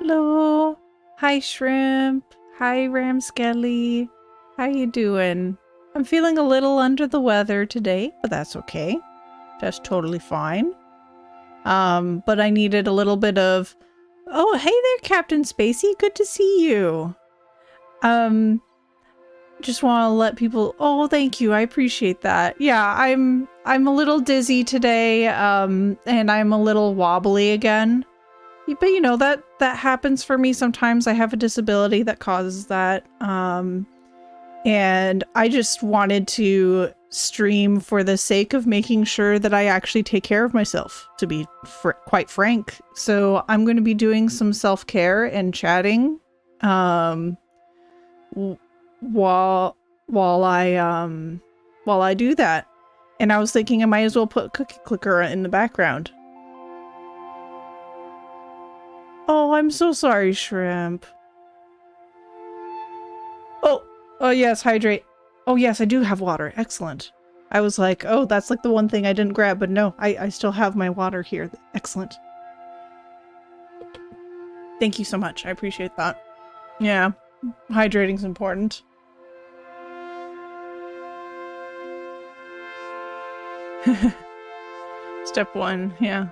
Hello. Hi, Shrimp. Hi, Ramskelly. How you doing? I'm feeling a little under the weather today, but that's okay. That's totally fine. But I needed a little bit of... Oh, hey there, Captain Spacey. Good to see you. Just want to let people... Oh, thank you. I appreciate that. Yeah, I'm a little dizzy today, and I'm a little wobbly again. But you know, that happens for me sometimes. I have a disability that causes that. And I just wanted to stream for the sake of making sure that I actually take care of myself, to be quite frank. So I'm going to be doing some self-care and chatting while I do that. And I was thinking I might as well put Cookie Clicker in the background. Oh, I'm so sorry, Shrimp. Oh yes, hydrate. Oh yes, I do have water. Excellent. I was like, oh, that's like the one thing I didn't grab, but no, I still have my water here. Excellent. Thank you so much. I appreciate that. Yeah, hydrating's important. Step one, yeah.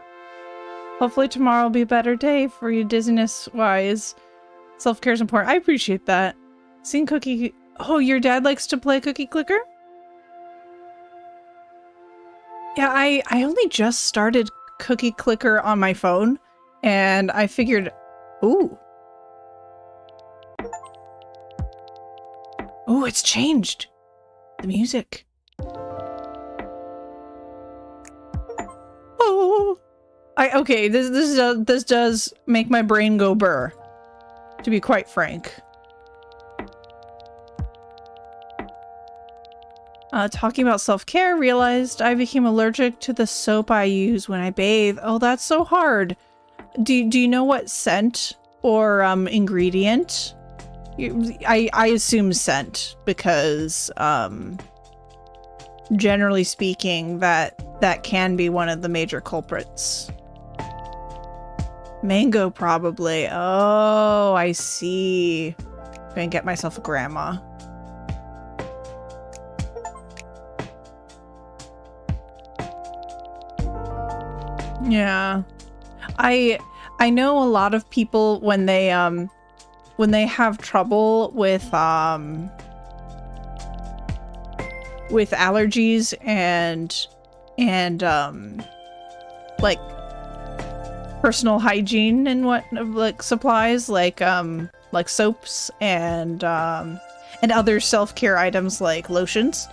Hopefully tomorrow will be a better day for you dizziness-wise. Self-care is important. I appreciate that. Seeing Cookie... Oh, your dad likes to play Cookie Clicker? Yeah, I only just started Cookie Clicker on my phone, and I figured... Ooh. Ooh, it's changed. The music. Oh. Okay, this does make my brain go burr, to be quite frank. Talking about self-care, realized I became allergic to the soap I use when I bathe. Oh, that's so hard. Do you know what scent or ingredient? I assume scent because generally speaking that can be one of the major culprits. Mango probably. Oh, I see. I'm gonna get myself a grandma. Yeah. I know a lot of people when they have trouble with allergies and like personal hygiene and what like supplies like soaps and other self-care items like lotions.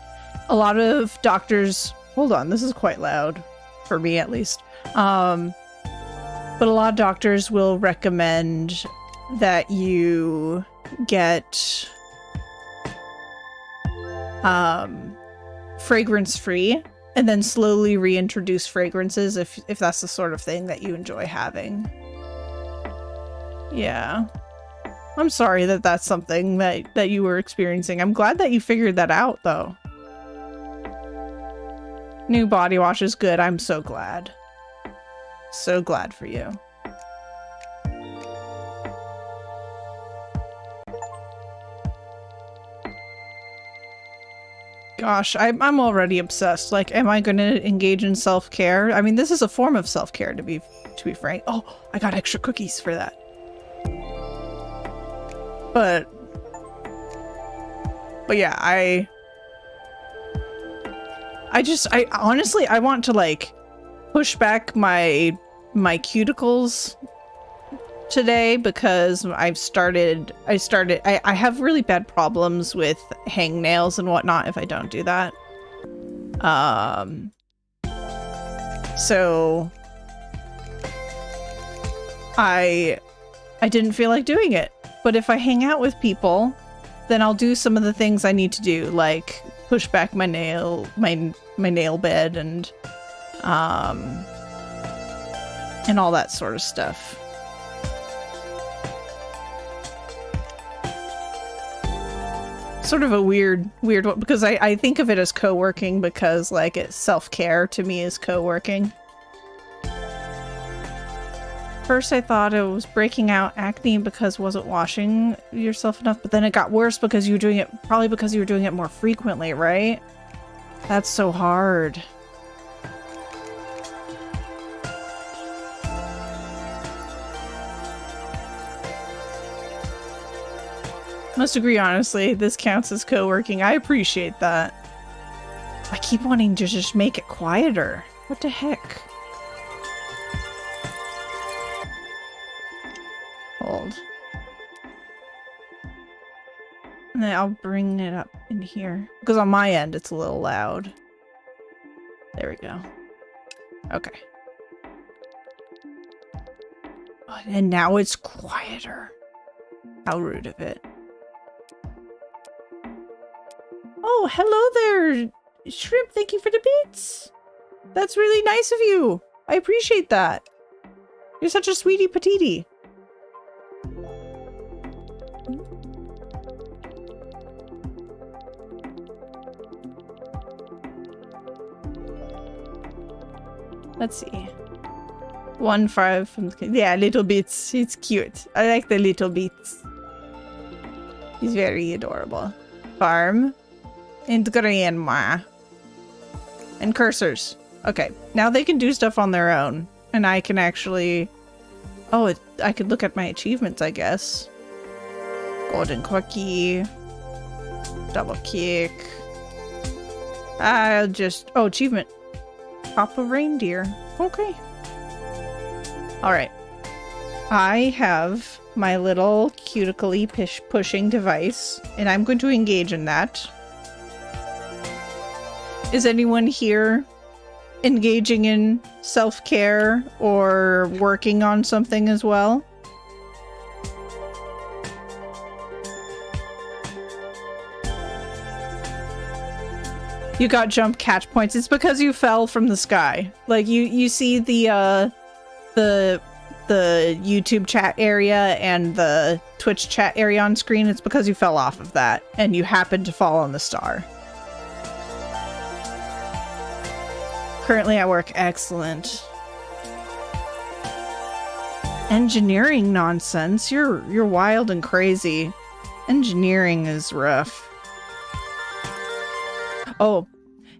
A lot of doctors, hold on, this is quite loud for me at least. But a lot of doctors will recommend that you get fragrance-free and then slowly reintroduce fragrances if that's the sort of thing that you enjoy having. Yeah. I'm sorry that that's something that you were experiencing. I'm glad that you figured that out, though. New body wash is good. I'm so glad. So glad for you. Gosh, I'm already obsessed. Like, am I going to engage in self-care? I mean, this is a form of self-care, to be frank. Oh, I got extra cookies for that. But yeah, I honestly, I want to like push back my cuticles today because I have really bad problems with hangnails and whatnot if I don't do that. So I didn't feel like doing it. But if I hang out with people, then I'll do some of the things I need to do, like push back my nail bed and all that sort of stuff. Sort of a weird one, because I think of it as co-working because like it's self-care to me is co-working. First I thought it was breaking out acne because wasn't washing yourself enough, but then it got worse because you were doing it, probably because you were doing it more frequently, right? That's so hard. Must agree, honestly, this counts as co-working. I appreciate that. I keep wanting to just make it quieter. What the heck? Hold. And then I'll bring it up in here. Because on my end, it's a little loud. There we go. Okay. And now it's quieter. How rude of it. Oh, hello there, Shrimp. Thank you for the bits. That's really nice of you. I appreciate that. You're such a sweetie patootie. Let's see. 1-5 from the... Yeah, little bits. It's cute. I like the little bits. He's very adorable. Farm. And grandma. And cursors. Okay. Now they can do stuff on their own. And I can actually... Oh, I could look at my achievements, I guess. Golden cookie. Double kick. I'll just... Oh, achievement. Pop a reindeer. Okay. Alright. I have my little cuticle-y pushing device, and I'm going to engage in that. Is anyone here engaging in self-care or working on something as well? You got jump catch points. It's because you fell from the sky. Like you see the YouTube chat area and the Twitch chat area on screen. It's because you fell off of that and you happened to fall on the star. Currently at work. Excellent. Engineering nonsense. You're wild and crazy. Engineering is rough. Oh,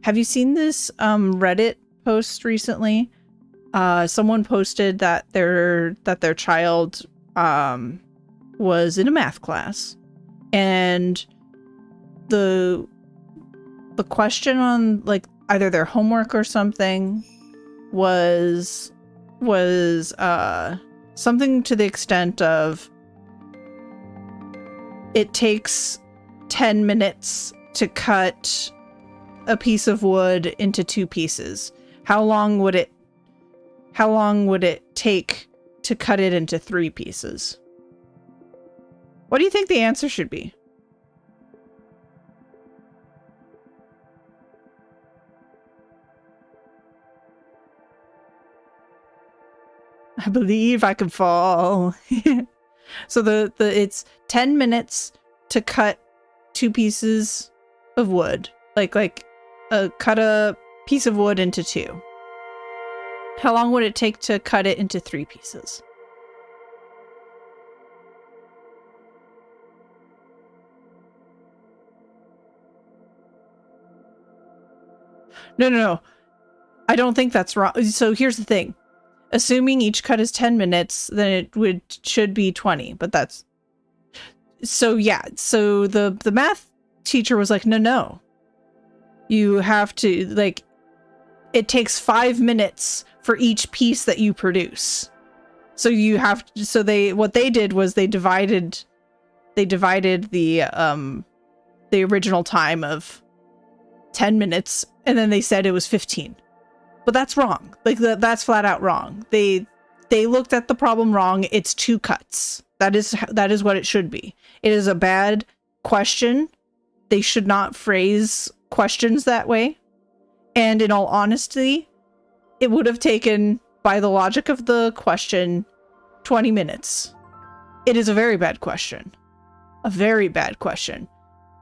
have you seen this Reddit post recently? Someone posted that their child was in a math class, and the question on like either their homework or something was something to the extent of it takes 10 minutes to cut a piece of wood into 2 pieces. How long would it take to cut it into 3 pieces? What do you think the answer should be? I believe I can fall. So it's 10 minutes to cut 2 pieces of wood. Cut a piece of wood into 2. How long would it take to cut it into 3 pieces? No. I don't think that's wrong. So here's the thing. Assuming each cut is 10 minutes, then it should be 20, but that's... So yeah, so the math teacher was like, no. You have to, like, it takes 5 minutes for each piece that you produce. So you have to, so what they did was they divided the original time of 10 minutes, and then they said it was 15. But that's wrong. Like that's flat out wrong. They looked at the problem wrong. It's 2 cuts. That is what it should be. It is a bad question. They should not phrase questions that way. And in all honesty, it would have taken, by the logic of the question, 20 minutes. It is a very bad question. A very bad question.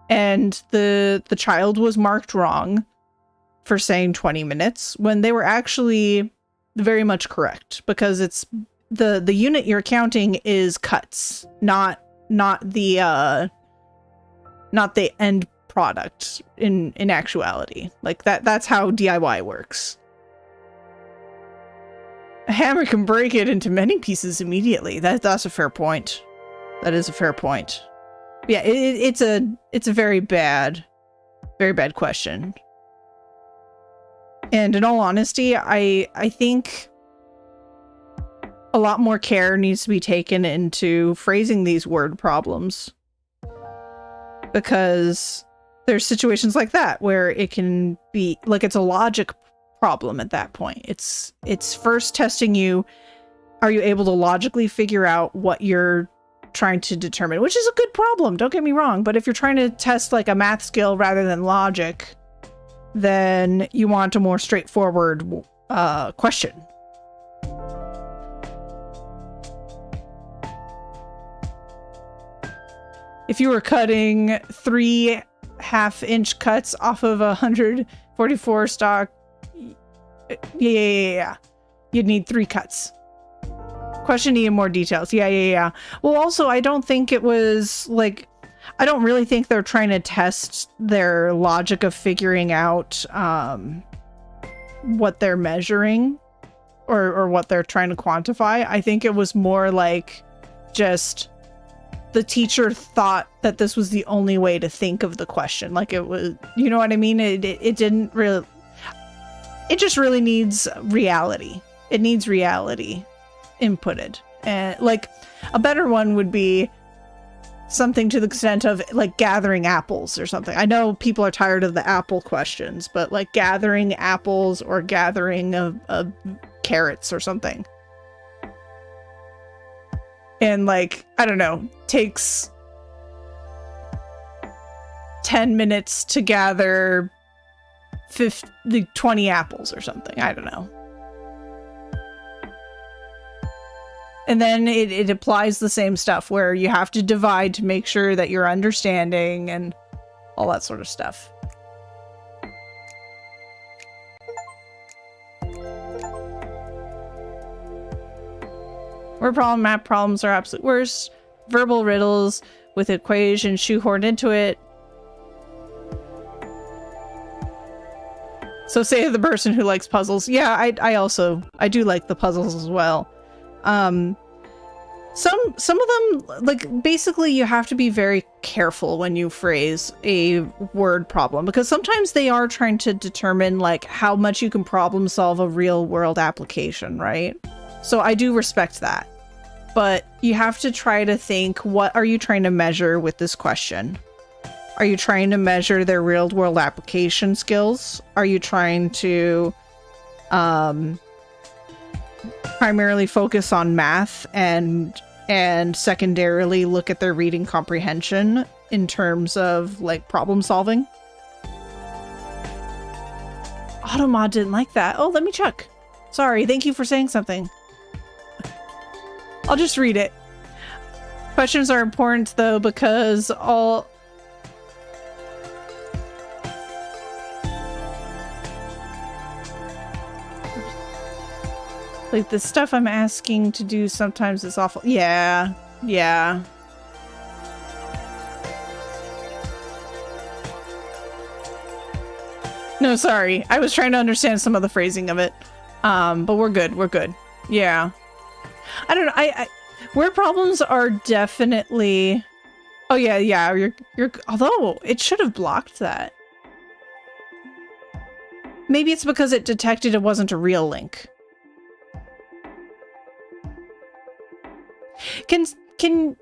And the child was marked wrong for saying 20 minutes when they were actually very much correct, because it's the unit you're counting is cuts, not the end product in actuality. Like that's how DIY works. A hammer can break it into many pieces immediately. That's a fair point. That is a fair point. Yeah, it's a very bad question. And in all honesty, I think a lot more care needs to be taken into phrasing these word problems, because there's situations like that where it can be like it's a logic problem at that point. It's first testing you. Are you able to logically figure out what you're trying to determine, which is a good problem, don't get me wrong, but if you're trying to test like a math skill rather than logic, then you want a more straightforward question. If you were cutting 3 half-inch cuts off of 144 stock, yeah, you'd need 3 cuts. Question needed more details. Yeah. Well, also, I don't think it was like, I don't really think they're trying to test their logic of figuring out what they're measuring or what they're trying to quantify. I think it was more like just the teacher thought that this was the only way to think of the question. Like it was, you know what I mean? It didn't really, it just really needs reality. It needs reality inputted. And like a better one would be something to the extent of like gathering apples or something. I know people are tired of the apple questions, but like gathering apples or gathering of carrots or something. And like, I don't know, takes 10 minutes to gather 20 apples or something. I don't know. And then it applies the same stuff where you have to divide to make sure that you're understanding and all that sort of stuff. Word problem, map problems are absolute worst. Verbal riddles with equations shoehorned into it. So say the person who likes puzzles. Yeah, I do like the puzzles as well. Some of them, like, basically you have to be very careful when you phrase a word problem, because sometimes they are trying to determine like how much you can problem solve a real world application, right? So I do respect that, but you have to try to think, what are you trying to measure with this question? Are you trying to measure their real world application skills? Are you trying to, primarily focus on math and secondarily look at their reading comprehension in terms of like problem solving? Automod didn't like that. Oh, let me check. Sorry, thank you for saying something. I'll just read it. Questions are important though, because all like the stuff I'm asking to do sometimes is awful. Yeah. No, sorry. I was trying to understand some of the phrasing of it. But we're good. Yeah. I don't know. Word problems are definitely... Oh yeah. You're although it should have blocked that. Maybe it's because it detected it wasn't a real link. Can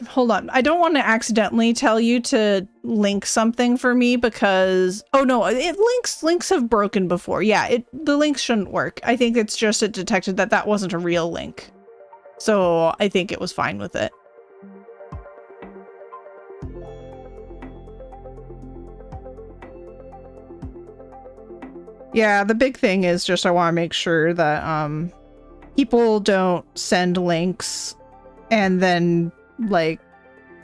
hold on. I don't want to accidentally tell you to link something for me because, oh no, links have broken before. Yeah, the links shouldn't work. I think it's just it detected that wasn't a real link. So I think it was fine with it. Yeah, the big thing is just I want to make sure that people don't send links and then, like,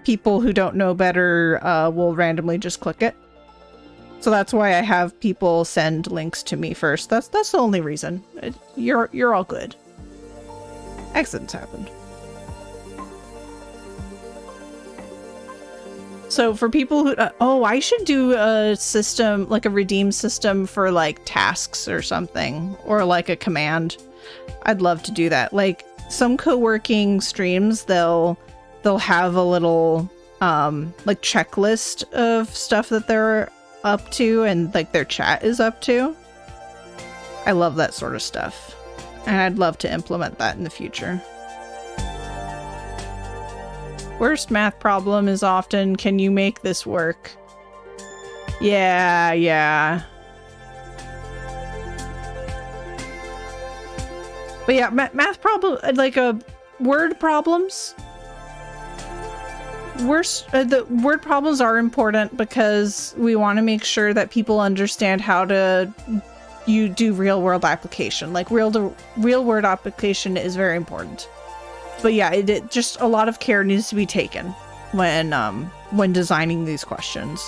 people who don't know better will randomly just click it. So that's why I have people send links to me first. That's the only reason. You're all good. Accidents happened. So for people who, oh, I should do a system, like a redeem system for like tasks or something, or like a command. I'd love to do that. Like some co-working streams, they'll have a little like checklist of stuff that they're up to and like their chat is up to. I love that sort of stuff. And I'd love to implement that in the future. Worst math problem is often, can you make this work? Yeah. But yeah, math problem, like word problems. The word problems are important because we want to make sure that people understand how to do real world application. Like real world application is very important. But yeah, it just a lot of care needs to be taken when designing these questions.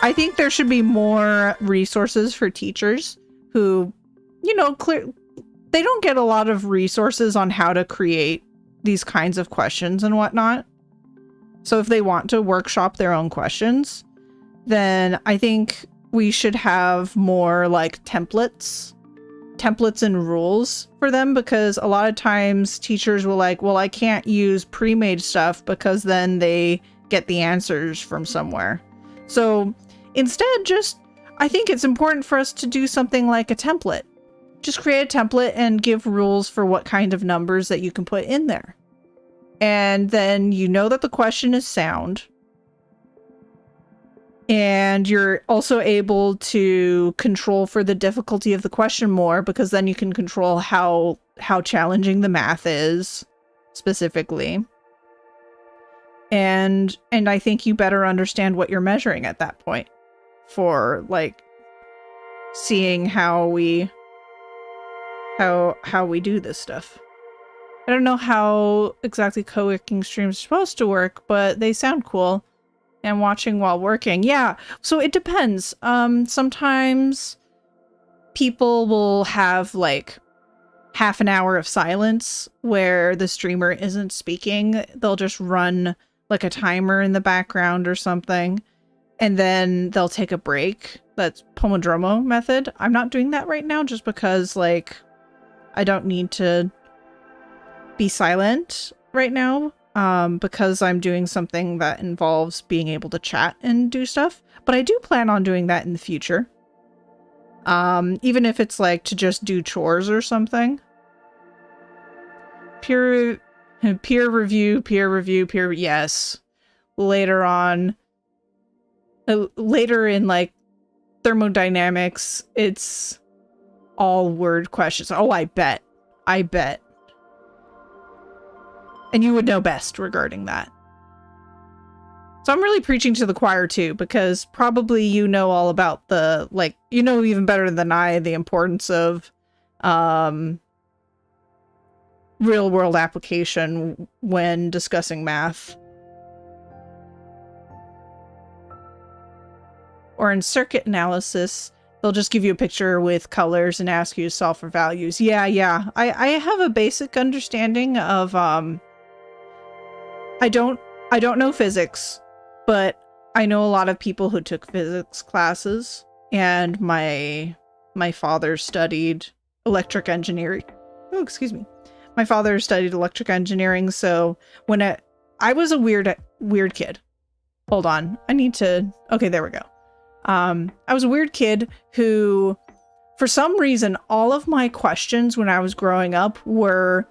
I think there should be more resources for teachers who, you know, they don't get a lot of resources on how to create these kinds of questions and whatnot. So if they want to workshop their own questions, then I think we should have more like templates and rules for them, because a lot of times teachers will like, well, I can't use pre-made stuff because then they get the answers from somewhere. So instead, I think it's important for us to do something like a template. Just create a template and give rules for what kind of numbers that you can put in there. And then you know that the question is sound. And you're also able to control for the difficulty of the question more, because then you can control how challenging the math is specifically. And I think you better understand what you're measuring at that point for like seeing how we do this stuff. I don't know how exactly co-working streams are supposed to work, but they sound cool. And watching while working. Yeah, so it depends. Sometimes people will have like half an hour of silence where the streamer isn't speaking. They'll just run like a timer in the background or something. And then they'll take a break. That's Pomodoro method. I'm not doing that right now just because like I don't need to be silent right now. Because I'm doing something that involves being able to chat and do stuff. But I do plan on doing that in the future. Even if it's like to just do chores or something. Peer review, yes. Later on, later in like thermodynamics, it's all word questions. Oh, I bet. And you would know best regarding that. So I'm really preaching to the choir too, because probably you know all about the, like, you know even better than I, the importance of real world application when discussing math. Or in circuit analysis, they'll just give you a picture with colors and ask you to solve for values. Yeah. I have a basic understanding of I don't know physics, but I know a lot of people who took physics classes, and my father studied electric engineering. Oh, excuse me. My father studied electric engineering, so when I was a weird kid. Hold on. Okay, there we go. I was a weird kid who, for some reason, all of my questions when I was growing up were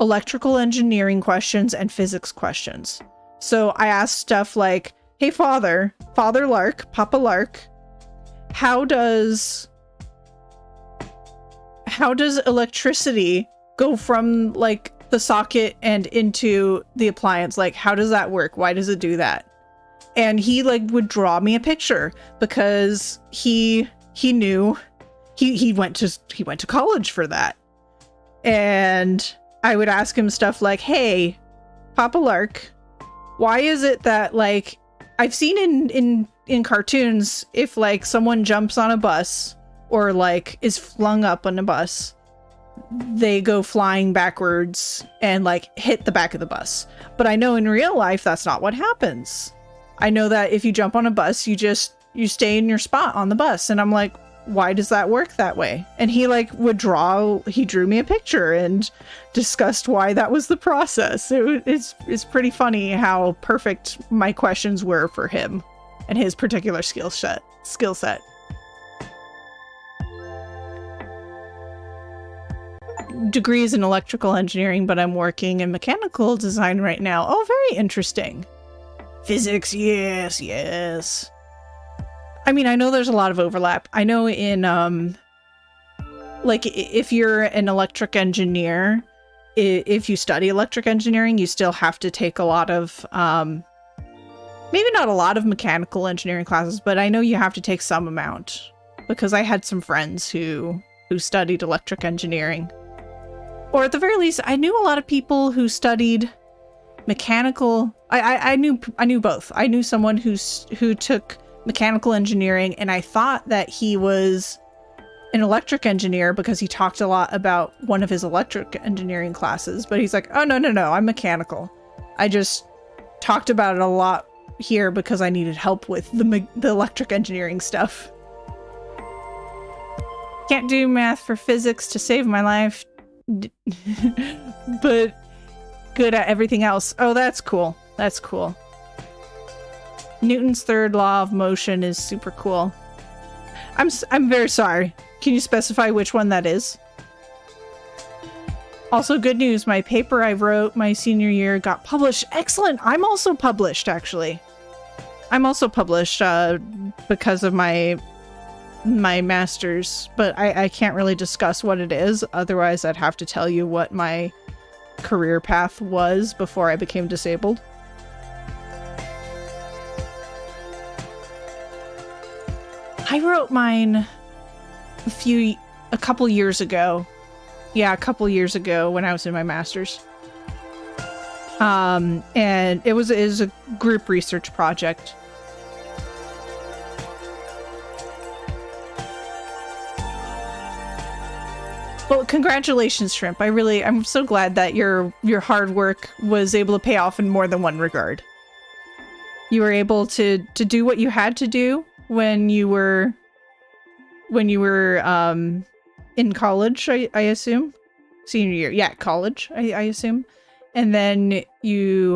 electrical engineering questions and physics questions. So I asked stuff like, hey Father Lark, Papa Lark, how does electricity go from like the socket and into the appliance? Like, how does that work? Why does it do that? And he like would draw me a picture because he knew he went to college for that. And I would ask him stuff like, hey, Papa Lark, why is it that, like, I've seen in cartoons, if, like, someone jumps on a bus or, like, is flung up on a bus, they go flying backwards and like hit the back of the bus. But I know in real life, that's not what happens. I know that if you jump on a bus, you stay in your spot on the bus. And I'm like, why does that work that way? And he like he drew me a picture and discussed why that was the process. It's pretty funny how perfect my questions were for him and his particular skill set. Degrees in electrical engineering, but I'm working in mechanical design right now. Oh, very interesting. Physics, yes. I mean, I know there's a lot of overlap. I know in, like, if you're an electric engineer, if you study electric engineering, you still have to take a lot of, maybe not a lot of mechanical engineering classes, but I know you have to take some amount. Because I had some friends who studied electric engineering. Or at the very least, I knew a lot of people who studied mechanical. I knew both. I knew someone who took mechanical engineering, and I thought that he was an electric engineer because he talked a lot about one of his electric engineering classes. But he's like, oh, no, I'm mechanical. I just talked about it a lot here because I needed help with the electric engineering stuff. Can't do math for physics to save my life. But good at everything else. Oh, that's cool. That's cool. Newton's third law of motion is super cool. I'm very sorry. Can you specify which one that is? Also, good news. My paper I wrote my senior year got published. Excellent. I'm also published, actually. I'm also published because of my master's, but I can't really discuss what it is. Otherwise, I'd have to tell you what my career path was before I became disabled. I wrote mine a couple years ago. Yeah, a couple years ago when I was in my master's. And it was a group research project. Well, congratulations, Shrimp. I'm so glad that your hard work was able to pay off in more than one regard. You were able to do what you had to do when you were in college, I assume. Senior year. Yeah, college, I assume. And then you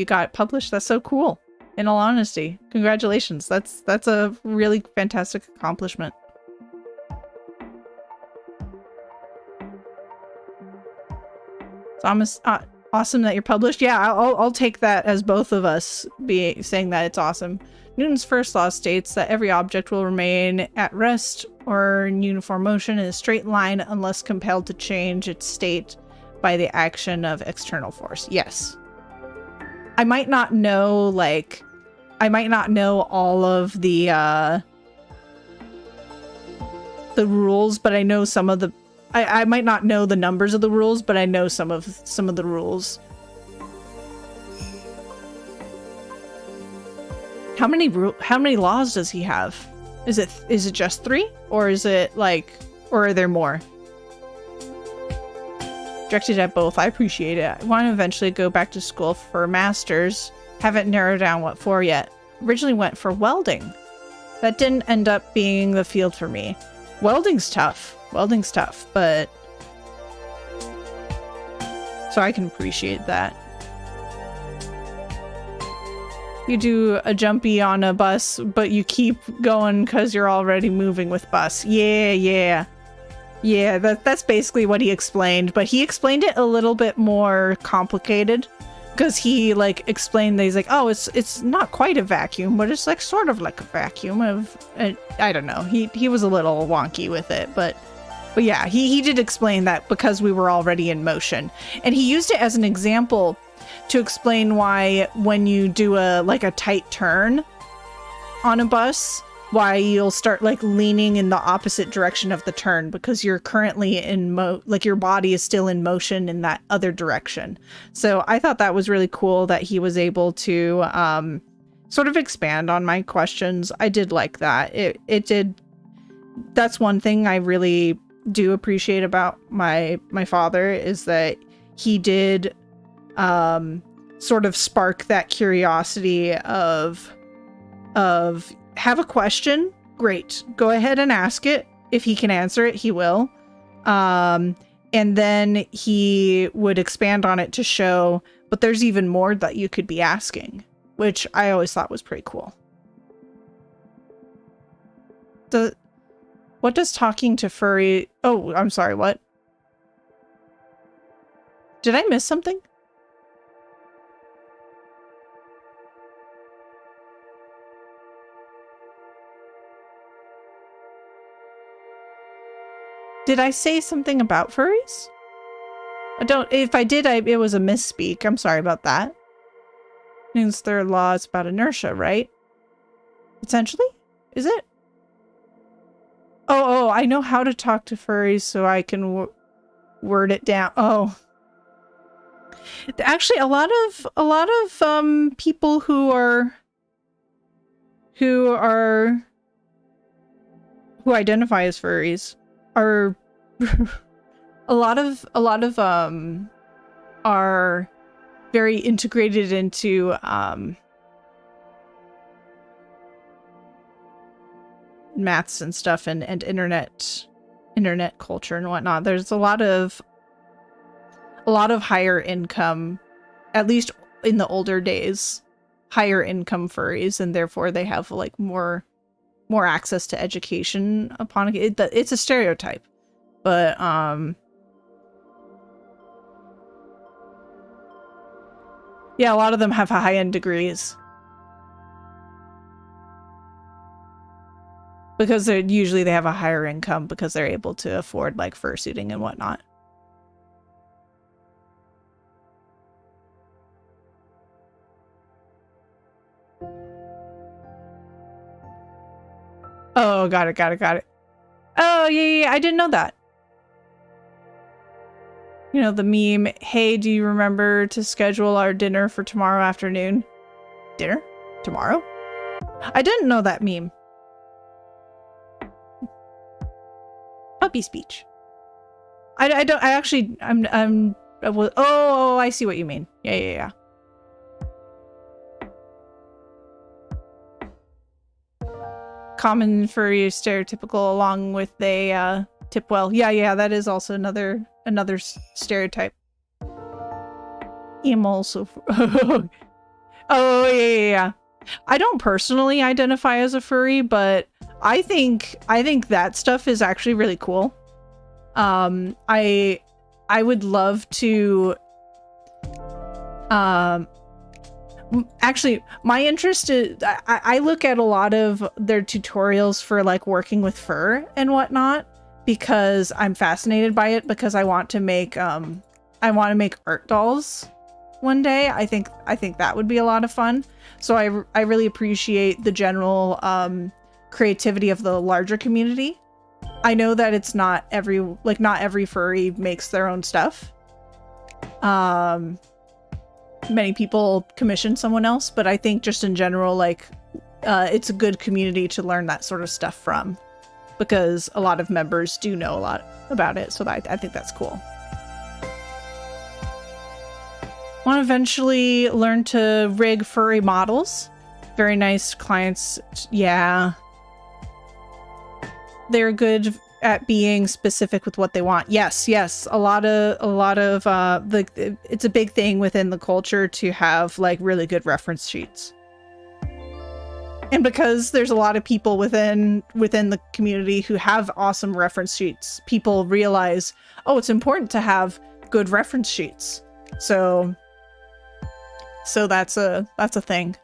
got published. That's so cool. In all honesty. Congratulations. That's a really fantastic accomplishment. It's awesome that you're published. Yeah, I'll take that as both of us saying that it's awesome. Newton's first law states that every object will remain at rest or in uniform motion in a straight line unless compelled to change its state by the action of external force. Yes. I might not know, all of the rules, but I know some of the I might not know the numbers of the rules, but I know some of the rules. How many laws does he have? Is it just 3? Or is it or are there more? Directed at both. I appreciate it. I want to eventually go back to school for a master's. Haven't narrowed down what for yet. Originally went for welding. That didn't end up being the field for me. Welding's tough, but so I can appreciate that. You do a jumpy on a bus, but you keep going because you're already moving with bus. Yeah, that's basically what he explained, but he explained it a little bit more complicated because he explained that he's like, oh, it's not quite a vacuum, but it's sort of like a vacuum of I don't know. He was a little wonky with it, but yeah, he did explain that because we were already in motion, and he used it as an example to explain why when you do a tight turn on a bus, why you'll start leaning in the opposite direction of the turn because you're currently in your body is still in motion in that other direction. So I thought that was really cool that he was able to sort of expand on my questions. I did like that. It did. That's one thing I really do appreciate about my father is that he did sort of spark that curiosity of have a question, great, go ahead and ask it. If he can answer it, he will. And then he would expand on it to show, but there's even more that you could be asking, which I always thought was pretty cool. What does talking to furry... Oh, I'm sorry, what? Did I miss something? Did I say something about furries? If I did, it was a misspeak. I'm sorry about that. Means there are laws about inertia, right? Potentially? Is it? Oh, I know how to talk to furries so I can word it down. Oh. Actually, a lot of people who identify as furries are a lot of are very integrated into maths and stuff and internet culture and whatnot. There's a lot of higher income, at least in the older days, higher income furries, and therefore they have like more access to education upon it. It's a stereotype, but yeah, a lot of them have high-end degrees because usually they have a higher income because they're able to afford like fursuiting and whatnot. Oh, got it. Oh, yeah, I didn't know that. You know, the meme, hey, do you remember to schedule our dinner for tomorrow afternoon? Dinner? Tomorrow? I didn't know that meme. Puppy speech. Oh, I see what you mean. Yeah. Common furry stereotypical along with they tip well. Yeah, that is also another stereotype. Also. Oh, yeah. I don't personally identify as a furry, but I think that stuff is actually really cool. I would love to actually, my interest is, I look at a lot of their tutorials for like working with fur and whatnot because I'm fascinated by it, because I want to make art dolls one day. I think that would be a lot of fun. So I really appreciate the general creativity of the larger community. I know that it's not every furry makes their own stuff. Many people commission someone else, but I think just in general, like, it's a good community to learn that sort of stuff from, because a lot of members do know a lot about it. So I think that's cool. Want to eventually learn to rig furry models. Very nice clients. Yeah. They're good at being specific with what they want. Yes. A lot of it's a big thing within the culture to have like really good reference sheets. And because there's a lot of people within the community who have awesome reference sheets, people realize, oh, it's important to have good reference sheets. So that's a thing.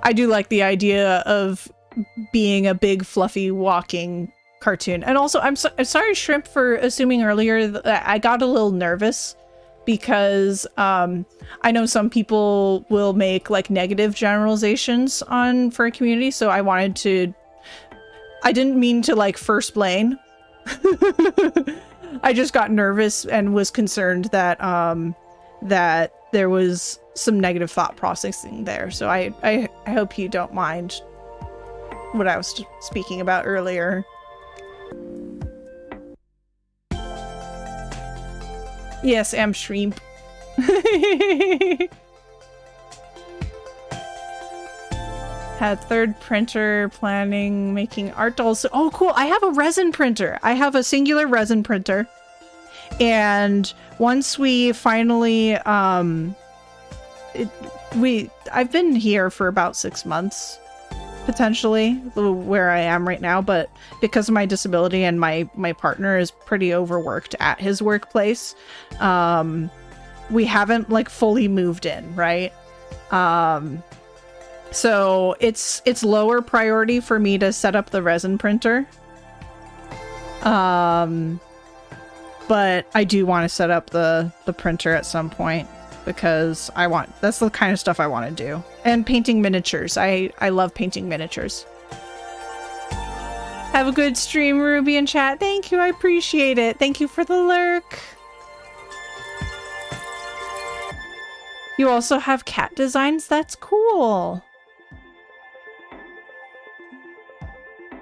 I do like the idea of being a big fluffy walking cartoon. And also, I'm sorry, Shrimp, for assuming earlier that I got a little nervous because I know some people will make like negative generalizations on furry community. So I didn't mean to like first blame. I just got nervous and was concerned that that there was some negative thought processing there. So I hope you don't mind. what I was speaking about earlier. Yes, I'm shrimp. Had third printer, planning, making art dolls. Oh, cool. I have a resin printer. I have a singular resin printer. And once we finally, I've been here for about 6 months, potentially, where I am right now. But because of my disability and my partner is pretty overworked at his workplace, we haven't like fully moved in, right? So it's lower priority for me to set up the resin printer. But I do want to set up the printer at some point because that's the kind of stuff I want to do. And painting miniatures. I love painting miniatures. Have a good stream, Ruby and chat. Thank you, I appreciate it. Thank you for the lurk. You also have cat designs? That's cool.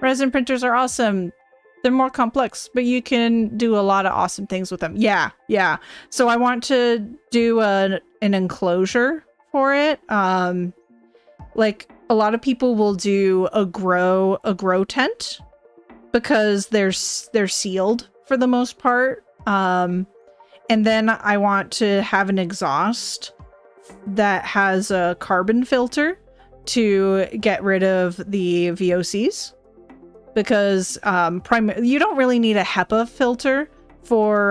Resin printers are awesome. They're more complex, but you can do a lot of awesome things with them. Yeah, yeah. So I want to do an enclosure for it. Like a lot of people will do a grow tent because they're sealed for the most part. And then I want to have an exhaust that has a carbon filter to get rid of the VOCs. Because you don't really need a HEPA filter for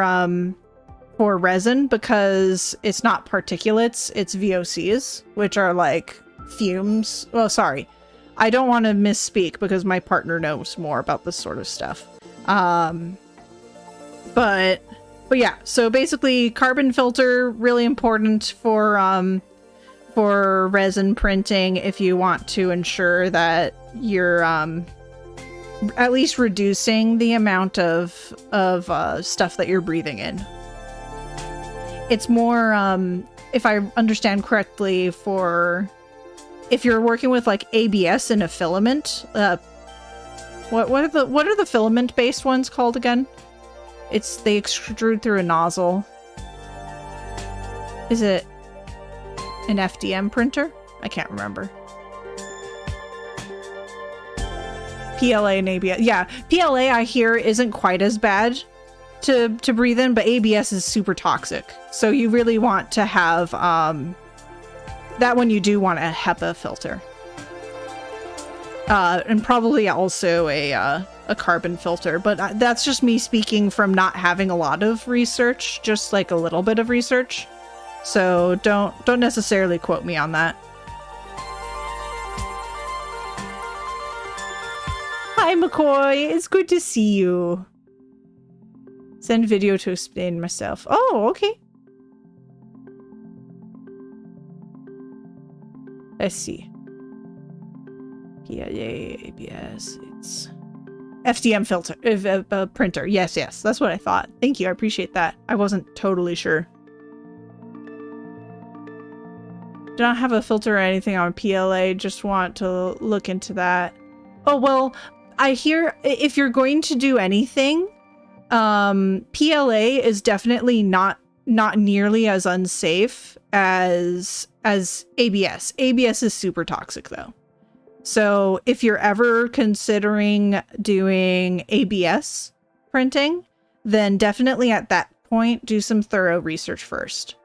resin because it's not particulates, it's VOCs, which are like fumes. Oh, sorry. I don't want to misspeak because my partner knows more about this sort of stuff. But yeah, so basically carbon filter, really important for resin printing if you want to ensure that you're at least reducing the amount of stuff that you're breathing in. It's more, if I understand correctly, for if you're working with like ABS and a filament. What are the filament based ones called again? They extrude through a nozzle. Is it an FDM printer? I can't remember. PLA and ABS. Yeah, PLA I hear isn't quite as bad to breathe in, but ABS is super toxic. So you really want to have that one. You do want a HEPA filter. And probably also a carbon filter, but that's just me speaking from not having a lot of research, just like a little bit of research. So don't necessarily quote me on that. Hi, McCoy. It's good to see you. Send video to explain myself. Oh, okay. Let's see. PLA, ABS. It's FDM filter, printer. Yes, that's what I thought. Thank you. I appreciate that. I wasn't totally sure. Do not have a filter or anything on PLA. Just want to look into that. Oh, well, I hear if you're going to do anything, PLA is definitely not nearly as unsafe as ABS. ABS is super toxic though. So if you're ever considering doing ABS printing, then definitely at that point, do some thorough research first.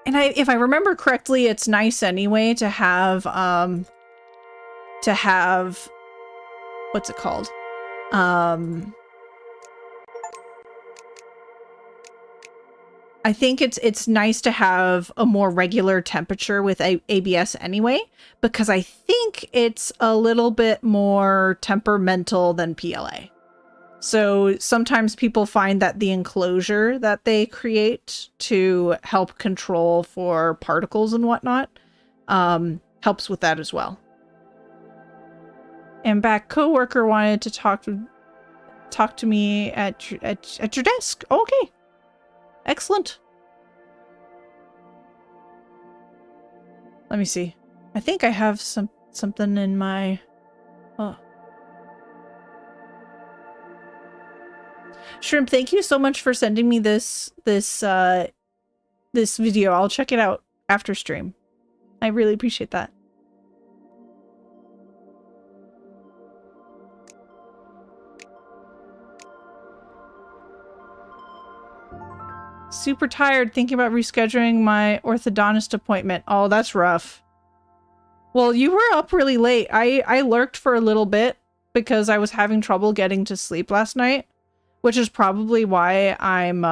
And if I remember correctly, it's nice anyway to have what's it called? I think it's nice to have a more regular temperature with ABS anyway, because I think it's a little bit more temperamental than PLA. So sometimes people find that the enclosure that they create to help control for particles and whatnot helps with that as well. And back coworker wanted to talk to me at your desk. Okay. Excellent. Let me see. I think I have something in my... Oh. Shrimp, thank you so much for sending me this video. I'll check it out after stream. I really appreciate that. Super tired thinking about rescheduling my orthodontist appointment. Oh, that's rough. Well, you were up really late. I lurked for a little bit because I was having trouble getting to sleep last night, which is probably why I'm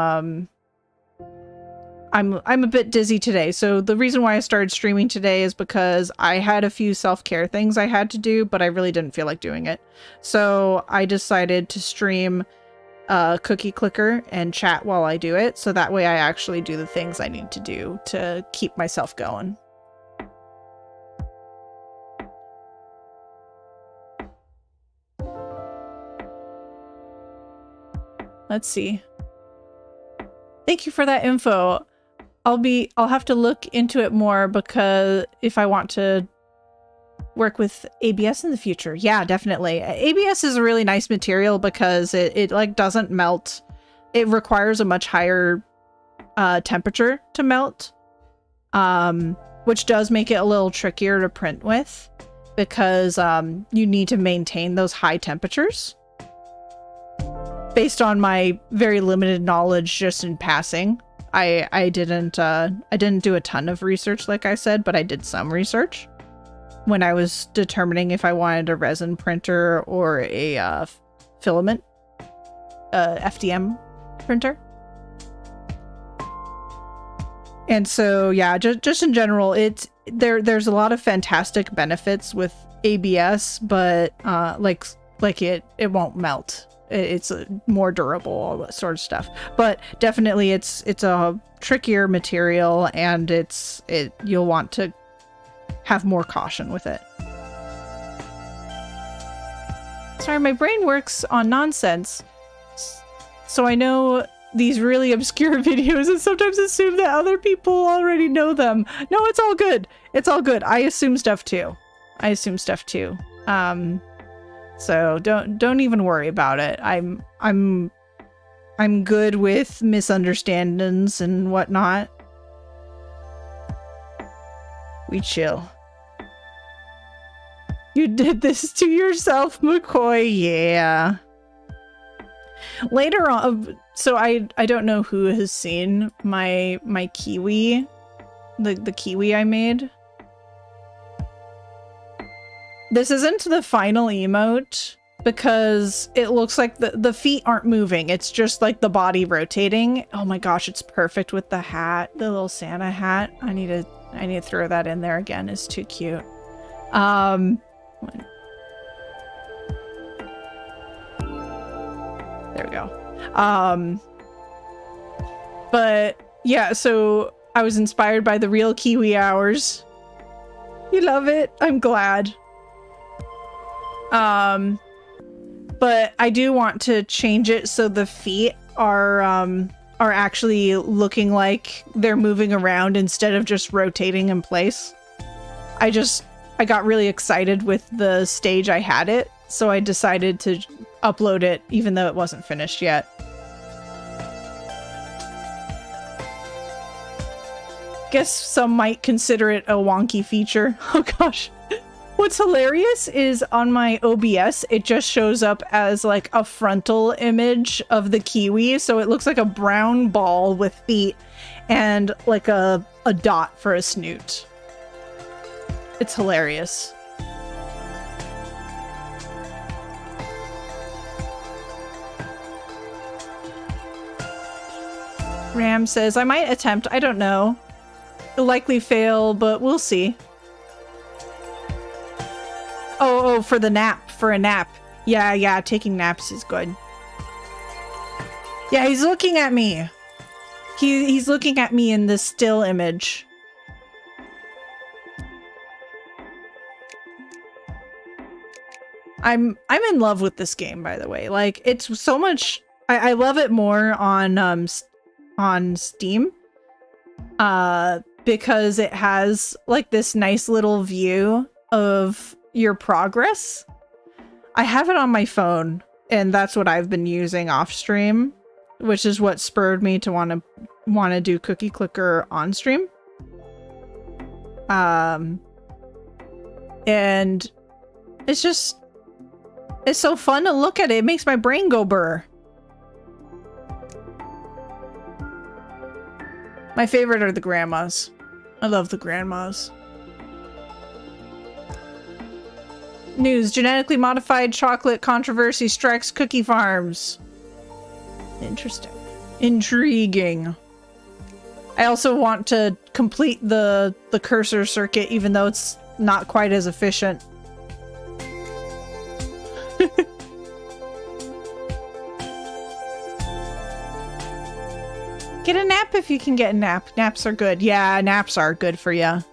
a bit dizzy today. So the reason why I started streaming today is because I had a few self-care things I had to do, but I really didn't feel like doing it. So I decided to stream Cookie Clicker and chat while I do it, so that way I actually do the things I need to do to keep myself going. Let's see. Thank you for that info. I'll have to look into it more because if I want to work with ABS in the future. Yeah, definitely. ABS is a really nice material because it like doesn't melt. It requires a much higher temperature to melt, which does make it a little trickier to print with because you need to maintain those high temperatures. Based on my very limited knowledge just in passing, I didn't do a ton of research like I said, but I did some research when I was determining if I wanted a resin printer or a filament FDM printer. And so yeah, just in general, there's a lot of fantastic benefits with ABS, but like it won't melt. It's more durable, all that sort of stuff. But definitely it's a trickier material, and you'll want to have more caution with it. Sorry, my brain works on nonsense. So I know these really obscure videos and sometimes assume that other people already know them. No, it's all good. It's all good. I assume stuff too. So don't even worry about it. I'm good with misunderstandings and whatnot. We chill. You did this to yourself, McCoy. Yeah. Later on, so I don't know who has seen my kiwi, the kiwi I made. This isn't the final emote because it looks like the feet aren't moving. It's just like the body rotating. Oh my gosh, it's perfect with the hat, the little Santa hat. I need to throw that in there again. It's too cute. There we go. But yeah, so I was inspired by the real kiwi hours. You love it? I'm glad. But I do want to change it so the feet are actually looking like they're moving around instead of just rotating in place. I got really excited with the stage I had it, so I decided to upload it even though it wasn't finished yet. Guess some might consider it a wonky feature. Oh gosh. What's hilarious is on my OBS, it just shows up as like a frontal image of the kiwi. So it looks like a brown ball with feet and like a dot for a snoot. It's hilarious. Ram says, I might attempt, I don't know. It'll likely fail, but we'll see. Oh, for the nap, for a nap. Yeah, taking naps is good. Yeah, he's looking at me. He's looking at me in this still image. I'm in love with this game, by the way. Like, it's so much. I love it more on Steam. because it has like this nice little view of your progress. I have it on my phone, and that's what I've been using off stream, which is what spurred me to want to do Cookie Clicker on stream. And it's so fun to look at it. It makes my brain go burr. My favorite are the grandmas. I love the grandmas. News: genetically modified chocolate controversy strikes cookie farms. Interesting. Intriguing. I also want to complete the cursor circuit, even though it's not quite as efficient. Get a nap if you can get a nap. Naps are good. Yeah, naps are good for you.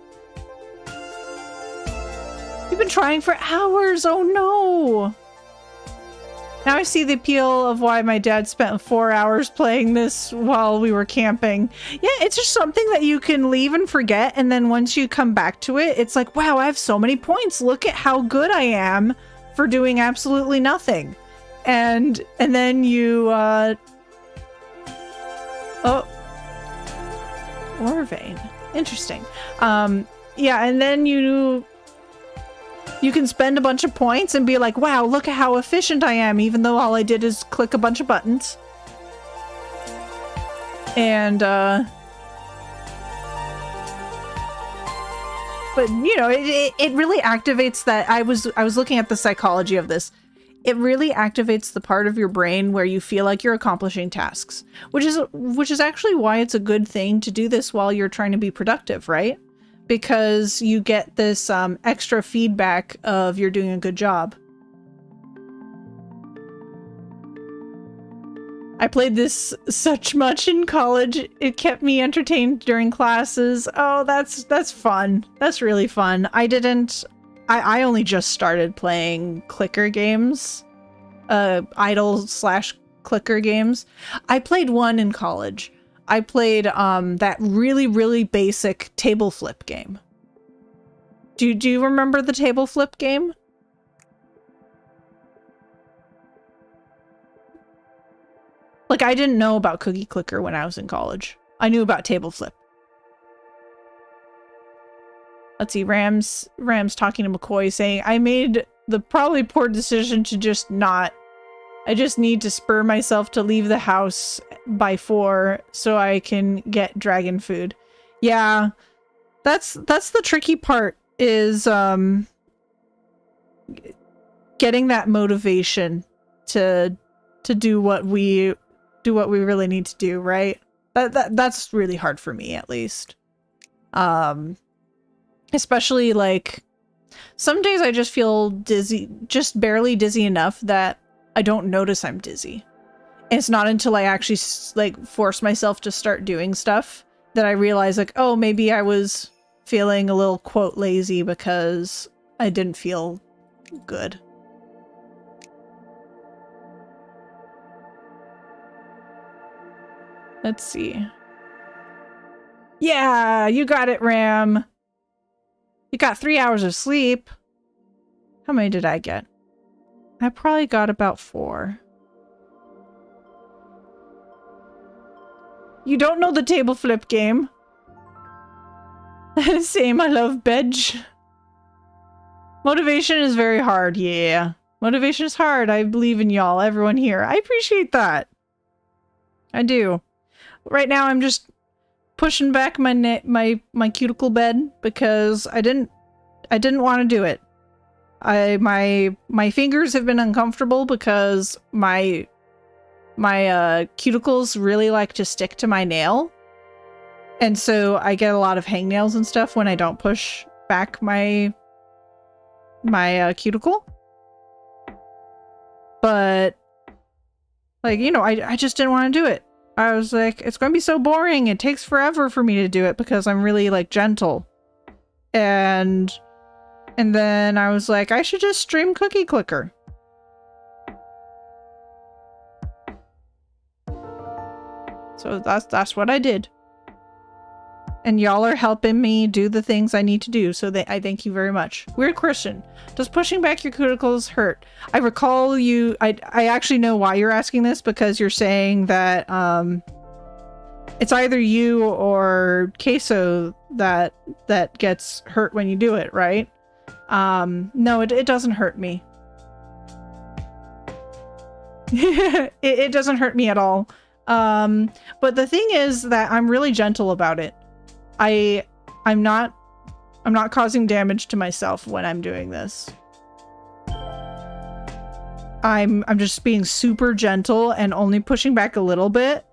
You've been trying for hours. Oh no. Now I see the appeal of why my dad spent 4 hours playing this while we were camping. Yeah, it's just something that you can leave and forget, and then once you come back to it, it's like, wow, I have so many points. Look at how good I am for doing absolutely nothing. And then you oh, Orvane. Interesting. Yeah, and then you can spend a bunch of points and be like, wow, look at how efficient I am, even though all I did is click a bunch of buttons. And, but, you know, it really activates that. I was looking at the psychology of this. It really activates the part of your brain where you feel like you're accomplishing tasks, which is actually why it's a good thing to do this while you're trying to be productive, right? Because you get this extra feedback of you're doing a good job. I played this such much in college. It kept me entertained during classes. Oh, that's fun. That's really fun. I only just started playing clicker games, idle/clicker games. I played one in college. I played that really, really basic table flip game. Do you remember the table flip game? Like, I didn't know about Cookie Clicker when I was in college. I knew about table flip. Let's see, Rams talking to McCoy saying, I made the probably poor decision to just not. I just need to spur myself to leave the house by 4 so I can get dragon food. Yeah, that's the tricky part, is getting that motivation to do what we really need to do, right? That's really hard for me, at least. Especially, like, some days I just feel dizzy, just barely dizzy enough that I don't notice I'm dizzy. And it's not until I actually, like, force myself to start doing stuff that I realize, like, oh, maybe I was feeling a little, quote, lazy because I didn't feel good. Let's see. Yeah, you got it, Ram. You got 3 hours of sleep. How many did I get? I probably got about 4. You don't know the table flip game. Same, I love Bedge. Motivation is very hard, yeah. Motivation is hard. I believe in y'all, everyone here. I appreciate that. I do. Right now, I'm just pushing back my cuticle bed because I didn't want to do it. My fingers have been uncomfortable because my cuticles really like to stick to my nail, and so I get a lot of hangnails and stuff when I don't push back my cuticle. But, like, you know, I just didn't want to do it. I was like, it's going to be so boring. It takes forever for me to do it because I'm really, like, gentle. And then I was like, I should just stream Cookie Clicker. So that's what I did. And y'all are helping me do the things I need to do, so I thank you very much. Weird question. Does pushing back your cuticles hurt? I recall you... I actually know why you're asking this, because you're saying that it's either you or Queso that gets hurt when you do it, right? No, it doesn't hurt me. It doesn't hurt me at all. But the thing is that I'm really gentle about it. I'm not causing damage to myself when I'm doing this. I'm just being super gentle and only pushing back a little bit.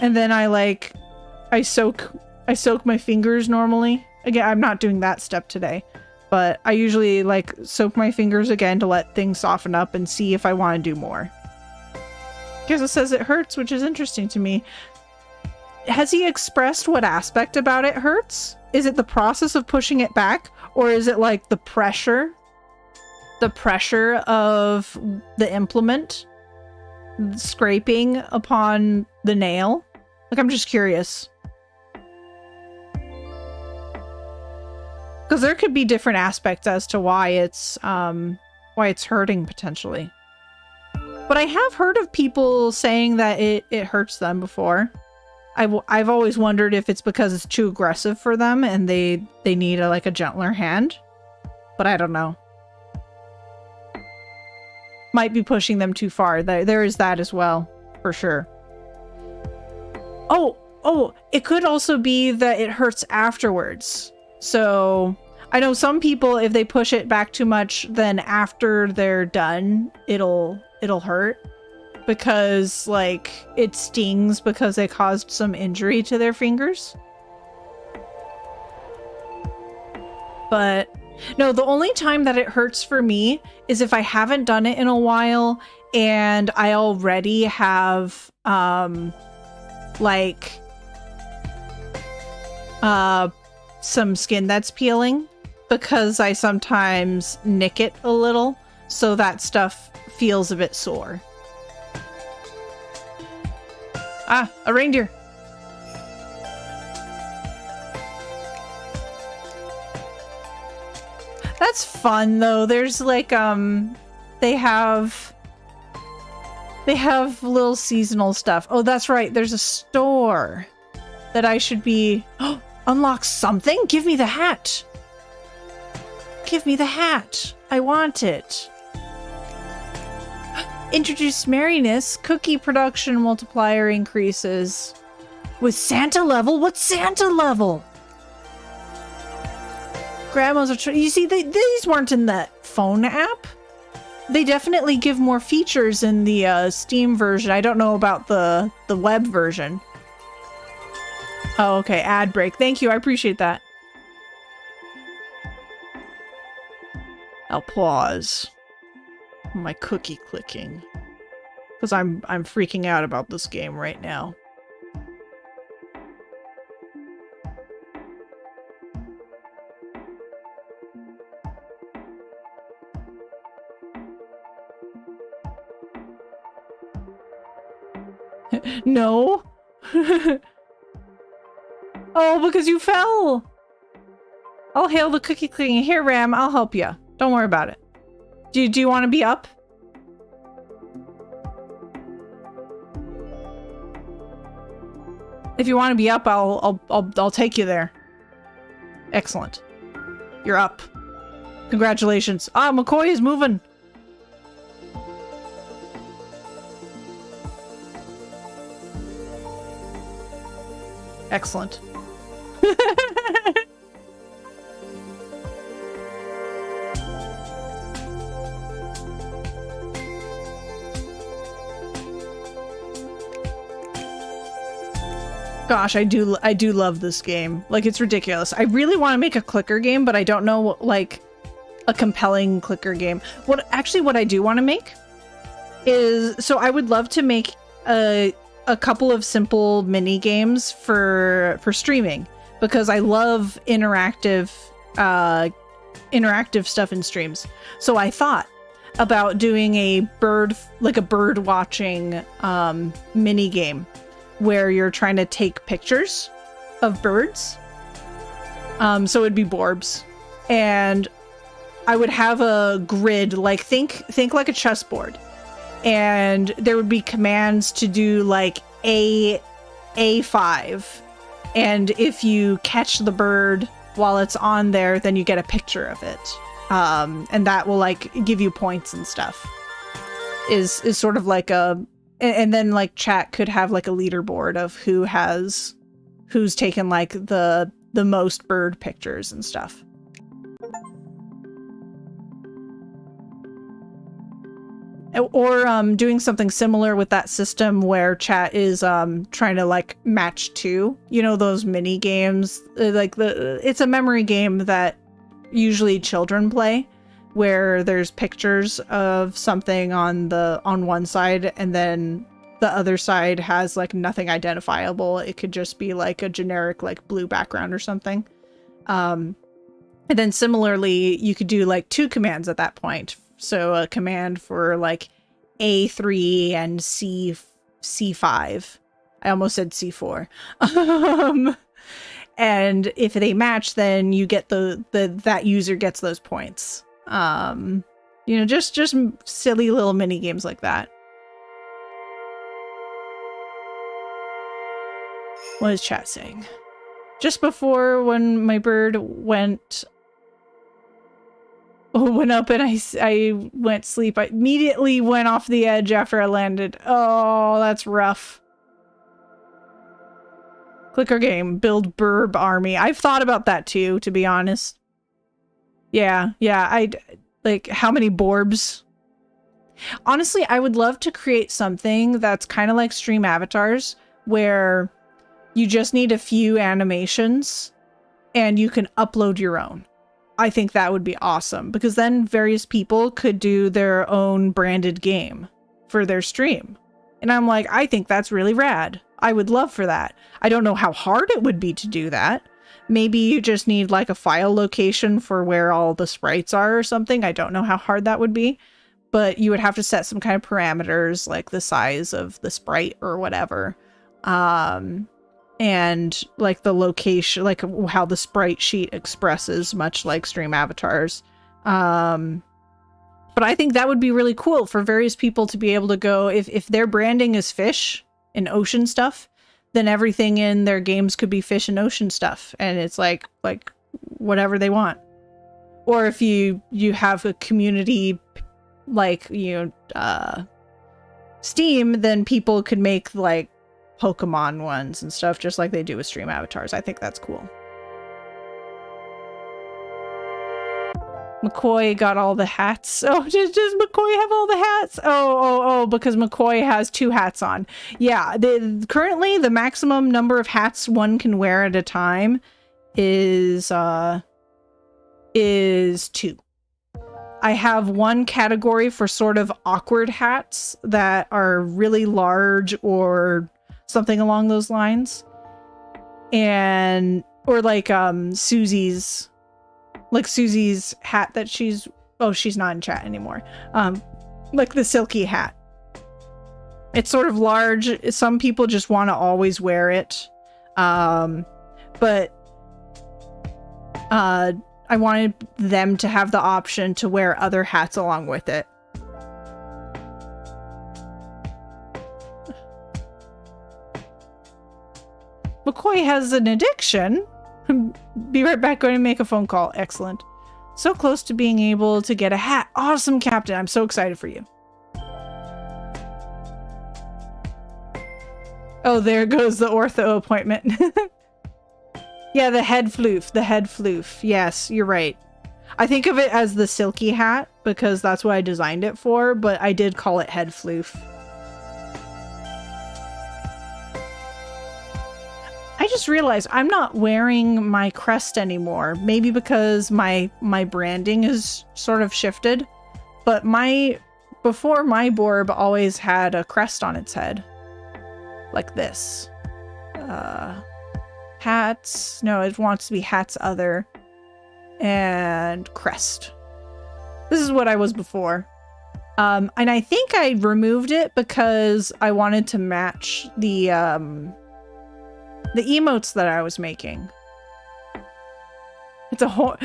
And then I soak my fingers normally. Again, I'm not doing that step today, but I usually like soak my fingers again to let things soften up and see if I want to do more. Because it says it hurts, which is interesting to me. Has he expressed what aspect about it hurts? Is it the process of pushing it back? Or is it like the pressure? The pressure of the implement scraping upon the nail? Like, I'm just curious. Because there could be different aspects as to why it's hurting potentially. But I have heard of people saying that it hurts them before. I've always wondered if it's because it's too aggressive for them and they need a gentler hand. But I don't know. Might be pushing them too far. There is that as well, for sure. Oh, it could also be that it hurts afterwards. So I know some people, if they push it back too much, then after they're done, it'll hurt. Because, like, it stings because they caused some injury to their fingers. But, no, the only time that it hurts for me is if I haven't done it in a while and I already have, some skin that's peeling. Because I sometimes nick it a little, so that stuff feels a bit sore. Ah, a reindeer. That's fun though. There's like they have little seasonal stuff. Oh, that's right. There's a store that I should be unlock something? Give me the hat. Give me the hat. I want it. Introduce merriness. Cookie production multiplier increases. With Santa level? What's Santa level? Grandmas are you see, these weren't in the phone app. They definitely give more features in the Steam version. I don't know about the web version. Oh, okay. Ad break. Thank you. I appreciate that. I'll pause my cookie clicking because I'm freaking out about this game right now. No. Oh, because you fell. I'll hail the cookie clicking. Here, Ram, I'll help you. Don't worry about it. Do you want to be up? If you want to be up, I'll take you there. Excellent. You're up. Congratulations. Ah, McCoy is moving. Excellent. Gosh, I do love this game. Like, it's ridiculous. I really want to make a clicker game, but I don't know, like, a compelling clicker game. What I do want to make is, so I would love to make a couple of simple mini games for streaming, because I love interactive stuff in streams. So I thought about doing a bird watching mini game where you're trying to take pictures of birds. So it'd be Borbs. And I would have a grid, like think like a chessboard. And there would be commands to do like A5. And if you catch the bird while it's on there, then you get a picture of it. And that will like give you points and stuff. Is sort of like a, and then like chat could have like a leaderboard of who's taken like the most bird pictures and stuff. Or doing something similar with that system where chat is trying to like match two. You know, those mini games, like it's a memory game that usually children play, where there's pictures of something on one side and then the other side has like nothing identifiable. It could just be like a generic like blue background or something. And then similarly, you could do like two commands at that point. So a command for like A3 and C5. I almost said C4. And if they match, then you get that user gets those points. You know, just silly little mini games like that. What is chat saying? Just before, when my bird went up and I went sleep, I immediately went off the edge after I landed. Oh, that's rough. Clicker game, build burb army. I've thought about that too, to be honest. Yeah, I'd like, how many Borbs? Honestly, I would love to create something that's kind of like stream avatars, where you just need a few animations and you can upload your own. I think that would be awesome, because then various people could do their own branded game for their stream. And I'm like, I think that's really rad. I would love for that. I don't know how hard it would be to do that. Maybe you just need like a file location for where all the sprites are or something. I don't know how hard that would be, but you would have to set some kind of parameters, like the size of the sprite or whatever. And like the location, like how the sprite sheet expresses, much like stream avatars. But I think that would be really cool for various people to be able to go, if their branding is fish and ocean stuff, then everything in their games could be fish and ocean stuff. And it's like whatever they want. Or if you have a community like, you know, Steam, then people could make like Pokemon ones and stuff, just like they do with stream avatars. I think that's cool. McCoy got all the hats. Oh, does McCoy have all the hats? Oh, because McCoy has 2 hats on. Yeah, currently the maximum number of hats one can wear at a time is 2. I have one category for sort of awkward hats that are really large or something along those lines. And, or like Susie's hat that she's not in chat anymore. Like the silky hat. It's sort of large. Some people just want to always wear it. But I wanted them to have the option to wear other hats along with it. McCoy has an addiction. Be right back, going to make a phone call. Excellent. So close to being able to get a hat. Awesome, Captain. I'm so excited for you. Oh, there goes the ortho appointment. Yeah, the head floof. The head floof. Yes, you're right. I think of it as the silky hat because that's what I designed it for, but I did call it head floof. I just realized I'm not wearing my crest anymore. Maybe because my branding is sort of shifted. But before my Borb always had a crest on its head. Like this. Hats. No, it wants to be hats other. And crest. This is what I was before. And I think I removed it because I wanted to match the The emotes that I was making. It's a horn.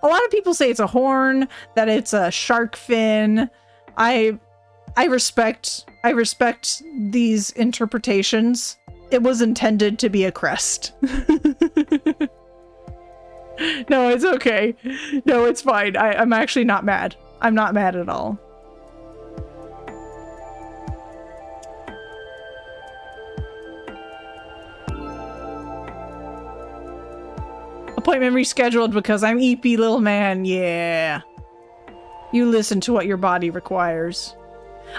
A lot of people say it's a horn, that it's a shark fin. I respect these interpretations. It was intended to be a crest. No, it's okay. No, it's fine. I'm actually not mad. I'm not mad at all. Appointment rescheduled because I'm EP little man. Yeah. You listen to what your body requires.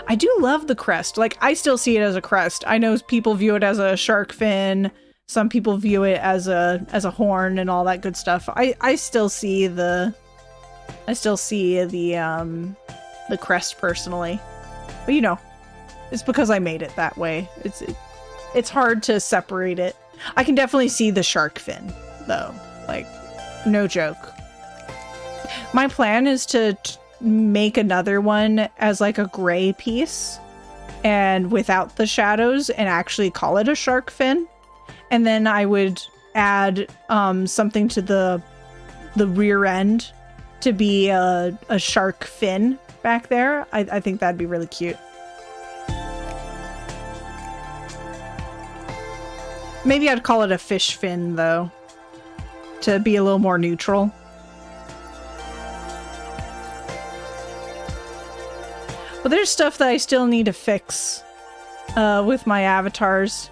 I do love the crest. Like, I still see it as a crest. I know people view it as a shark fin. Some people view it as a horn and all that good stuff. I still see the crest personally. But you know, it's because I made it that way. It's hard to separate it. I can definitely see the shark fin though. Like, no joke. My plan is to make another one as like a gray piece and without the shadows and actually call it a shark fin. And then I would add something to the rear end to be a shark fin back there. I think that'd be really cute. Maybe I'd call it a fish fin though, to be a little more neutral. But there's stuff that I still need to fix with my avatars.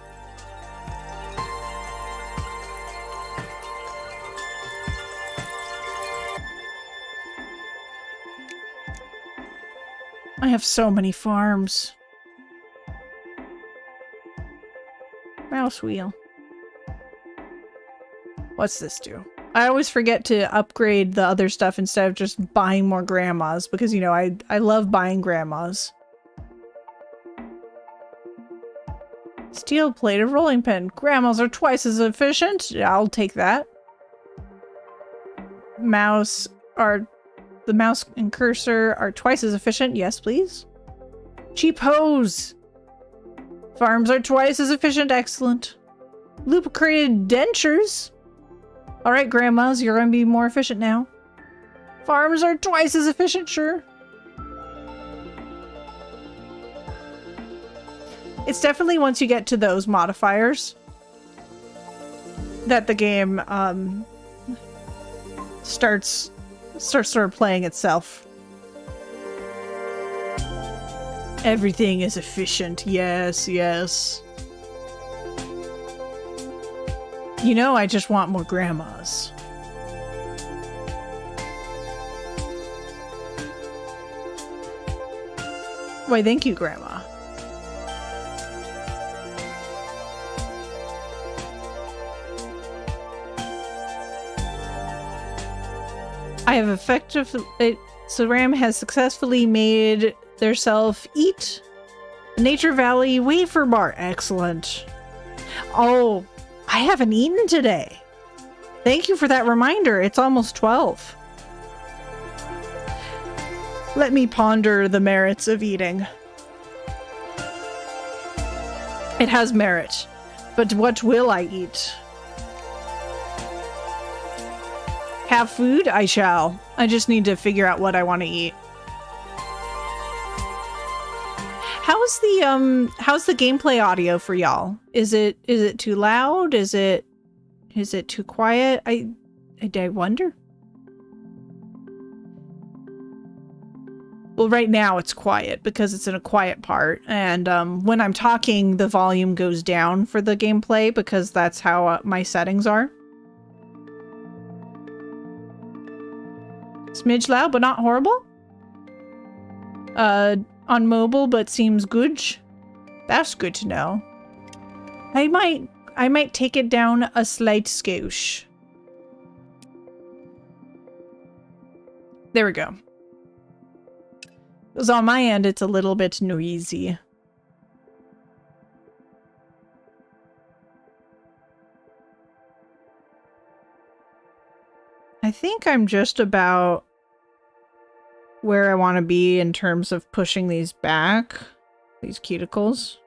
I have so many farms. Mouse wheel. What's this do? I always forget to upgrade the other stuff instead of just buying more grandmas because, you know, I love buying grandmas. Steel plated rolling pin. Grandmas are twice as efficient. Yeah, I'll take that. The mouse and cursor are twice as efficient. Yes, please. Cheap hose. Farms are twice as efficient. Excellent. Lubricated dentures. All right, grandmas, you're going to be more efficient now. Farms are twice as efficient, sure. It's definitely once you get to those modifiers that the game starts sort of playing itself. Everything is efficient. Yes, yes. You know, I just want more grandmas. Why, thank you, Grandma. I have so Ram has successfully made theirself eat Nature Valley wafer bar. Excellent. Oh, I haven't eaten today. Thank you for that reminder. It's almost 12. Let me ponder the merits of eating. It has merit, but what will I eat? Have food? I shall. I just need to figure out what I want to eat. How's the gameplay audio for y'all? Is it too loud? Is it too quiet? I wonder. Well, right now it's quiet because it's in a quiet part, and when I'm talking, the volume goes down for the gameplay because that's how my settings are. Smidge loud, but not horrible. On mobile, but seems good. That's good to know. I might take it down a slight skosh. There we go. Because on my end, it's a little bit noisy. I think I'm just about where I want to be in terms of pushing these back, these cuticles.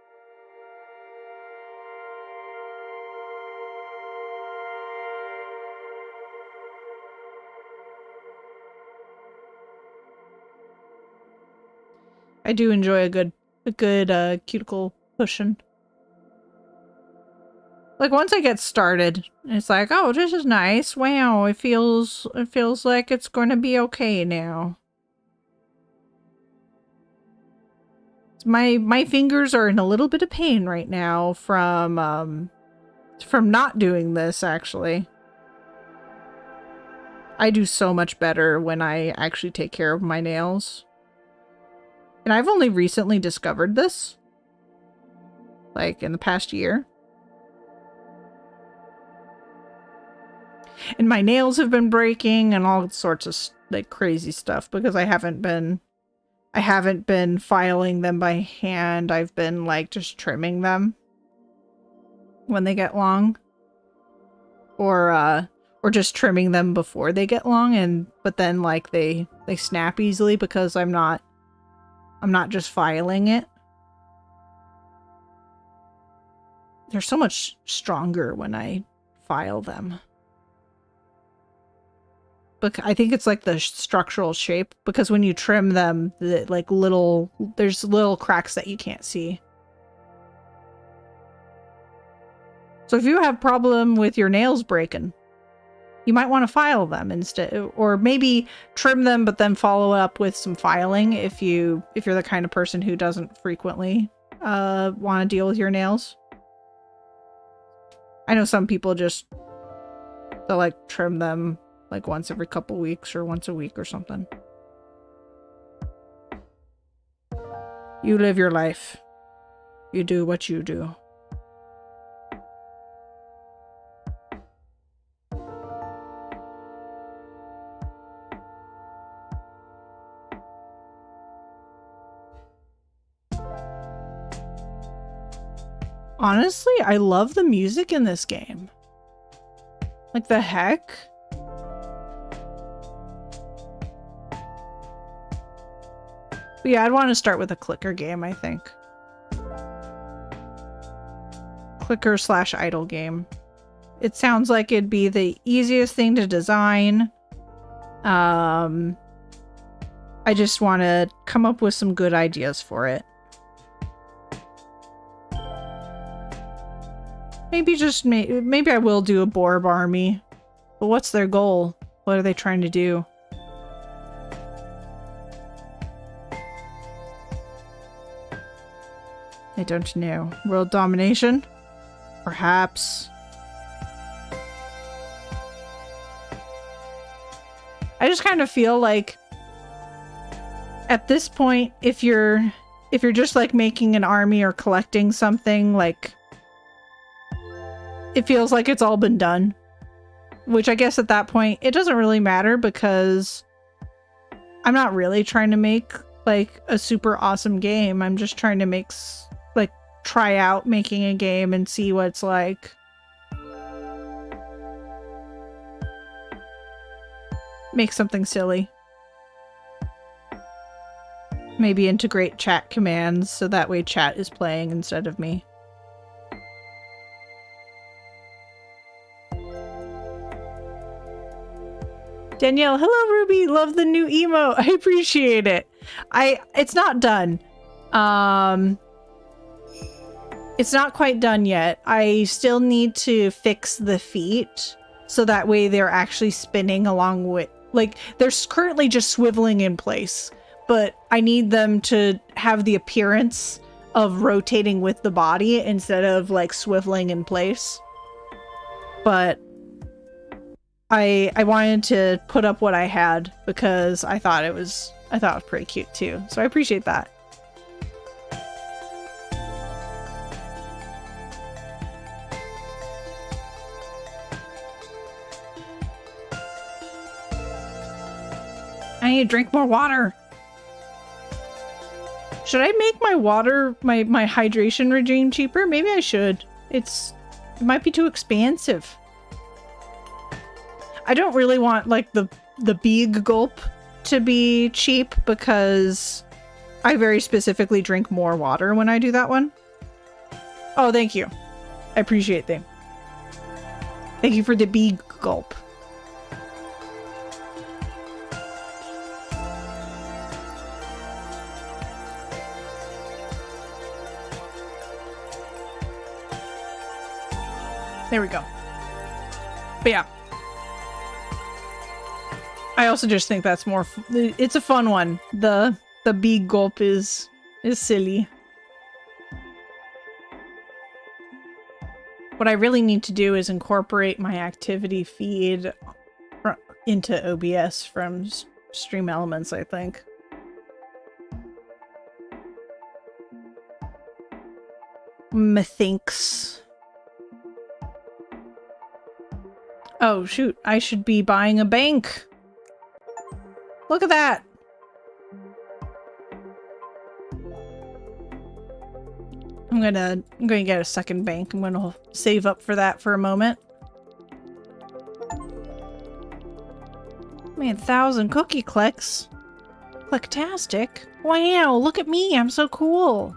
I do enjoy a good cuticle cushion. Like once I get started, it's like, oh, this is nice. Wow, it feels like it's going to be okay now. My fingers are in a little bit of pain right now from not doing this, actually. I do so much better when I actually take care of my nails. And I've only recently discovered this. Like in the past year. And my nails have been breaking and all sorts of like crazy stuff because I haven't been filing them by hand. I've been like just trimming them when they get long. Or just trimming them before they get long, but then like they snap easily because I'm not just filing it. They're so much stronger when I file them. But I think it's like the structural shape, because when you trim them, there's little cracks that you can't see. So if you have a problem with your nails breaking, you might want to file them instead, or maybe trim them but then follow up with some filing if you're the kind of person who doesn't frequently want to deal with your nails. I know some people they'll like trim them like once every couple weeks or once a week or something. You live your life. You do what you do. Honestly, I love the music in this game. Like the heck? But yeah, I'd want to start with a clicker game, I think. Clicker/idle game. It sounds like it'd be the easiest thing to design. I just want to come up with some good ideas for it. Maybe I will do a BRRRRRR army. But what's their goal? What are they trying to do? I don't know. World domination? Perhaps. I just kind of feel like at this point, if you're just like making an army or collecting something, like it feels like it's all been done. Which I guess at that point, it doesn't really matter because I'm not really trying to make like a super awesome game. I'm just trying to try out making a game and see what it's like. Make something silly. Maybe integrate chat commands so that way chat is playing instead of me. Danielle, hello Ruby, love the new emo. I appreciate it. It's not done. It's not quite done yet. I still need to fix the feet so that way they're actually spinning along with, like, they're currently just swiveling in place, but I need them to have the appearance of rotating with the body instead of like swiveling in place. But I wanted to put up what I had because I thought it was pretty cute too. So I appreciate that. I need to drink more water. Should I make my water, my hydration regime cheaper? Maybe I should. It might be too expensive. I don't really want like the big gulp to be cheap because I very specifically drink more water when I do that one. Oh, thank you. I appreciate that. Thank you for the big gulp. There we go. But yeah. I also just think that's more... It's a fun one. The big gulp is silly. What I really need to do is incorporate my activity feed into OBS from Stream Elements, I think. Methinks. Oh shoot, I should be buying a bank. Look at that. I'm gonna get a second bank. I'm gonna save up for that for a moment. Man, 1,000 cookie clicks. Clicktastic. Wow, look at me. I'm so cool.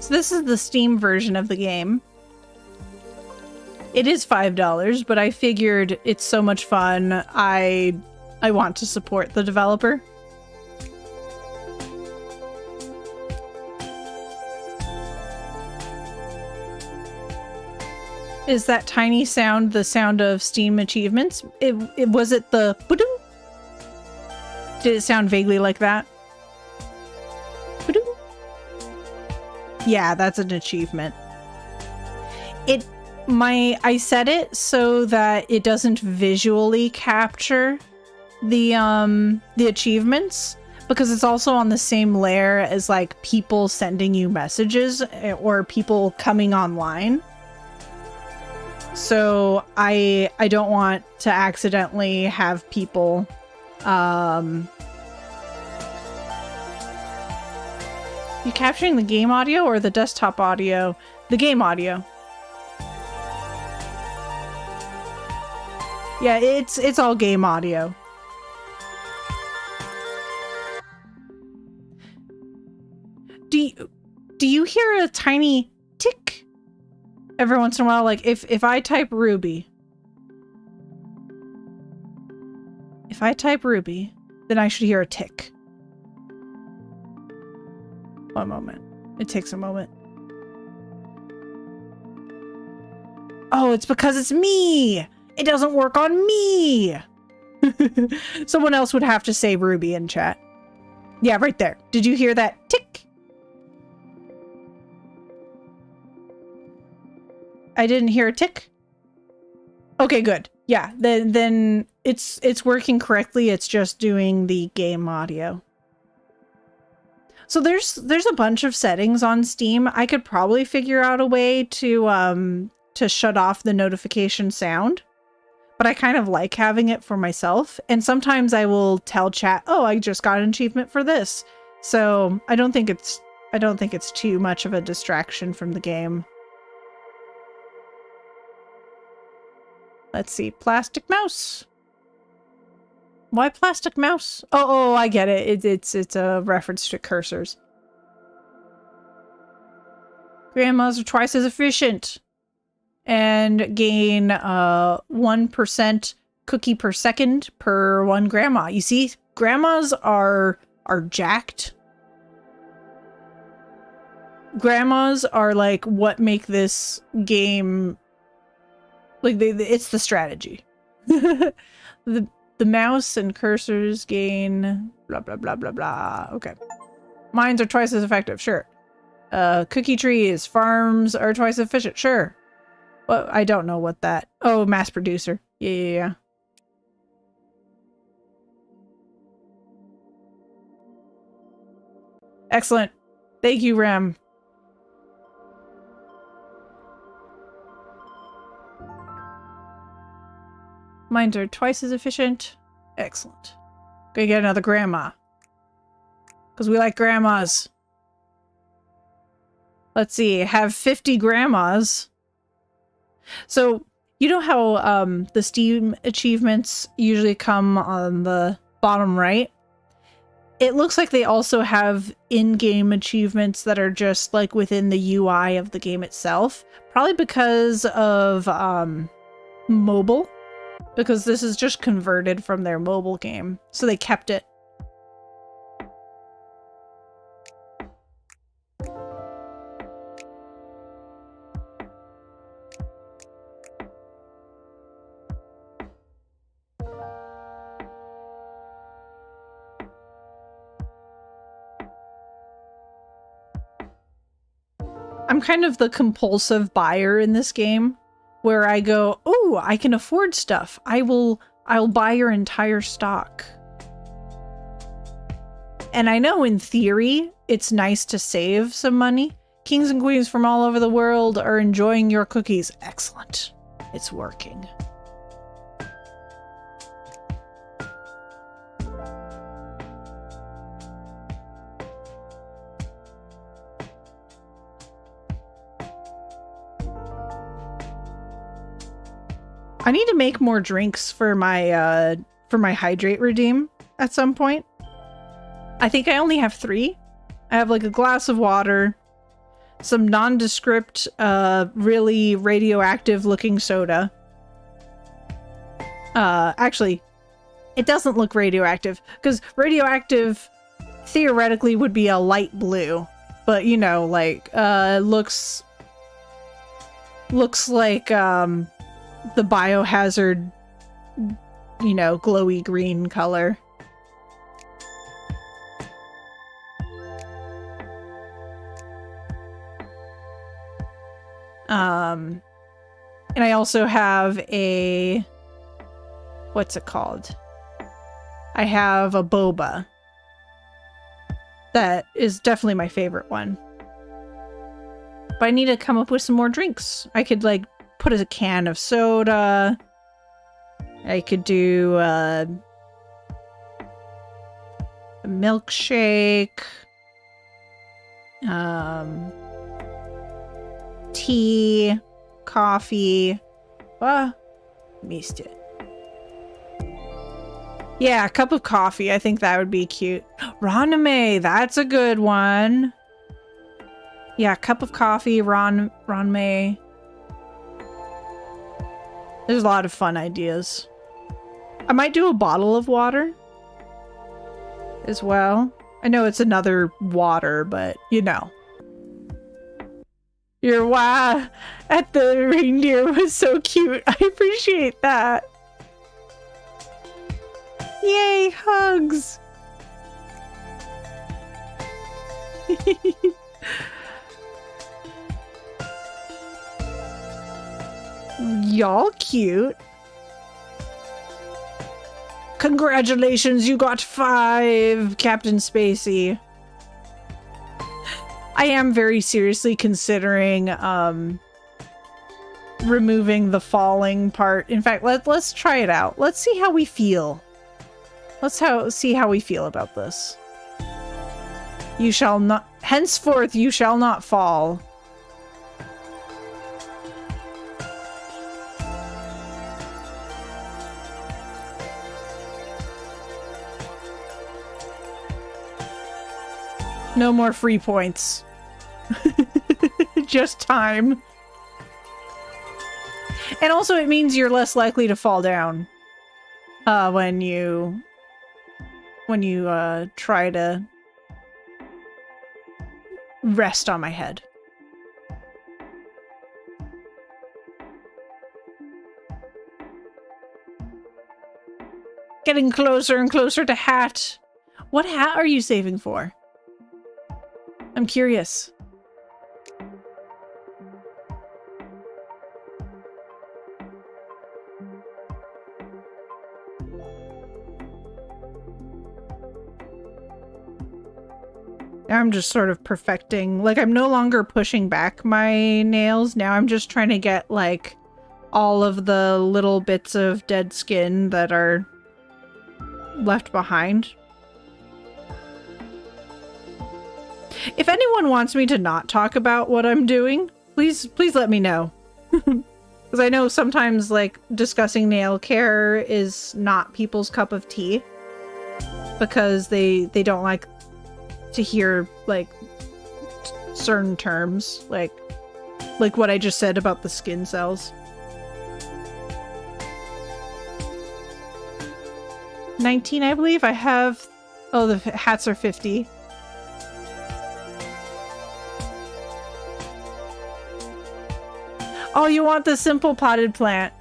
So this is the Steam version of the game. It is $5, but I figured it's so much fun, I want to support the developer. Is that tiny sound the sound of Steam achievements? Was it the ba-doom? Did it sound vaguely like that? Ba-doom? Yeah, that's an achievement. I set it so that it doesn't visually capture the achievements, because it's also on the same layer as like people sending you messages or people coming online. So I don't want to accidentally have people you capturing the game audio or the desktop audio? The game audio. Yeah, it's all game audio. Do you hear a tiny tick every once in a while? Like if I type Ruby. If I type Ruby, then I should hear a tick. One moment. It takes a moment. Oh, it's because it's me! It doesn't work on me! Someone else would have to say Ruby in chat. Yeah, right there. Did you hear that tick? I didn't hear a tick? Okay, good. Yeah, then it's working correctly. It's just doing the game audio. So there's a bunch of settings on Steam. I could probably figure out a way to shut off the notification sound. But I kind of like having it for myself. And sometimes I will tell chat, oh, I just got an achievement for this. So I don't think it's too much of a distraction from the game. Let's see. Plastic mouse. Why plastic mouse? Oh, I get it. It's a reference to cursors. Grandmas are twice as efficient. And gain 1% cookie per second per one grandma. You see, grandmas are jacked. Grandmas are like what make this game like it's the strategy. the mouse and cursors gain blah blah blah blah blah. Okay. Mines are twice as effective, sure. Cookie trees, farms are twice as efficient, sure. Well, I don't know what that... Oh, mass producer. Yeah. Excellent. Thank you, Rem. Mines are twice as efficient. Excellent. Gonna get another grandma. Because we like grandmas. Let's see. Have 50 grandmas. So, you know how the Steam achievements usually come on the bottom right? It looks like they also have in-game achievements that are just like within the UI of the game itself. Probably because of mobile. Because this is just converted from their mobile game. So they kept it. I'm kind of the compulsive buyer in this game, where I go, oh, I can afford stuff. I'll buy your entire stock. And I know in theory, it's nice to save some money. Kings and queens from all over the world are enjoying your cookies. Excellent. It's working. I need to make more drinks for my hydrate redeem at some point. I think I only have 3. I have like a glass of water, some nondescript, really radioactive looking soda. Actually, it doesn't look radioactive because radioactive theoretically would be a light blue, but you know, like, looks like, the biohazard, you know, glowy green color. And I also have a, what's it called? I have a boba. That is definitely my favorite one. But I need to come up with some more drinks. I could like put a can of soda. I could do a milkshake. Tea, coffee. Missed it. Yeah, a cup of coffee. I think that would be cute. Raname, that's a good one. Yeah, cup of coffee, raname. There's a lot of fun ideas. I might do a bottle of water as well. I know it's another water, but you know. Your wah at the reindeer was so cute. I appreciate that. Yay, hugs. Y'all cute. Congratulations, you got 5, Captain Spacey. I am very seriously considering removing the falling part. In fact, let's try it out. Let's see how we feel. See how we feel about this. You shall not, henceforth you shall not fall. No more free points. Just time. And also it means you're less likely to fall down when you try to rest on my head. Getting closer and closer to hat. What hat are you saving for? I'm curious. I'm just sort of perfecting, like I'm no longer pushing back my nails. Now I'm just trying to get like all of the little bits of dead skin that are left behind. If anyone wants me to not talk about what I'm doing, please let me know. Because I know sometimes like discussing nail care is not people's cup of tea. Because they don't like to hear like certain terms. Like what I just said about the skin cells. 19, I believe. I have... Oh, the hats are 50. Oh, you want the simple potted plant.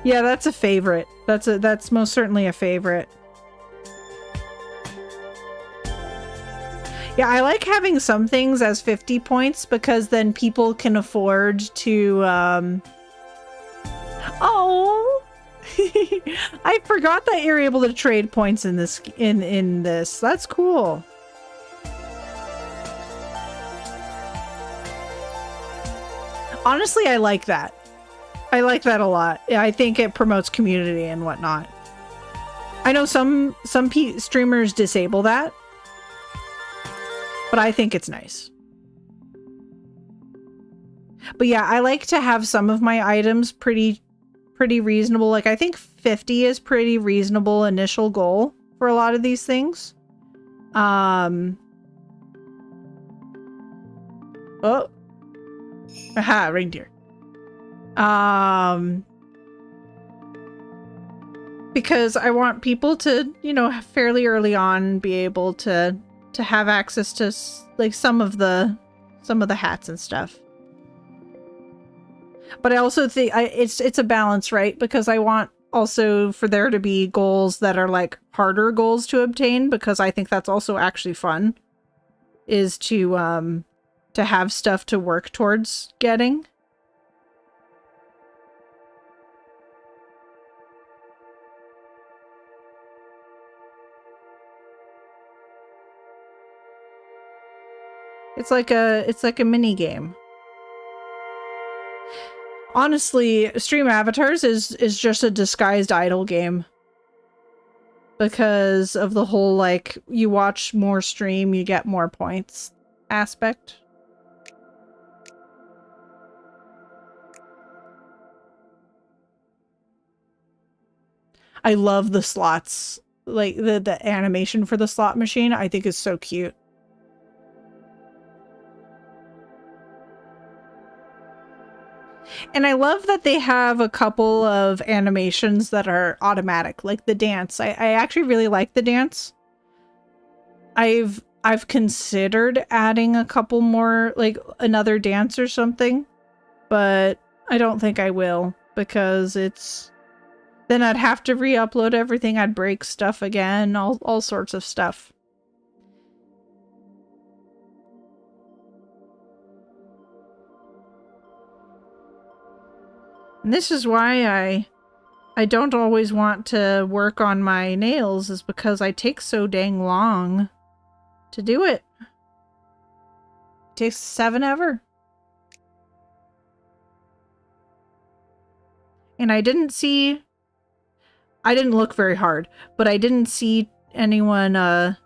Yeah, that's a favorite. That's most certainly a favorite. Yeah, I like having some things as 50 points because then people can afford to, Oh! I forgot that you're able to trade points in this, in this. That's cool. Honestly, I like that. I like that a lot. I think it promotes community and whatnot. I know some streamers disable that, but I think it's nice. But yeah, I like to have some of my items pretty reasonable. Like I think 50 is pretty reasonable initial goal for a lot of these things. Oh. Aha, reindeer. Because I want people to, you know, fairly early on be able to have access to like some of the hats and stuff. But I also think it's a balance, right? Because I want also for there to be goals that are like harder goals to obtain, because I think that's also actually fun, is to have stuff to work towards getting. It's like a mini game. Honestly, Stream Avatars is just a disguised idle game. Because of the whole, like, you watch more stream, you get more points aspect. I love the slots. Like, the animation for the slot machine, I think is so cute. And I love that they have a couple of animations that are automatic, like the dance. I actually really like the dance. I've considered adding a couple more, like another dance or something, but I don't think I will, because then I'd have to re-upload everything, I'd break stuff again, all sorts of stuff. And this is why I don't always want to work on my nails, is because I take so dang long to do it. It takes 7 ever. And I didn't look very hard, but I didn't see anyone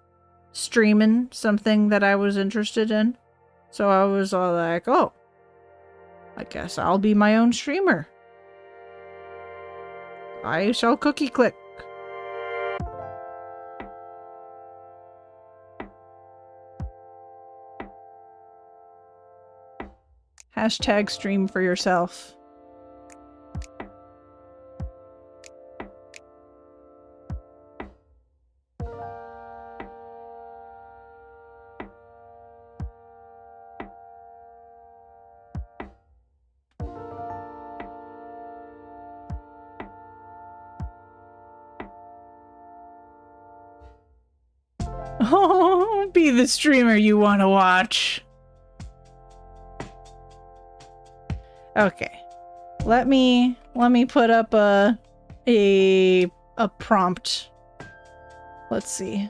streaming something that I was interested in. So I was all like, oh, I guess I'll be my own streamer. I shall cookie click. Hashtag stream for yourself. Oh, be the streamer you want to watch. Okay. Let me put up a prompt. Let's see.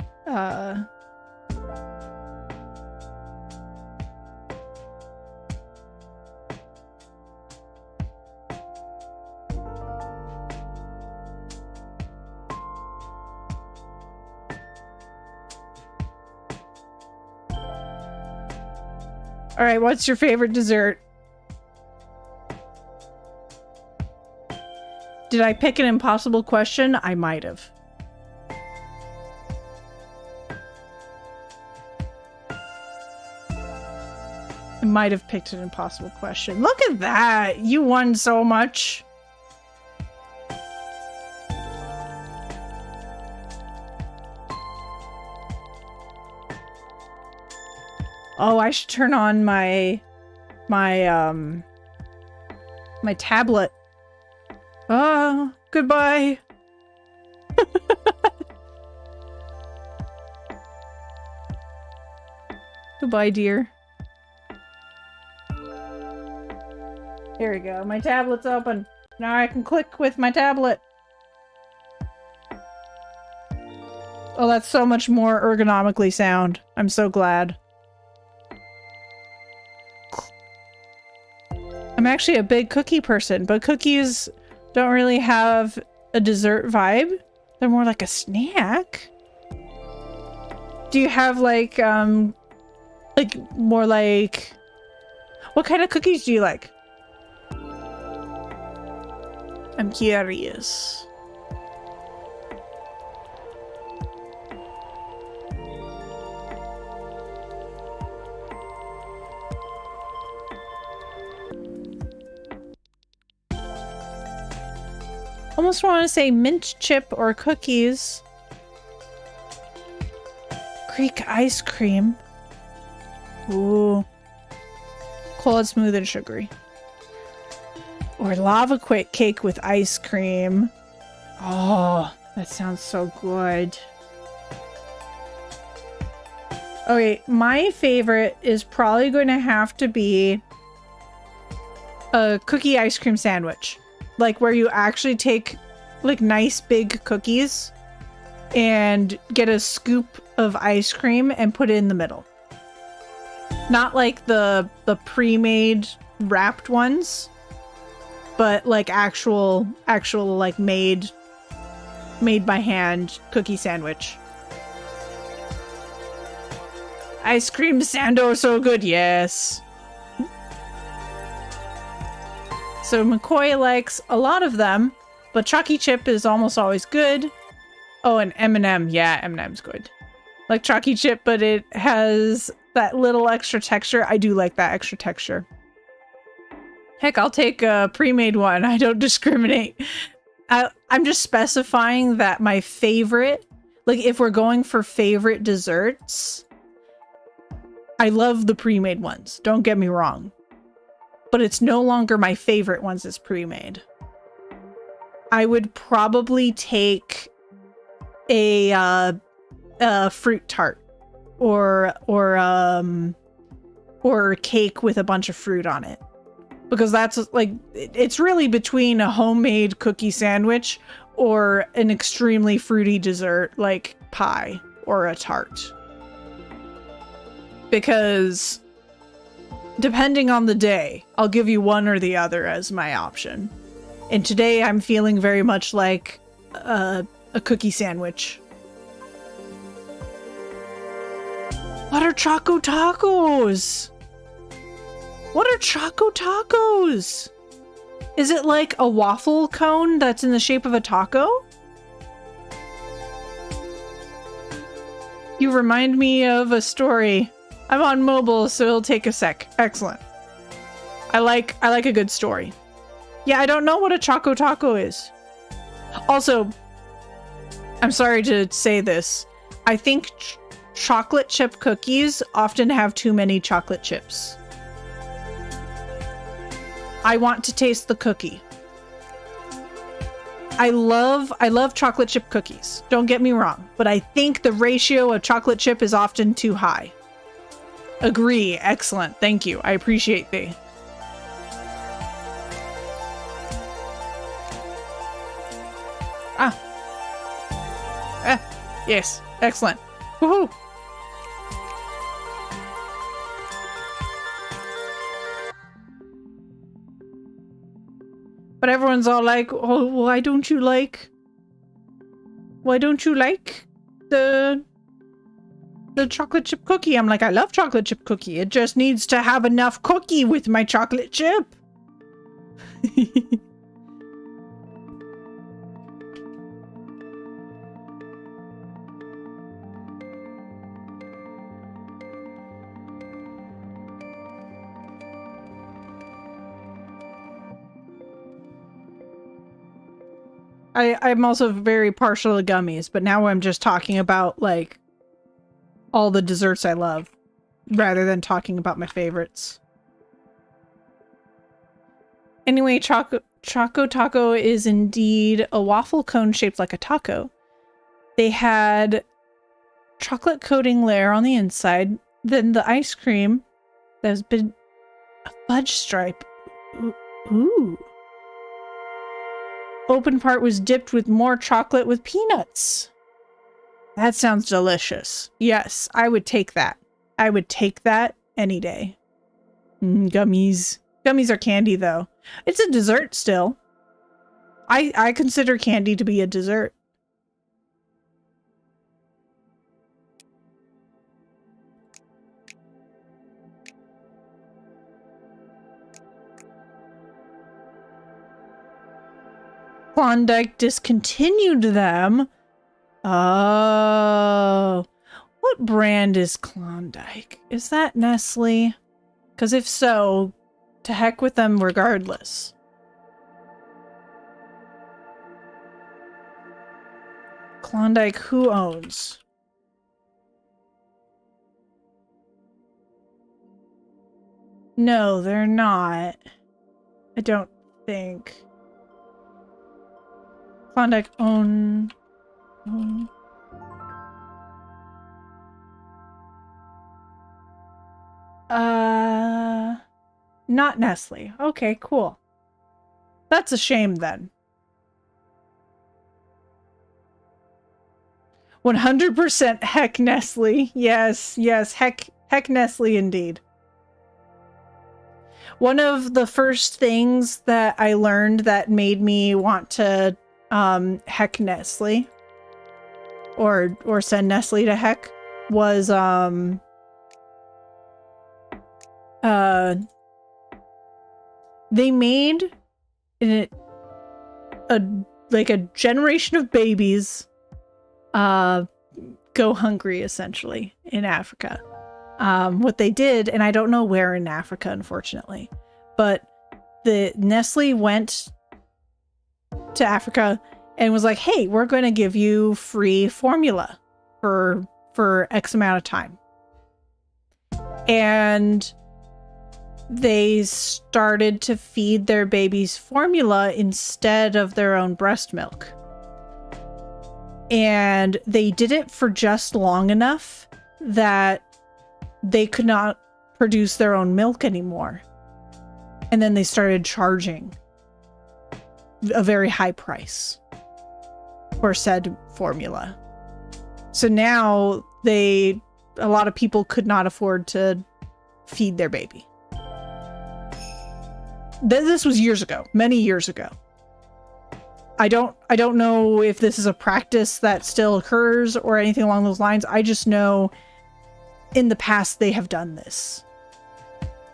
All right, what's your favorite dessert? Did I pick an impossible question? I might have. I might have picked an impossible question. Look at that! You won so much. Oh, I should turn on my tablet. Oh, goodbye. Bye, dear. Here we go. My tablet's open. Now I can click with my tablet. Oh, that's so much more ergonomically sound. I'm so glad. I'm actually a big cookie person, but cookies don't really have a dessert vibe. They're more like a snack. Do you have like more like, what kind of cookies do you like? I'm curious. Almost want to say mint chip or cookies. Greek ice cream. Ooh. Cold, smooth, and sugary. Or lava cake with ice cream. Oh, that sounds so good. Okay, my favorite is probably going to have to be a cookie ice cream sandwich. Like where you actually take like nice big cookies and get a scoop of ice cream and put it in the middle. Not like the pre-made wrapped ones, but like actual like made by hand cookie sandwich. Ice cream sando so good, yes. So McCoy likes a lot of them, but Chalky Chip is almost always good. Oh, and M&M. Yeah, M&M's good. Like Chalky Chip, but it has that little extra texture. I do like that extra texture. Heck, I'll take a pre-made one. I don't discriminate. I'm just specifying that my favorite, like if we're going for favorite desserts, I love the pre-made ones. Don't get me wrong. But it's no longer my favorite ones as pre-made. I would probably take a fruit tart or cake with a bunch of fruit on it, because that's like, it's really between a homemade cookie sandwich or an extremely fruity dessert like pie or a tart. Because depending on the day, I'll give you one or the other as my option. And today I'm feeling very much like a cookie sandwich. What are Choco Tacos? What are Choco Tacos? Is it like a waffle cone that's in the shape of a taco? You remind me of a story. I'm on mobile, so it'll take a sec. Excellent. I like a good story. Yeah, I don't know what a Choco Taco is. Also, I'm sorry to say this. I think chocolate chip cookies often have too many chocolate chips. I want to taste the cookie. I love chocolate chip cookies. Don't get me wrong, but I think the ratio of chocolate chip is often too high. Agree. Excellent. Thank you. I appreciate thee. Yes. Excellent. Woohoo! But everyone's all like, oh, why don't you like the chocolate chip cookie? I'm like, I love chocolate chip cookie. It just needs to have enough cookie with my chocolate chip. I'm also very partial to gummies, but now I'm just talking about like all the desserts I love rather than talking about my favorites. Anyway, Choco Taco is indeed a waffle cone shaped like a taco. They had chocolate coating layer on the inside, Then the ice cream that has been a fudge stripe. Ooh. Open part was dipped with more chocolate with peanuts. That sounds delicious. Yes, I would take that. I would take that any day. Gummies. Gummies are candy, though. It's a dessert still. I consider candy to be a dessert. Klondike discontinued them. Oh. What brand is Klondike? Is that Nestle? Because if so, to heck with them regardless. Klondike, who owns? No, they're not. I don't think. Klondike own. Not Nestle. Okay, cool. That's a shame then. 100% heck Nestle. Yes, yes, heck Nestle indeed. One of the first things that I learned that made me want to heck Nestle or send Nestle to heck was they made a generation of babies go hungry essentially in Africa. What they did, and I don't know where in Africa, unfortunately, but the Nestle went to Africa and was like, hey, we're going to give you free formula for X amount of time. And they started to feed their babies formula instead of their own breast milk. And they did it for just long enough that they could not produce their own milk anymore. And then they started charging a very high price for said formula. So now a lot of people could not afford to feed their baby. This was years ago, many years ago. I don't know if this is a practice that still occurs or anything along those lines. I just know in the past they have done this.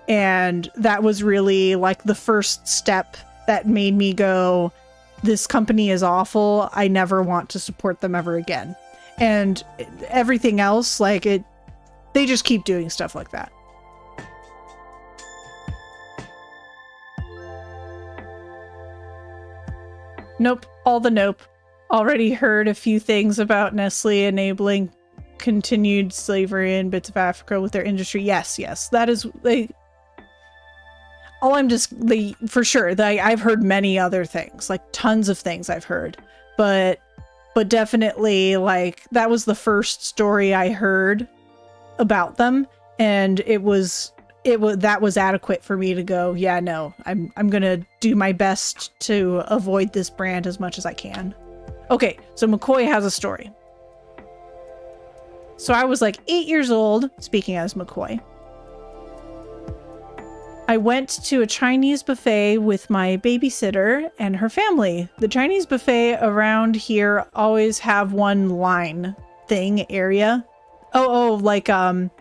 And that was really like the first step that made me go, this company is awful. I never want to support them ever again. And everything else, they just keep doing stuff like that. Nope, all the nope. Already heard a few things about Nestle enabling continued slavery in bits of Africa with their industry. Yes, that is for sure. I've heard many other things, like tons of things I've heard, but definitely that was the first story I heard about them, and that was adequate for me to go, yeah, no, I'm gonna do my best to avoid this brand as much as I can. Okay, so McCoy has a story. So I was 8 years old, speaking as McCoy. I went to a Chinese buffet with my babysitter and her family. The Chinese buffet around here always have one line thing area. One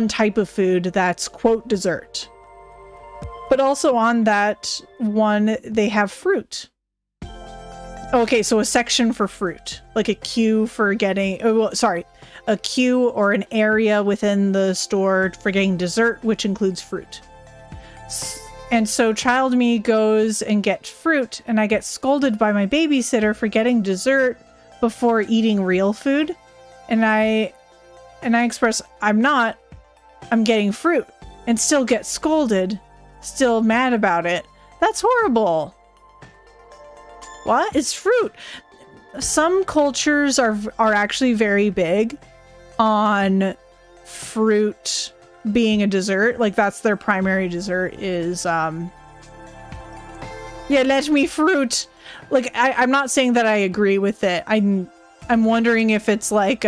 type of food that's quote dessert. But also on that one, they have fruit. Okay, so a section for fruit, like a queue for getting, a queue or an area within the store for getting dessert, which includes fruit. And so child me goes and gets fruit, and I get scolded by my babysitter for getting dessert before eating real food. And I express, I'm getting fruit, and still get scolded, still mad about it. That's horrible. What? It's fruit. Some cultures are actually very big on fruit being a dessert. Like, that's their primary dessert is, yeah, let me fruit. Like, I'm not saying that I agree with it. I'm wondering if it's like,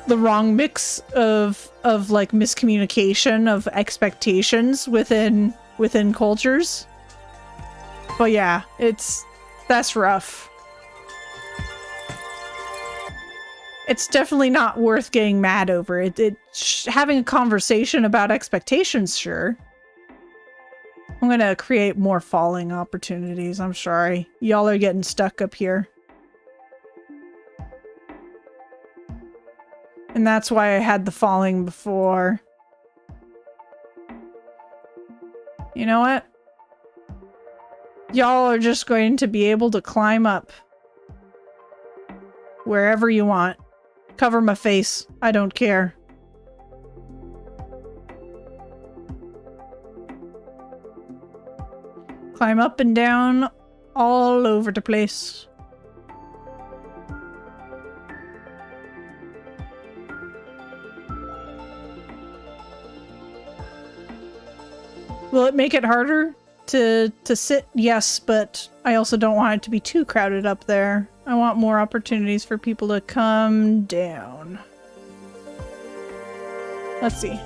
the wrong mix of like miscommunication of expectations within cultures. But yeah, that's rough. It's definitely not worth getting mad over. Having a conversation about expectations, sure. I'm gonna create more falling opportunities. I'm sorry. Y'all are getting stuck up here. And that's why I had the falling before. You know what? Y'all are just going to be able to climb up wherever you want. Cover my face. I don't care. Climb up and down all over the place. Will it make it harder to sit? Yes, but I also don't want it to be too crowded up there. I want more opportunities for people to come down. Let's see.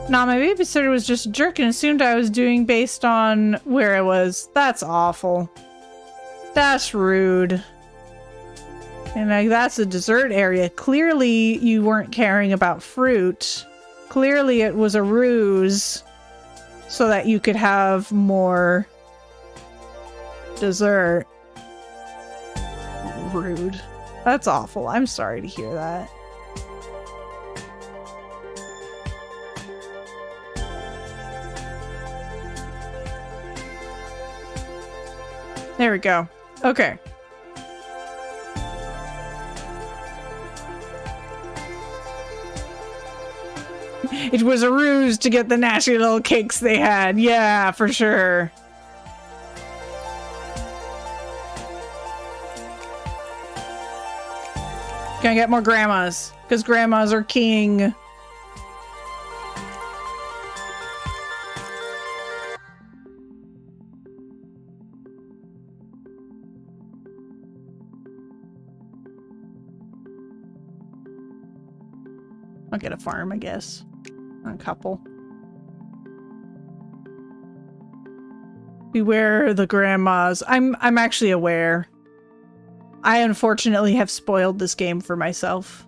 Nah, my babysitter was just a jerk and assumed I was doing based on where I was. That's awful. That's rude. And like, that's a dessert area. Clearly you weren't caring about fruit. Clearly it was a ruse so that you could have more dessert. Rude. That's awful. I'm sorry to hear that. There we go. Okay. It was a ruse to get the nasty little cakes they had. Yeah, for sure. Can I get more grandmas? Because grandmas are king. I'll get a farm, I guess. A couple. Beware the grandmas. I'm actually aware. I unfortunately have spoiled this game for myself.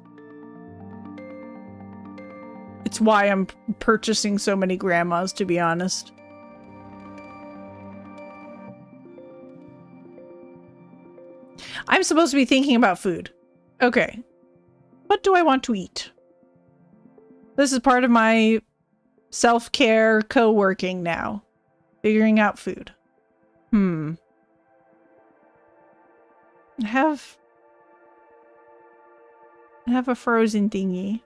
It's why I'm purchasing so many grandmas, to be honest. I'm supposed to be thinking about food. Okay. What do I want to eat? This is part of my self-care co-working now. Figuring out food. I have a frozen thingy.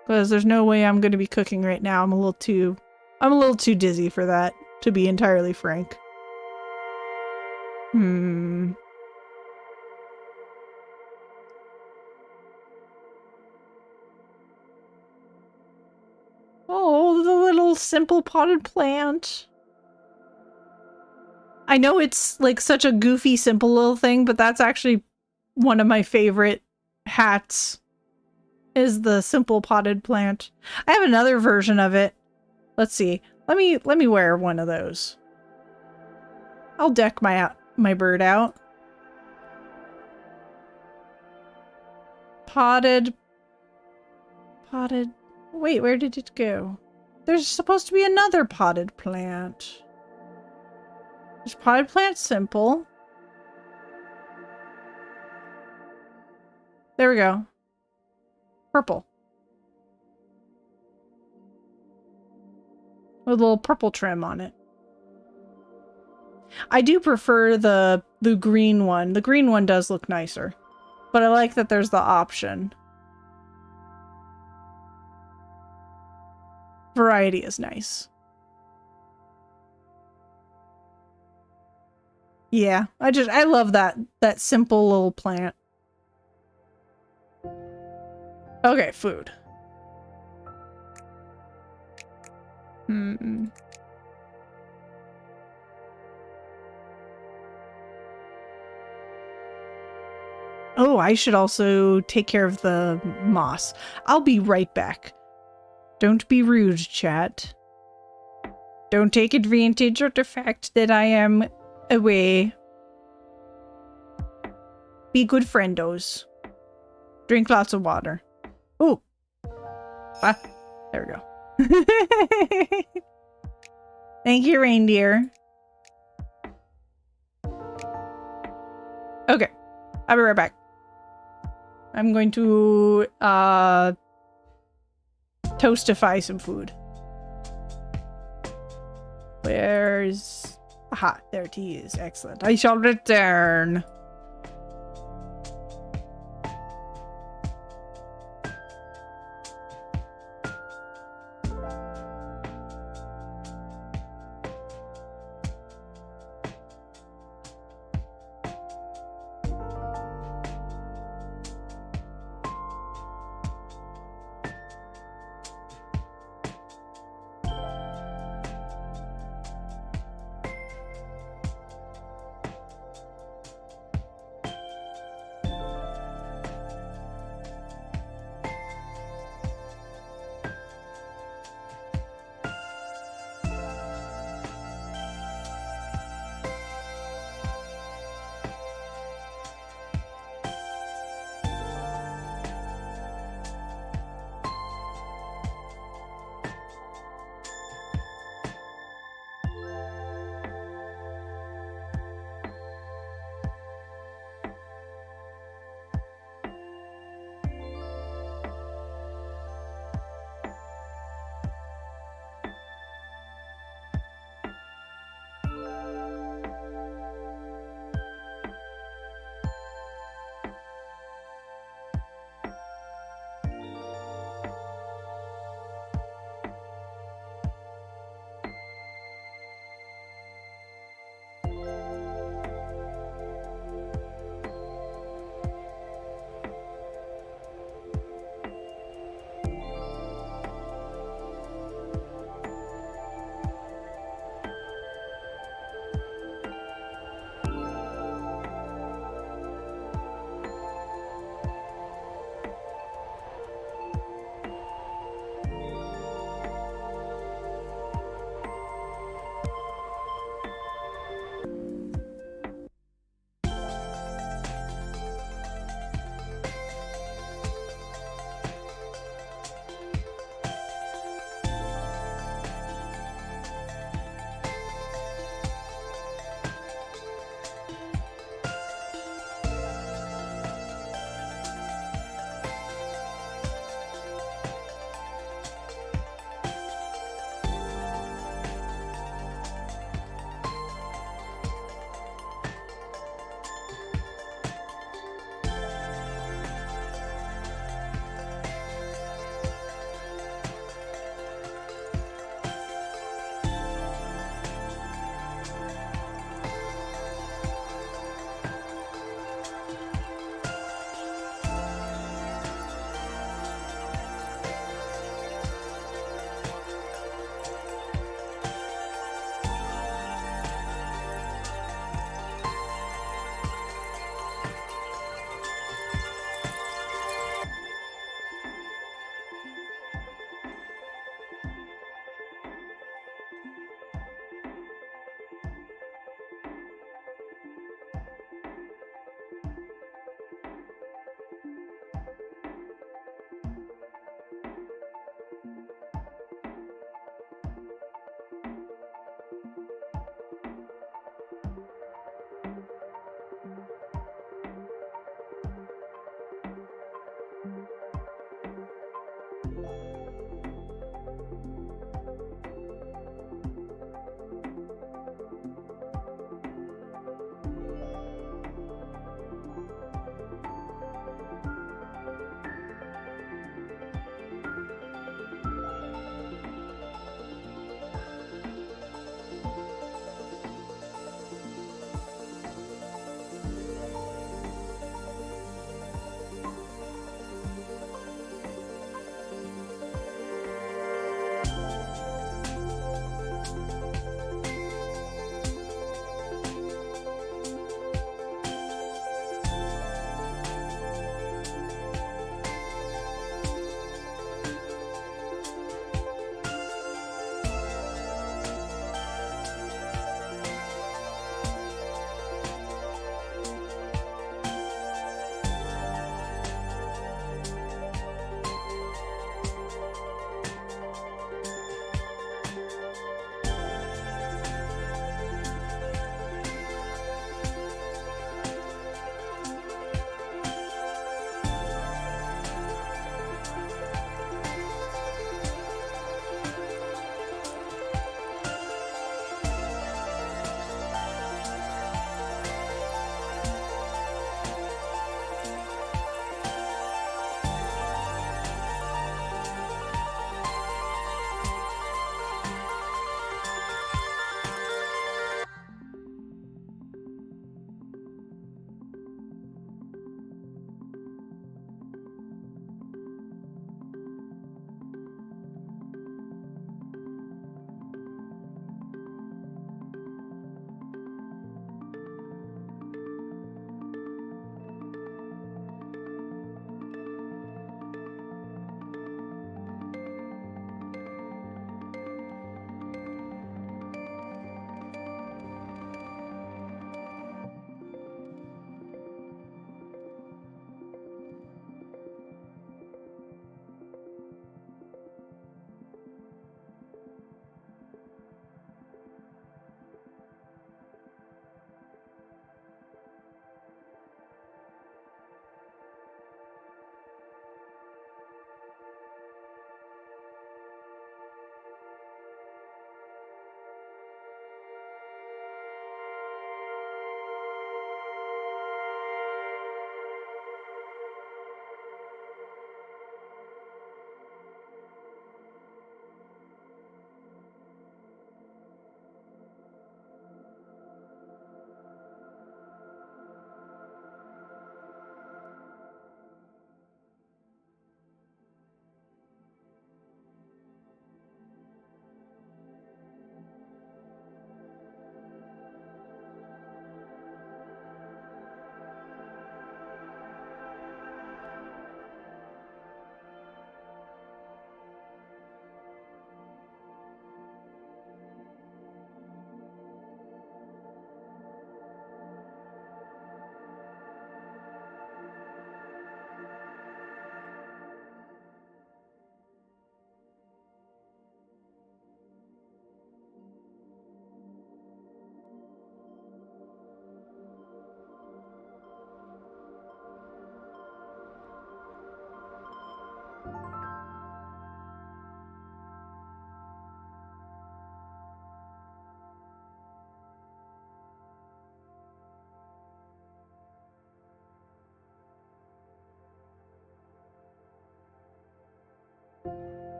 Because there's no way I'm going to be cooking right now. I'm a little too dizzy for that, to be entirely frank. Oh, the little simple potted plant. I know it's like such a goofy, simple little thing, but that's actually one of my favorite hats, is the simple potted plant. I have another version of it. Let's see. Let me wear one of those. I'll deck my bird out. Potted. Wait, where did it go? There's supposed to be another potted plant. There's potted plant simple. There we go. Purple. With a little purple trim on it. I do prefer the green one. The green one does look nicer. But I like that there's the option. Variety is nice. Yeah, I love that simple little plant. Okay, food. Oh, I should also take care of the moss. I'll be right back. Don't be rude, chat. Don't take advantage of the fact that I am away. Be good friendos. Drink lots of water. Oh. Ah, there we go. Thank you, reindeer. Okay. I'll be right back. I'm going to toastify some food. Where's... Aha, there he is. Excellent. I shall return.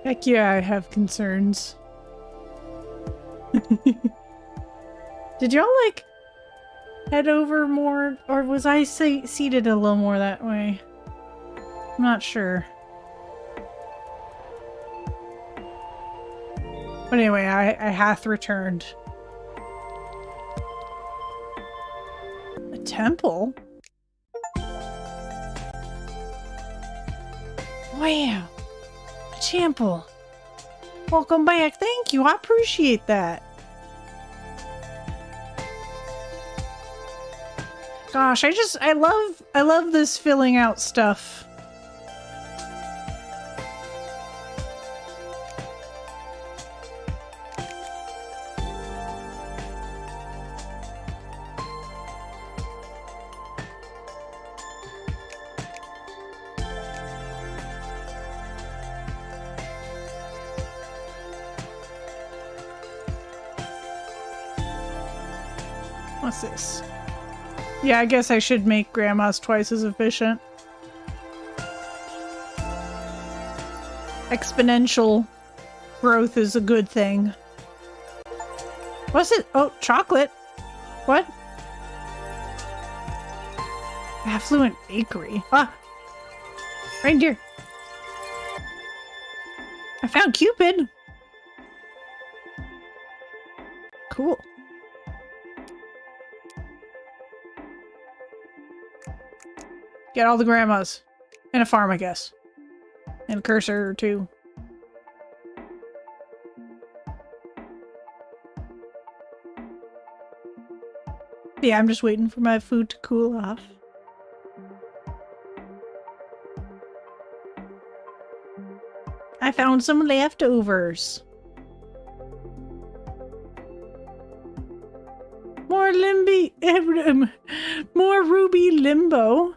Heck yeah, I have concerns. Did y'all, like, head over more? Or was I seated a little more that way? I'm not sure. But anyway, I hath returned. A temple? Wow. A temple. Welcome back. Thank you. I appreciate that. Gosh, I love this filling out stuff. What's this? Yeah, I guess I should make grandma's twice as efficient. Exponential growth is a good thing. What's it? Oh, chocolate. What? Affluent bakery. Ah! Reindeer. I found Cupid. Cool. Get all the grandmas. And a farm, I guess. And a cursor, too. Yeah, I'm just waiting for my food to cool off. I found some leftovers. More more ruby limbo.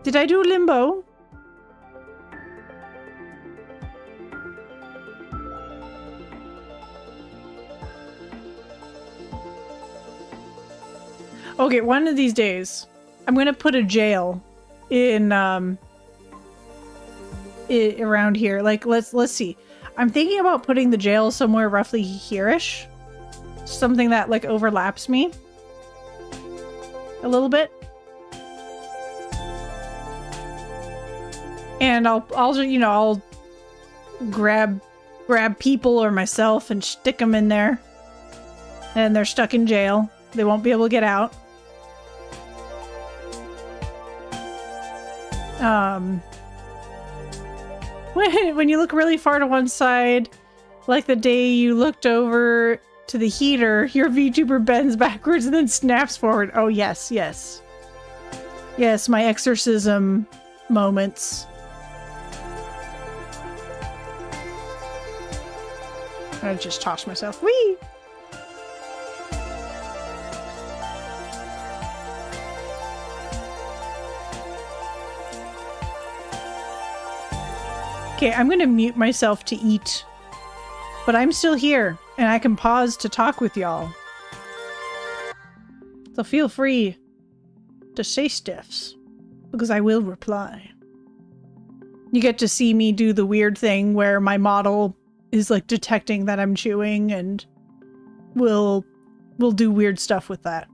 Did I do limbo? Okay, one of these days, I'm gonna put a jail in around here. Like, let's see. I'm thinking about putting the jail somewhere roughly here-ish. Something that like overlaps me a little bit. And I'll grab people or myself and stick them in there. And they're stuck in jail. They won't be able to get out. When you look really far to one side, like the day you looked over to the heater, your VTuber bends backwards and then snaps forward. Oh, yes, yes. Yes, my exorcism moments. I just tossed myself. Whee! Okay, I'm gonna mute myself to eat. But I'm still here, and I can pause to talk with y'all. So feel free to say stuffs, because I will reply. You get to see me do the weird thing where my model is like detecting that I'm chewing, and we'll do weird stuff with that.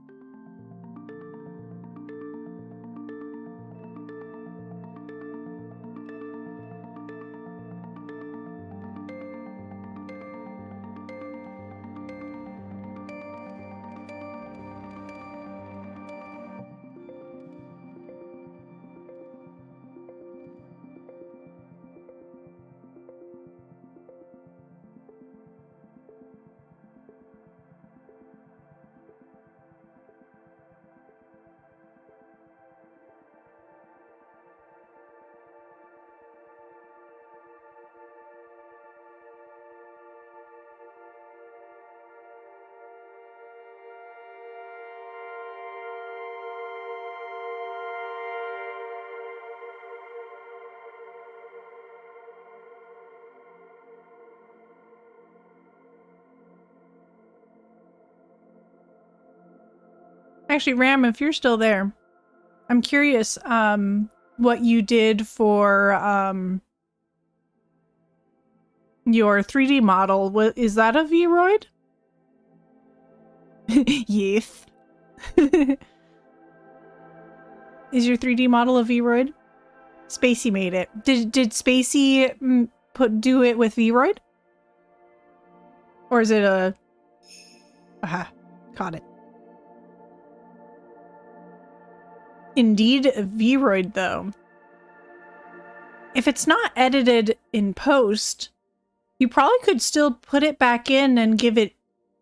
Actually, Ram, if you're still there, I'm curious what you did for Your 3D model, is that a Vroid? Yes. Is your 3D model a Vroid? Spacey made it. Did Spacey do it with Vroid? Or is it a... Aha, caught it. Indeed, a Vroid though. If it's not edited in post, you probably could still put it back in and give it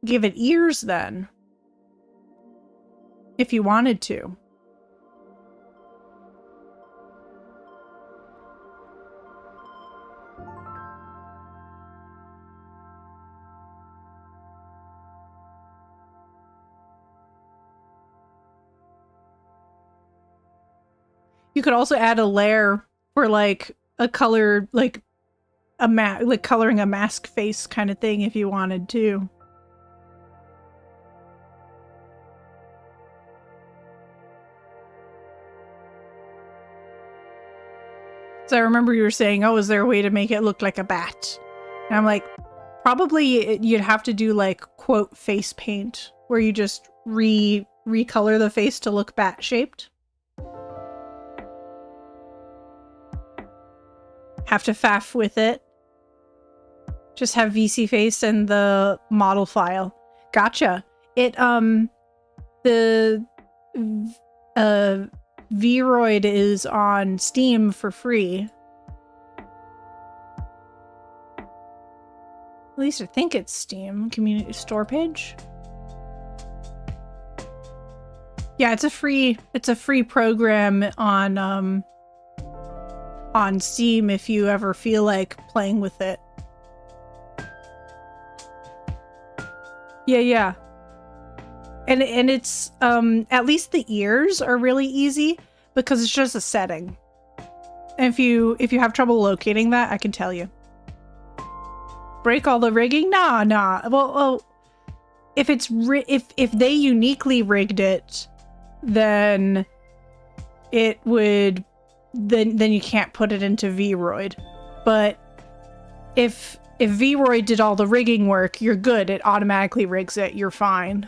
ears then. If you wanted to. You could also add a layer for like a color, like coloring a mask face kind of thing if you wanted to. So I remember you were saying, oh, is there a way to make it look like a bat? And I'm like, probably you'd have to do like quote face paint where you just recolor the face to look bat shaped. Have to faff with it. Just have VC face and the model file. Gotcha. It the Vroid is on Steam for free. At least I think it's Steam community store page. Yeah, it's a free program on Steam if you ever feel like playing with it. Yeah. And it's at least the ears are really easy because it's just a setting. And if you have trouble locating that, I can tell you. Break all the rigging? Nah. Well, if it's if they uniquely rigged it, then it would then you can't put it into Vroid. But if Vroid did all the rigging work, you're good. It automatically rigs it. You're fine.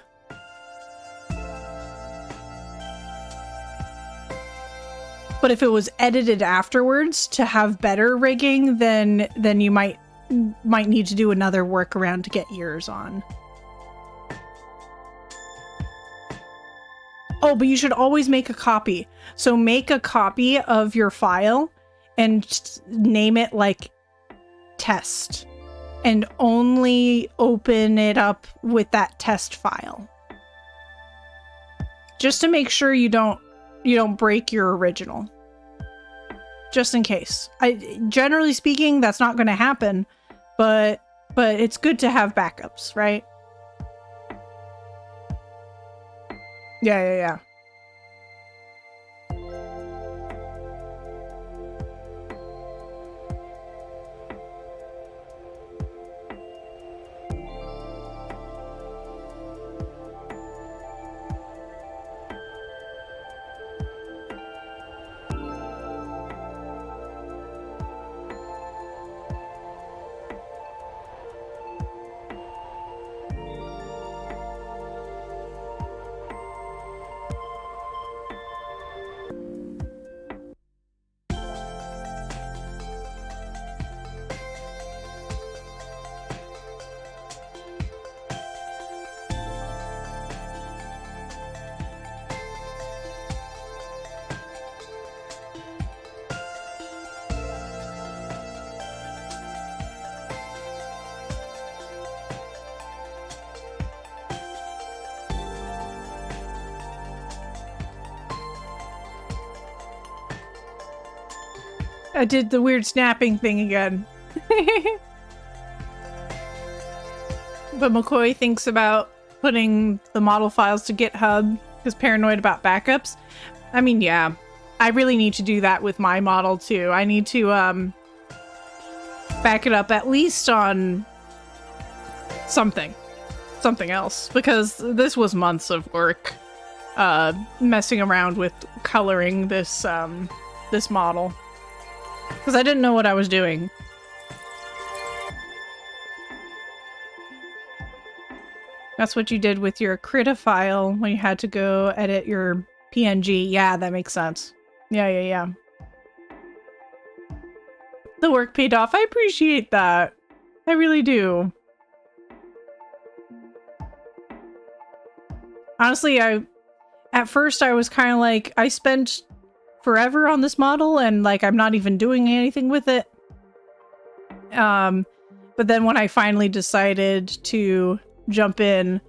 But if it was edited afterwards to have better rigging, then you might need to do another workaround to get ears on. Oh, but you should always make a copy. So make a copy of your file and name it like test. And only open it up with that test file. Just to make sure you don't break your original. Just in case. Generally speaking, that's not going to happen, but it's good to have backups, right? Yeah. I did the weird snapping thing again. But McCoy thinks about putting the model files to GitHub because paranoid about backups. I mean, yeah, I really need to do that with my model too. I need to back it up at least on something else, because this was months of work messing around with coloring this this model. Because I didn't know what I was doing. That's what you did with your Krita file when you had to go edit your PNG. Yeah, that makes sense. Yeah. The work paid off. I appreciate that. I really do. Honestly, at first I was kind of like, I spent forever on this model and like I'm not even doing anything with it. But then when I finally decided to jump in,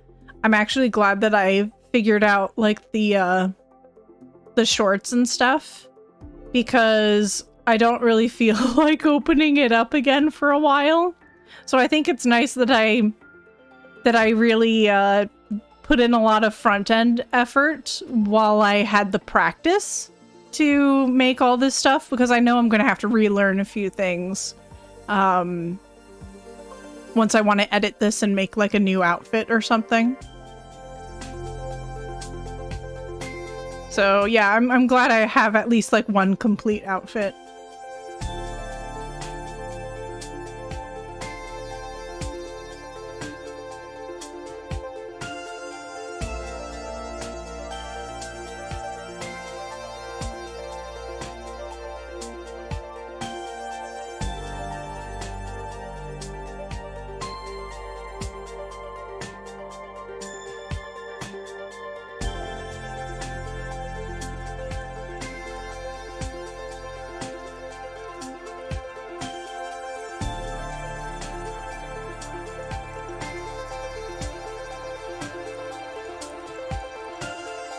I'm actually glad that I figured out like the shorts and stuff, because I don't really feel like opening it up again for a while. So I think it's nice that I really put in a lot of front-end effort while I had the practice to make all this stuff, because I know I'm going to have to relearn a few things once I want to edit this and make like a new outfit or something. So yeah, I'm glad I have at least like one complete outfit.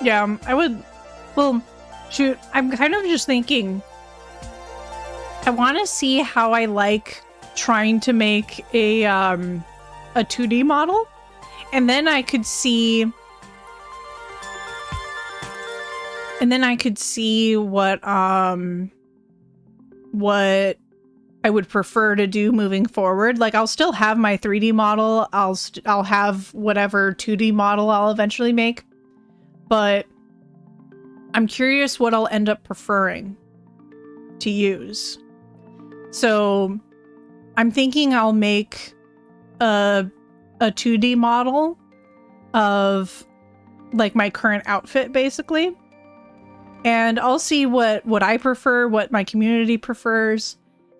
Yeah, I would, well, shoot, I'm kind of just thinking, I want to see how I like trying to make a 2D model, and then I could see, what I would prefer to do moving forward. Like, I'll still have my 3D model, I'll have whatever 2D model I'll eventually make. But I'm curious what I'll end up preferring to use. So I'm thinking I'll make a 2D model of like my current outfit, basically. And I'll see what I prefer, what my community prefers.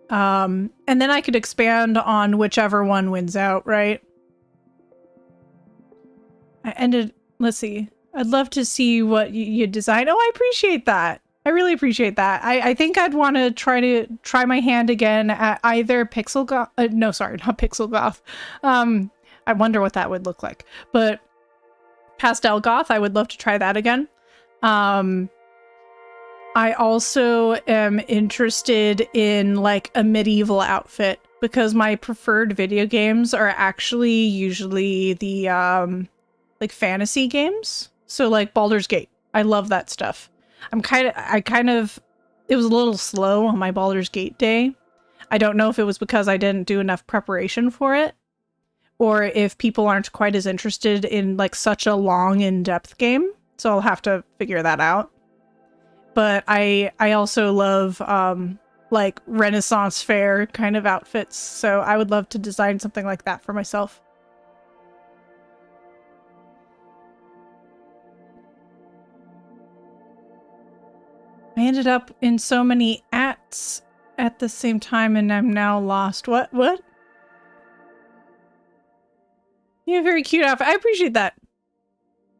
And then I could expand on whichever one wins out, right? Let's see. I'd love to see what you design. Oh, I appreciate that. I really appreciate that. I think I'd want to try my hand again at either Pixel Goth. No, sorry, not Pixel Goth. I wonder what that would look like. But Pastel Goth, I would love to try that again. I also am interested in like a medieval outfit, because my preferred video games are actually usually the like fantasy games. So like Baldur's Gate. I love that stuff. It was a little slow on my Baldur's Gate day. I don't know if it was because I didn't do enough preparation for it, or if people aren't quite as interested in like such a long, in-depth game. So I'll have to figure that out. But I also love like Renaissance fair kind of outfits. So I would love to design something like that for myself. I ended up in so many ats at the same time and I'm now lost. What? You have a very cute outfit. I appreciate that.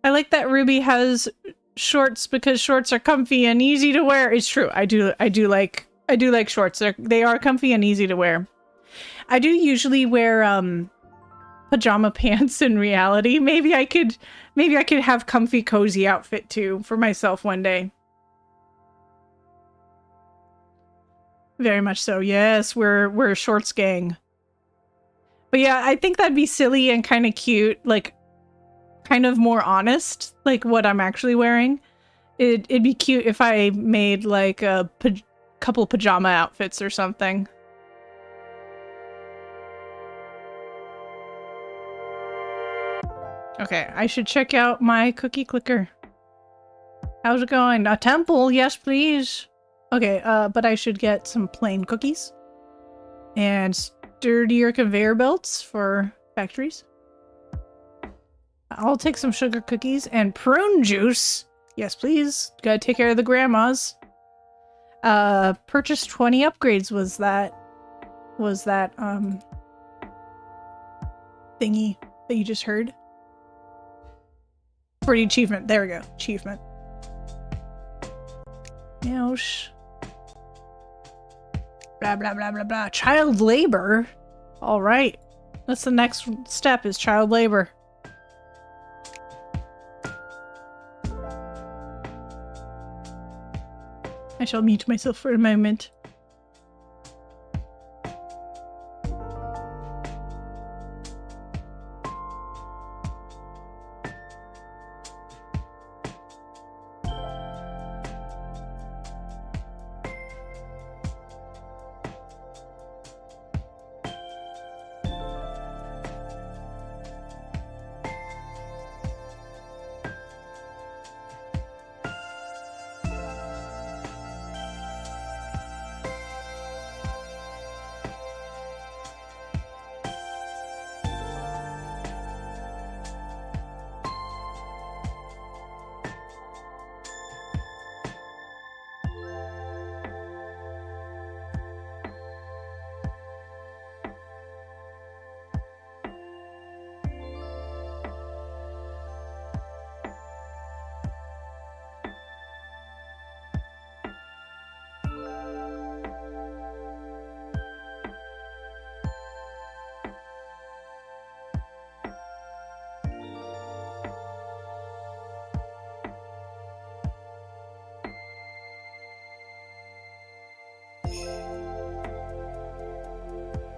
I like that Ruby has shorts because shorts are comfy and easy to wear. It's true. I do like shorts. They are comfy and easy to wear. I do usually wear pajama pants in reality. Maybe I could have comfy cozy outfit too for myself one day. Very much so. Yes, we're a shorts gang. But yeah, I think that'd be silly and kind of cute, like kind of more honest, like what I'm actually wearing. It'd be cute if I made like a couple pajama outfits or something. Okay, I should check out my cookie clicker. How's it going? A temple? Yes, please. Okay, but I should get some plain cookies and sturdier conveyor belts for factories. I'll take some sugar cookies and prune juice. Yes, please. Gotta take care of the grandmas. Purchase 20 upgrades was that thingy that you just heard. For the achievement. There we go. Achievement. Meosh. Blah, blah, blah, blah, blah. Child labor? Alright. That's the next step, is child labor. I shall mute myself for a moment.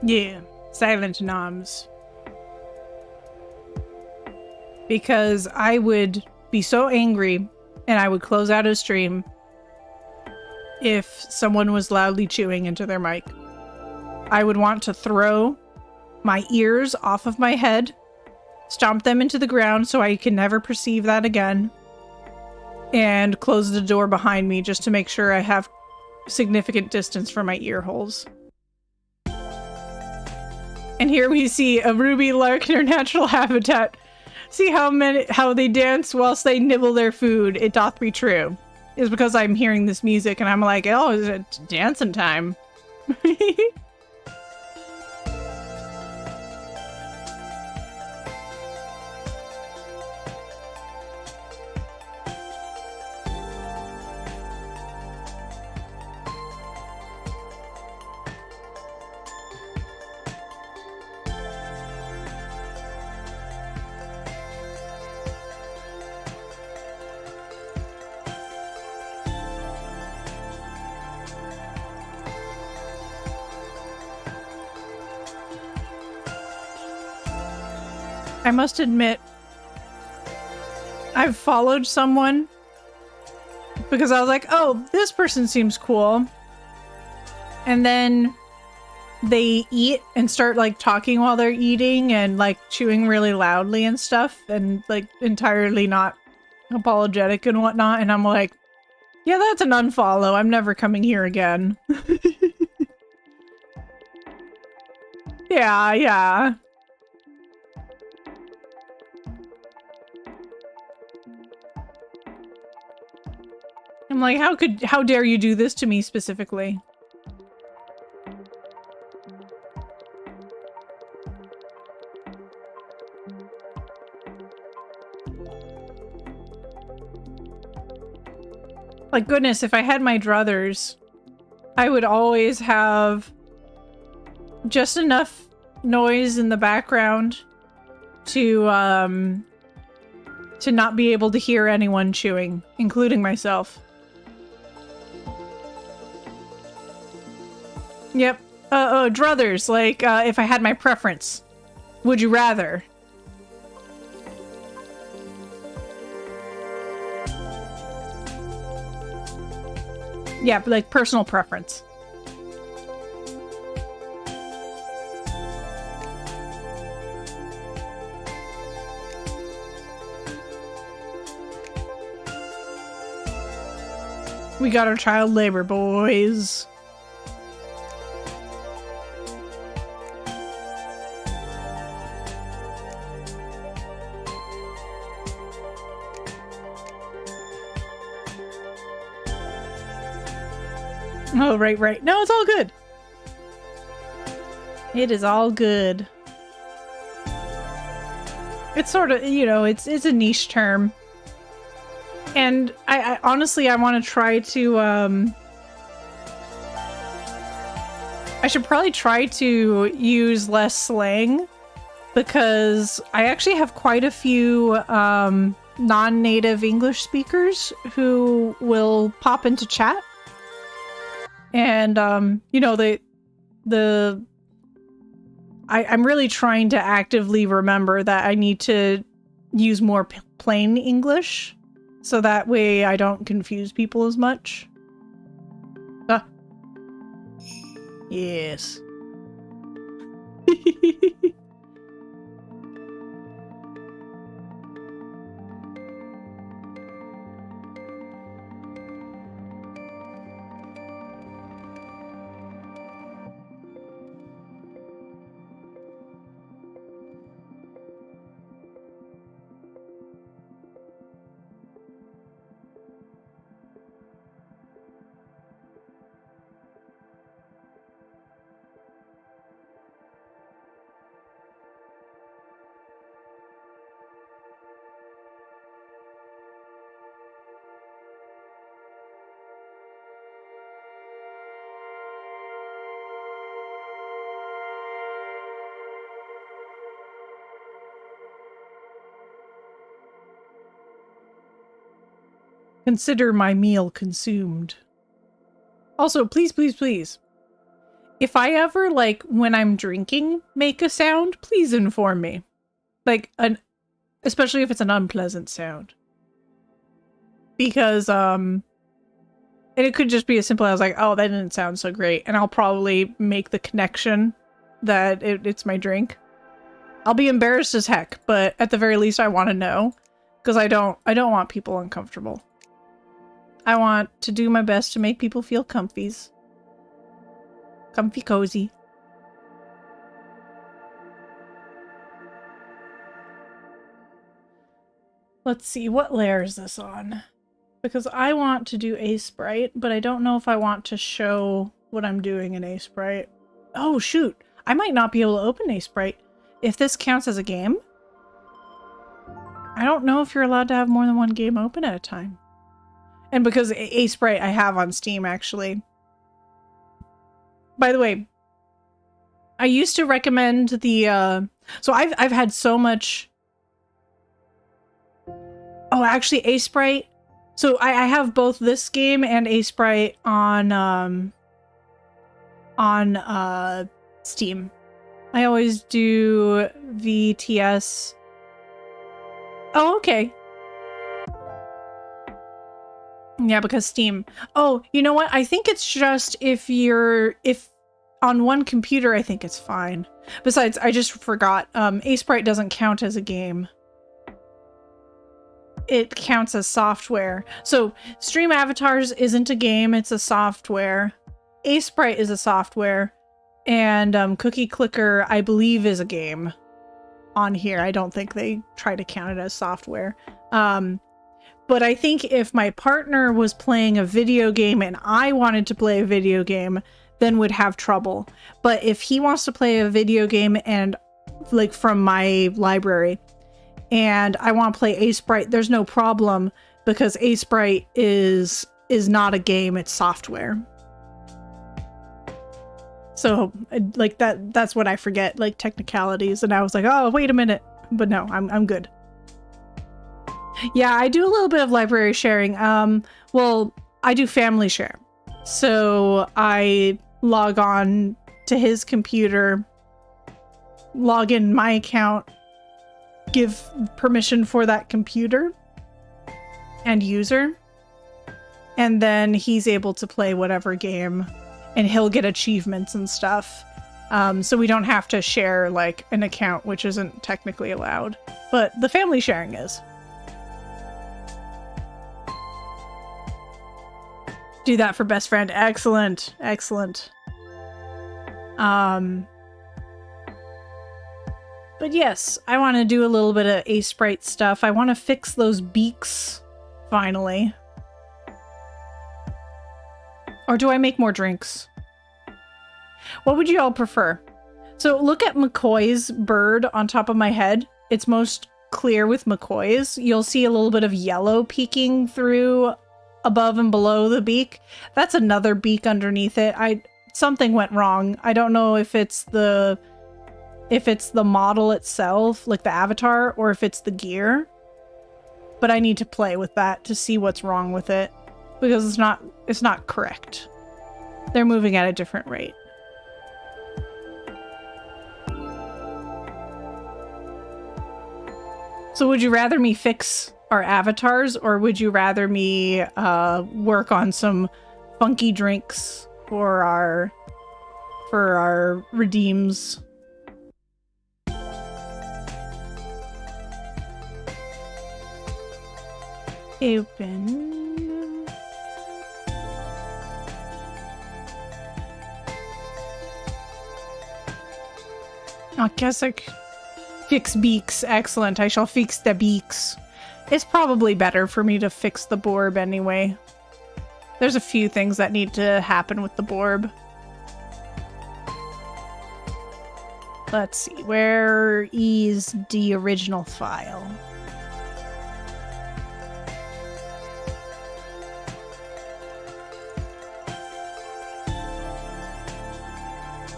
Yeah, silent noms. Because I would be so angry and I would close out a stream if someone was loudly chewing into their mic. I would want to throw my ears off of my head, stomp them into the ground so I can never perceive that again, and close the door behind me just to make sure I have significant distance from my ear holes. And here we see a ruby lark in her natural habitat. See how they dance whilst they nibble their food. It doth be true. It's because I'm hearing this music and I'm like, oh, is it dancing time? I must admit, I've followed someone because I was like, oh, this person seems cool. And then they eat and start like talking while they're eating and like chewing really loudly and stuff and like entirely not apologetic and whatnot. And I'm like, yeah, that's an unfollow. I'm never coming here again. Yeah. I'm like, how dare you do this to me specifically? Like, goodness, if I had my druthers, I would always have just enough noise in the background to not be able to hear anyone chewing, including myself. Yep. Druthers, like, if I had my preference. Would you rather? Yeah, like, personal preference. We got our child labor, boys. Oh, right, right. No, it's all good. It is all good. It's sort of, you know, it's a niche term. And I honestly, I want to try to, I should probably try to use less slang, because I actually have quite a few non-native English speakers who will pop into chat. And, you know, I'm really trying to actively remember that I need to use more plain English, so that way I don't confuse people as much. Ah. Yes. Consider my meal consumed. Also, please, please, please. If I ever, like, when I'm drinking, make a sound, please inform me. Like, especially if it's an unpleasant sound. Because, and it could just be as simple as like, oh, that didn't sound so great. And I'll probably make the connection that it's my drink. I'll be embarrassed as heck, but at the very least I want to know. Because I don't want people uncomfortable. I want to do my best to make people feel comfies. Comfy cozy. Let's see, what layer is this on? Because I want to do a sprite, but I don't know if I want to show what I'm doing in a sprite. Oh shoot, I might not be able to open a sprite if this counts as a game. I don't know if you're allowed to have more than one game open at a time. And because a sprite I have on Steam, actually. By the way, I used to recommend the, so I've had so much... Oh, actually, a sprite. So I have both this game and a sprite on Steam. I always do VTS. Oh, okay. Yeah, because Steam. Oh, you know what? I think it's just if on one computer, I think it's fine. Besides, I just forgot, a sprite doesn't count as a game. It counts as software. So Stream Avatars isn't a game, it's a software. A sprite is a software. And Cookie Clicker, I believe, is a game on here. I don't think they try to count it as software. But I think if my partner was playing a video game and I wanted to play a video game, then would have trouble. But if he wants to play a video game and like from my library and I want to play a sprite, there's no problem because a sprite is not a game, it's software. So like that's what I forget, like technicalities, and I was like, oh, wait a minute. But no, I'm good. Yeah, I do a little bit of library sharing. Well, I do family share. So I log on to his computer, log in my account, give permission for that computer and user, and then he's able to play whatever game, and he'll get achievements and stuff. So we don't have to share like an account, which isn't technically allowed, but the family sharing is. Do that for best friend. Excellent. Excellent. But yes, I want to do a little bit of a sprite stuff. I want to fix those beaks finally. Or do I make more drinks? What would you all prefer? So look at McCoy's bird on top of my head. It's most clear with McCoy's. You'll see a little bit of yellow peeking through above and below the beak. That's another beak underneath it. Something went wrong. I don't know if it's the model itself, like the avatar, or if it's the gear. But I need to play with that to see what's wrong with it, because it's not correct. They're moving at a different rate. So would you rather me fix our avatars, or would you rather me work on some funky drinks for our redeems? Open. I guess I fix beaks. Excellent. I shall fix the beaks. It's probably better for me to fix the borb anyway. There's a few things that need to happen with the borb. Let's see. Where is the original file?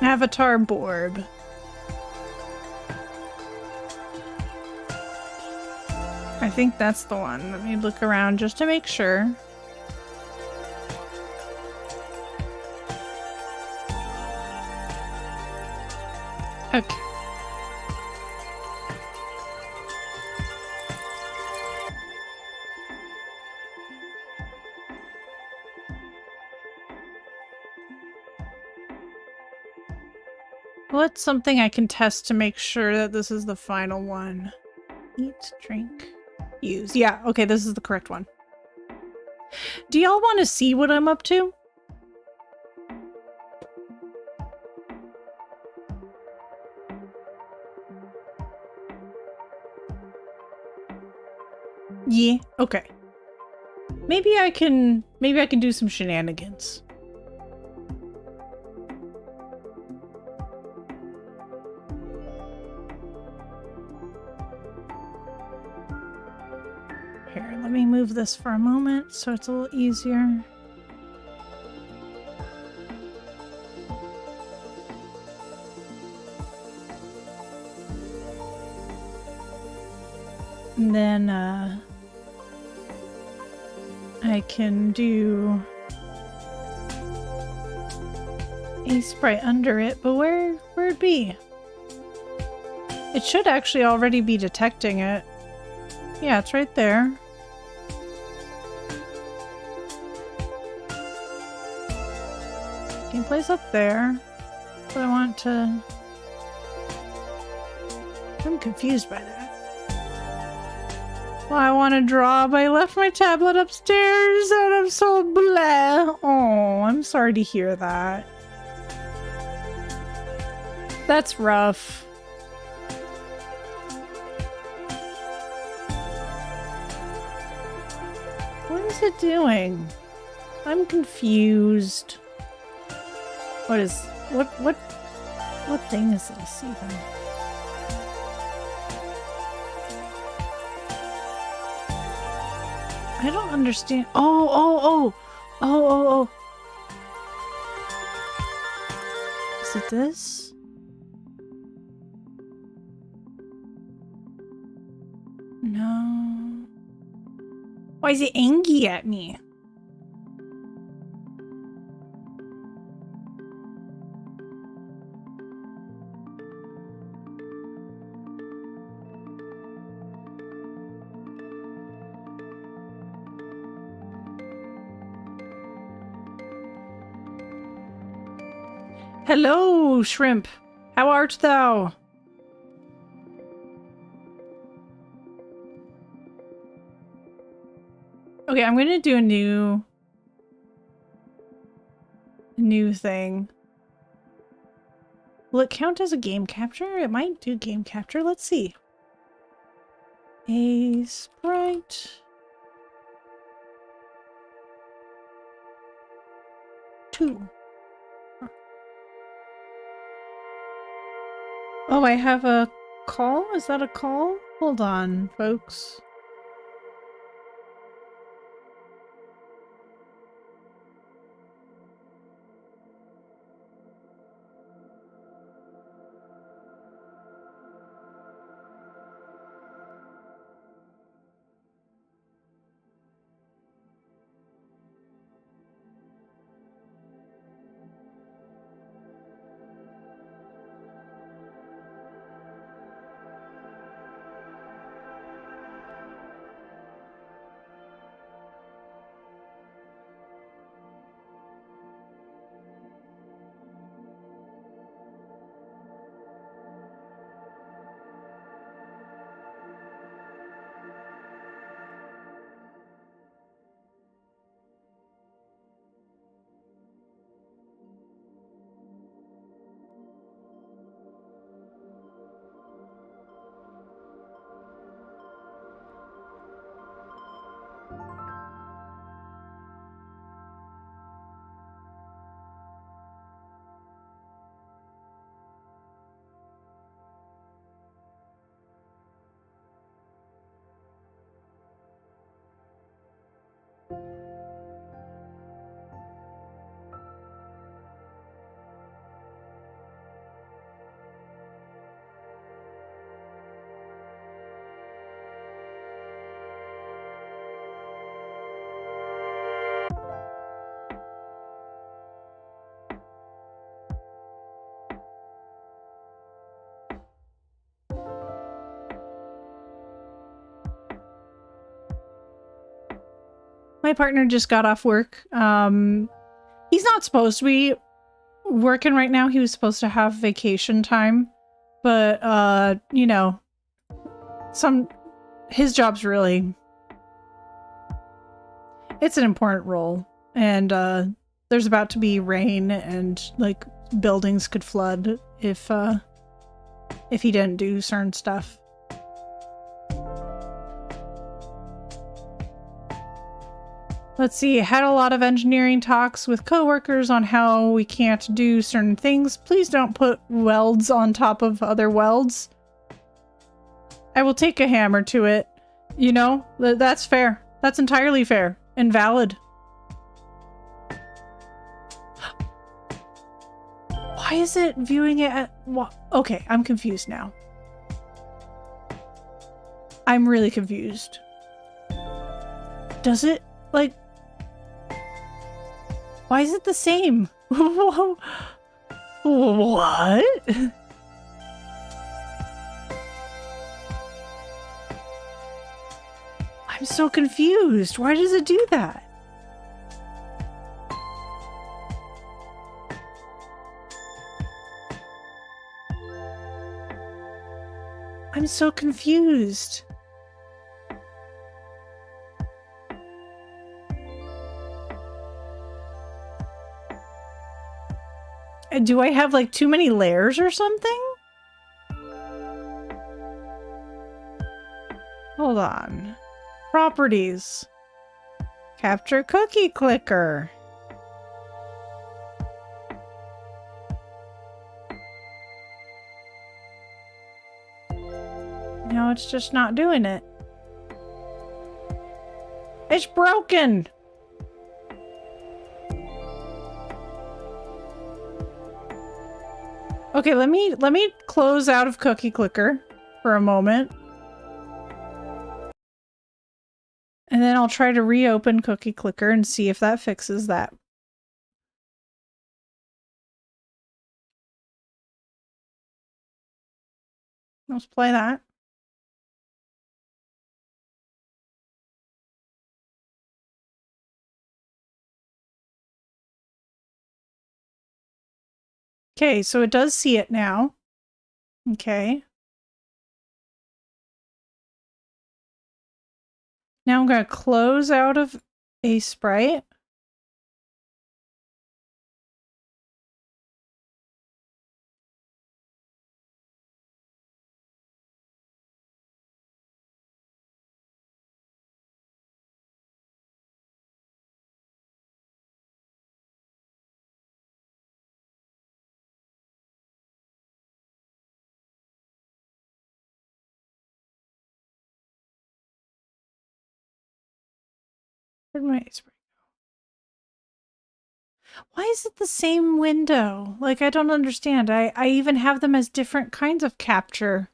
Avatar borb. I think that's the one. Let me look around just to make sure. Okay. What's something I can test to make sure that this is the final one? Eat, drink, use. Yeah, okay, this is the correct one. Do y'all want to see what I'm up to? Yeah, okay. Maybe I can do some shenanigans. Here, let me move this for a moment so it's a little easier. And then I can do a spray under it, but where'd it be? It should actually already be detecting it. Yeah, it's right there. Gameplay's up there, but I want to... I'm confused by that. Well, I want to draw, but I left my tablet upstairs and I'm so blah. Oh, I'm sorry to hear that. That's rough. What is it doing? I'm confused. What thing is this even? I don't understand. Oh. Is it this? No. Why is it angry at me? Hello, shrimp. How art thou? Okay, I'm gonna do a new thing. Will it count as a game capture? It might do game capture. Let's see. A sprite. 2. Oh, I have a call? Is that a call? Hold on, folks. My partner just got off work. He's not supposed to be working right now. He was supposed to have vacation time. But, you know, his job's really, it's an important role. And, there's about to be rain and, like, buildings could flood if he didn't do certain stuff. Let's see, I had a lot of engineering talks with coworkers on how we can't do certain things. Please don't put welds on top of other welds. I will take a hammer to it. You know, that's fair. That's entirely fair and valid. Why is it viewing it at... Okay, I'm confused now. I'm really confused. Does it, like... Why is it the same? What? I'm so confused. Why does it do that? I'm so confused. Do I have like too many layers or something? Hold on. Properties. Capture cookie clicker. No, it's just not doing it. It's broken. Okay, let me close out of cookie clicker for a moment. And then I'll try to reopen cookie clicker and see if that fixes that. Let's play that. Okay, so it does see it now. Okay. Now I'm going to close out of a sprite. Where'd my spray go? Why is it the same window? Like, I don't understand. I even have them as different kinds of capture.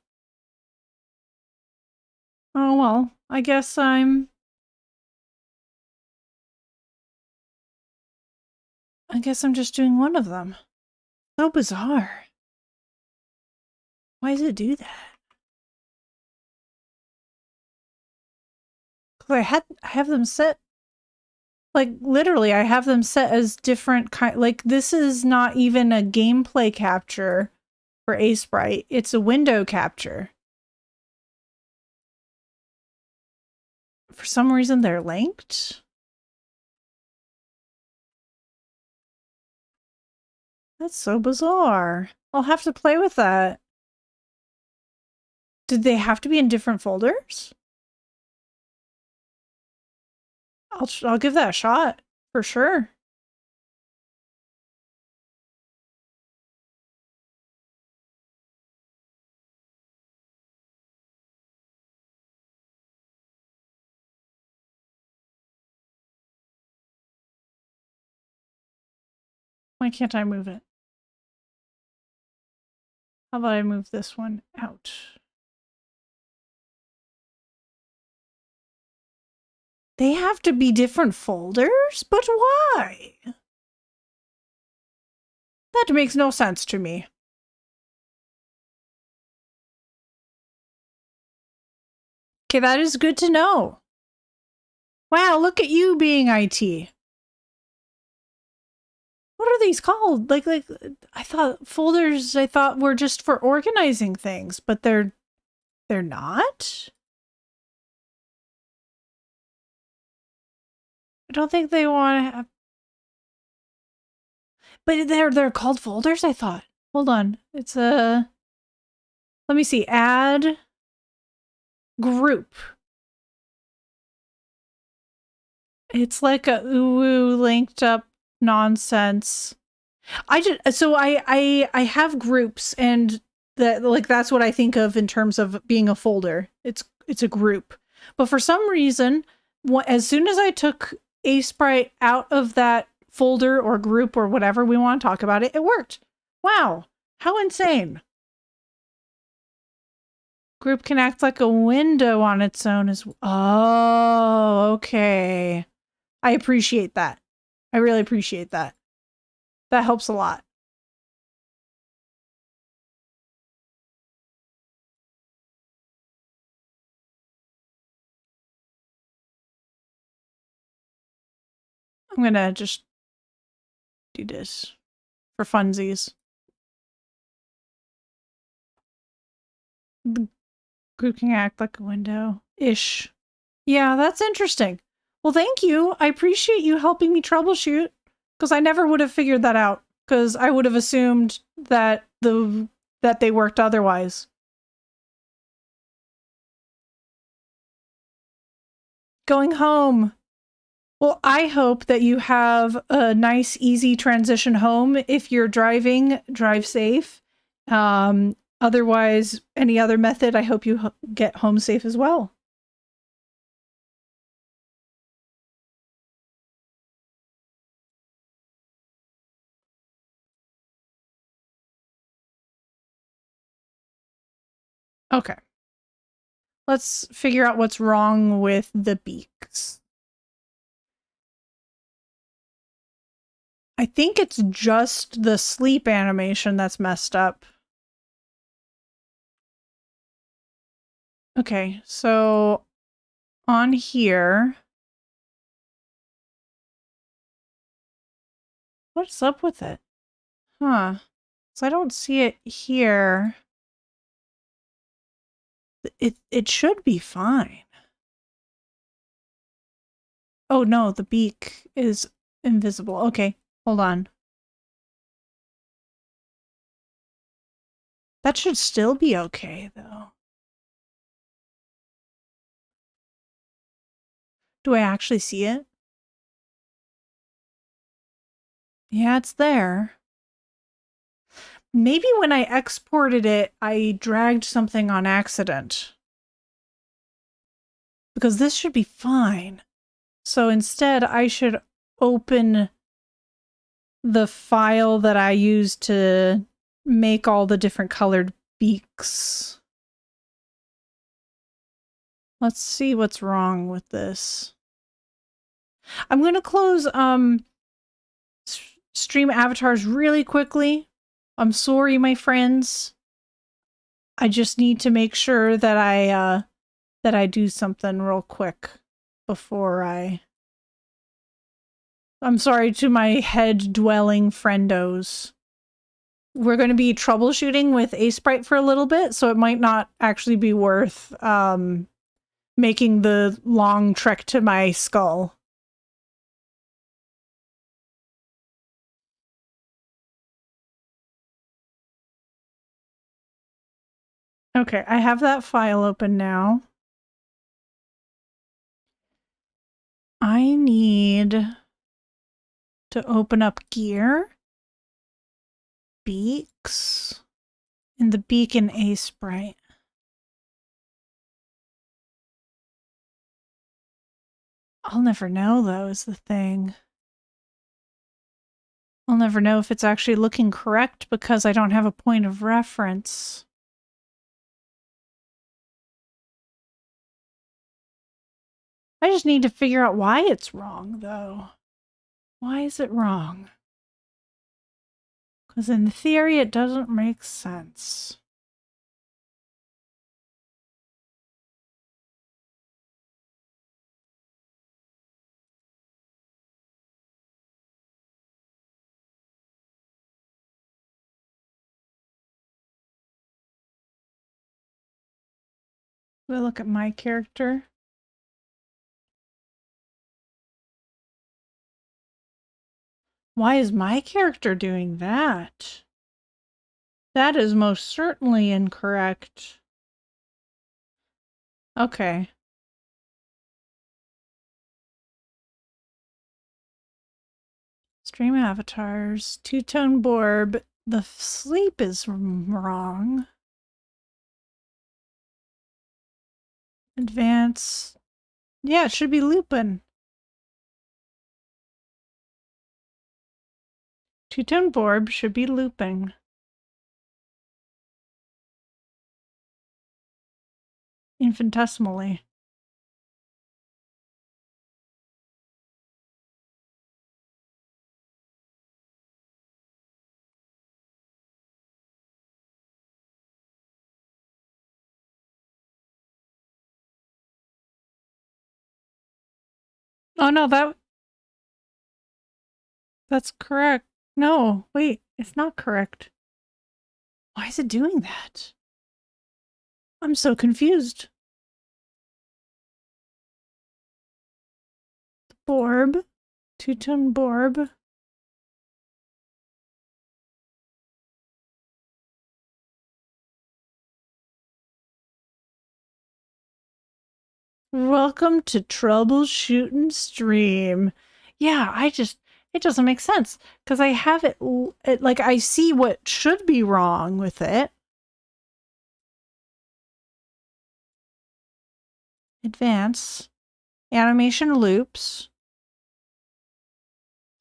Oh, well, I guess I'm just doing one of them. So bizarre. Why does it do that? Because I have them set, like, literally, I have them set as different like, this is not even a gameplay capture for Sprite. It's a window capture. For some reason, they're linked. That's so bizarre. I'll have to play with that. Did they have to be in different folders? I'll give that a shot for sure. Why can't I move it? How about I move this one out? They have to be different folders? But why? That makes no sense to me. Okay, that is good to know. Wow, look at you being IT. What are these called? Like I thought folders were just for organizing things, but they're not? I don't think they want to have. But they're called folders, I thought. Hold on. It's a let me see. Add group. It's like a ooh linked up nonsense. I have groups, and that's what I think of in terms of being a folder. It's a group. But for some reason, as soon as I took Sprite out of that folder or group or whatever we want to talk about it worked. Wow. How insane. Group can act like a window on its own as well. Oh, okay. I appreciate that. I really appreciate that. That helps a lot. I'm gonna just do this for funsies. The group can act like a window-ish. Yeah, that's interesting. Well, thank you. I appreciate you helping me troubleshoot, because I never would have figured that out, because I would have assumed that they worked otherwise. Going home. Well, I hope that you have a nice, easy transition home. If you're driving, drive safe. Otherwise, any other method, I hope you get home safe as well. Okay. Let's figure out what's wrong with the beaks. I think it's just the sleep animation that's messed up. Okay, so on here, what's up with it? Huh. So I don't see it here. It should be fine. Oh no, the beak is invisible. Okay, hold on. That should still be okay, though. Do I actually see it? Yeah, it's there. Maybe when I exported it, I dragged something on accident. Because this should be fine. So instead, I should open the file that I used to make all the different colored beaks. Let's see what's wrong with this. I'm going to close stream avatars really quickly. I'm sorry, my friends. I just need to make sure that I do something real quick before I'm sorry to my head-dwelling friendos. We're going to be troubleshooting with Asprite for a little bit, so it might not actually be worth making the long trek to my skull. Okay, I have that file open now. I need to open up gear, beaks, and the beak in Asprite. I'll never know, though, is the thing. I'll never know if it's actually looking correct because I don't have a point of reference. I just need to figure out why it's wrong, though. Why is it wrong? Because in theory, it doesn't make sense. Do I look at my character? Why is my character doing that? That is most certainly incorrect. Okay. Stream avatars. Two-tone borb. The sleep is wrong. Advance. Yeah, it should be Lupin. Two-tone borb should be looping. Infinitesimally. Oh no, that's correct. No, wait, it's not correct. Why is it doing that? I'm so confused. The borb. Two-tone borb. Welcome to Troubleshooting Stream. Yeah, it doesn't make sense because I have it, like, I see what should be wrong with it. Advance. Animation loops.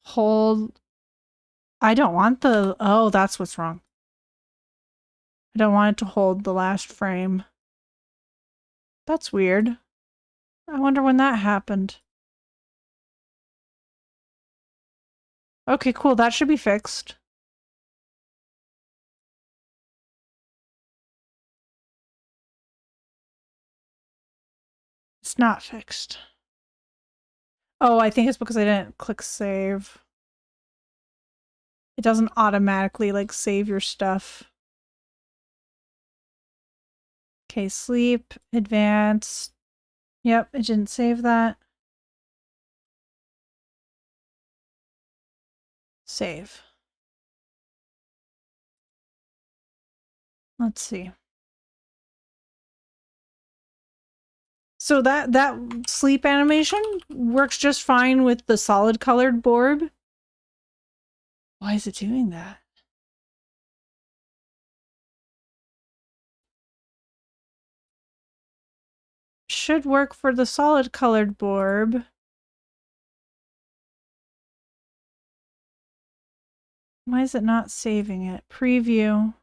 Hold. I don't want the, oh, that's what's wrong. I don't want it to hold the last frame. That's weird. I wonder when that happened. Okay, cool. That should be fixed. It's not fixed. Oh, I think it's because I didn't click save. It doesn't automatically, like, save your stuff. Okay, sleep, advance. Yep, it didn't save that. Save. Let's see. So that sleep animation works just fine with the solid colored borb. Why is it doing that? Should work for the solid colored borb. Why is it not saving it? Preview.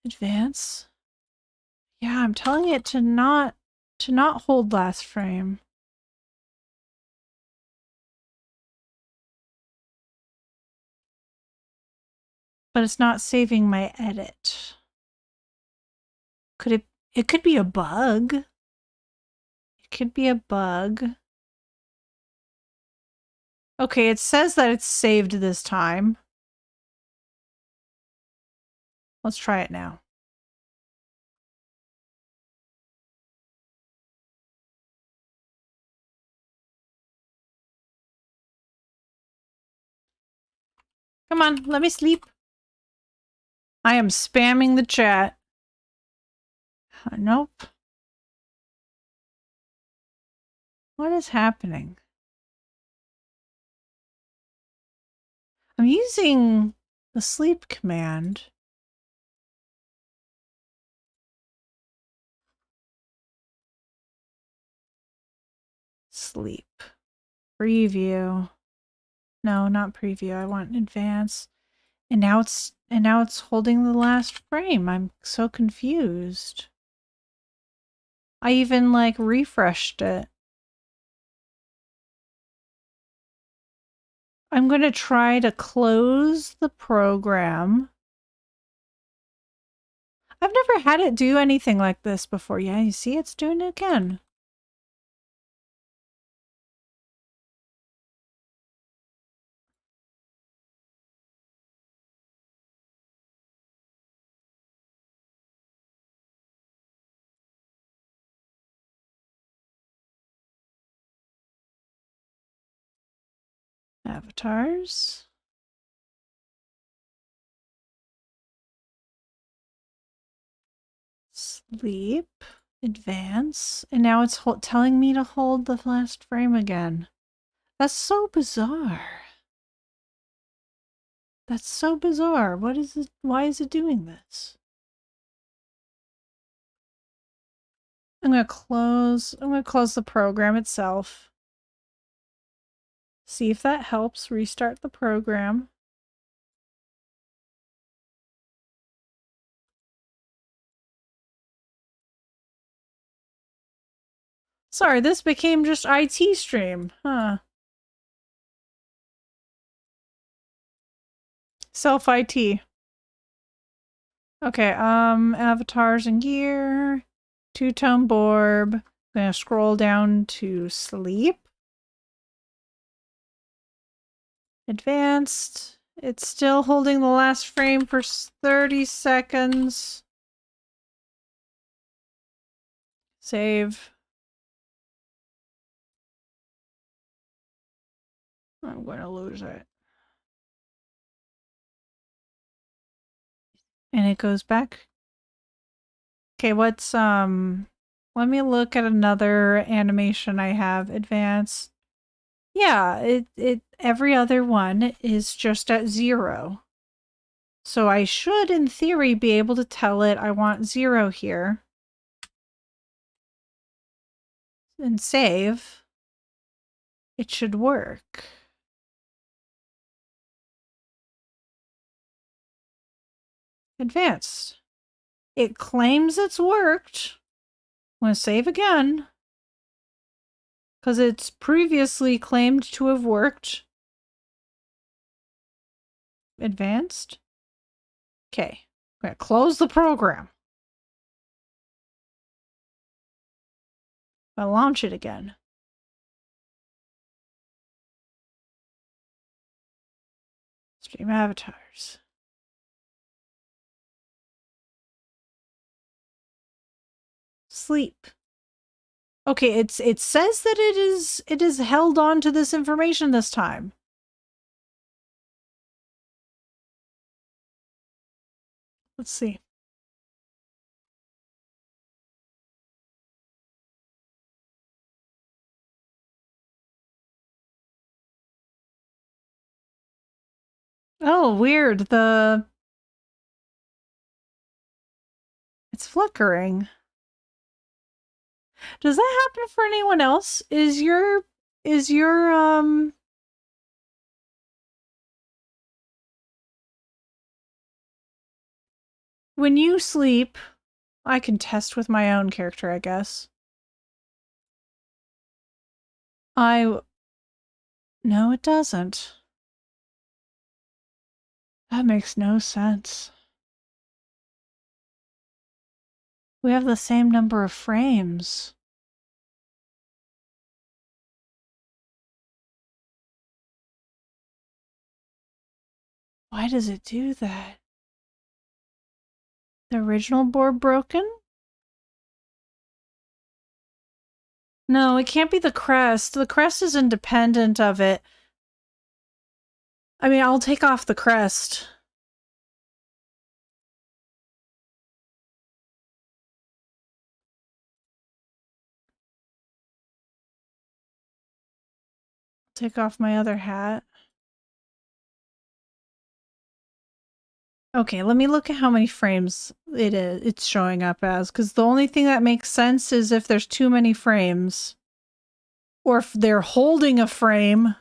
Advance. Yeah, I'm telling it to not hold last frame. But it's not saving my edit. It could be a bug. It could be a bug. Okay, it says that it's saved this time. Let's try it now. Come on, let me sleep. I am spamming the chat. Nope. What is happening? I'm using the sleep command. Sleep. Preview. No, not preview. I want advance. And now it's holding the last frame. I'm so confused. I even like refreshed it. I'm going to try to close the program. I've never had it do anything like this before. Yeah, you see it's doing it again. Avatars. Sleep. Advance. And now it's telling me to hold the last frame again. That's so bizarre. That's so bizarre. What is it? Why is it doing this? I'm gonna close the program itself. See if that helps. Restart the program. Sorry, this became just IT stream. Huh. Self-IT. Okay, avatars and gear. Two-tone Borb. I'm gonna scroll down to sleep. Advanced. It's still holding the last frame for 30 seconds. Save. I'm going to lose it. And it goes back. Okay, what's, let me look at another animation I have. Advanced. Yeah, every other one is just at 0. So I should, in theory, be able to tell it I want 0 here. And save. It should work. Advanced. It claims it's worked. I'm going to save again. Because it's previously claimed to have worked. Advanced. Okay. I'm going to close the program. I'll launch it again. Stream avatars. Sleep. Okay, it says that it is held on to this information this time. Let's see. Oh, weird. It's flickering. Does that happen for anyone else? Is your when you sleep, I can test with my own character, I guess. No, it doesn't. That makes no sense. We have the same number of frames. Why does it do that? The original board broken? No, it can't be the crest. The crest is independent of it. I mean, I'll take off the crest. Take off my other hat. Okay, let me look at how many frames it's showing up as, because the only thing that makes sense is if there's too many frames. Or if they're holding a frame.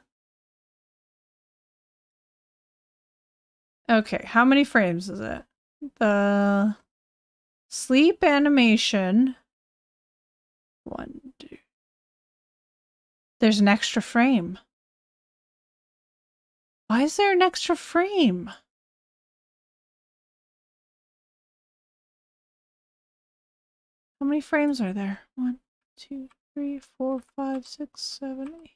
Okay, how many frames is it? The sleep animation. 1, 2. There's an extra frame. Why is there an extra frame? How many frames are there? 1, 2, 3, 4, 5, 6, 7, 8.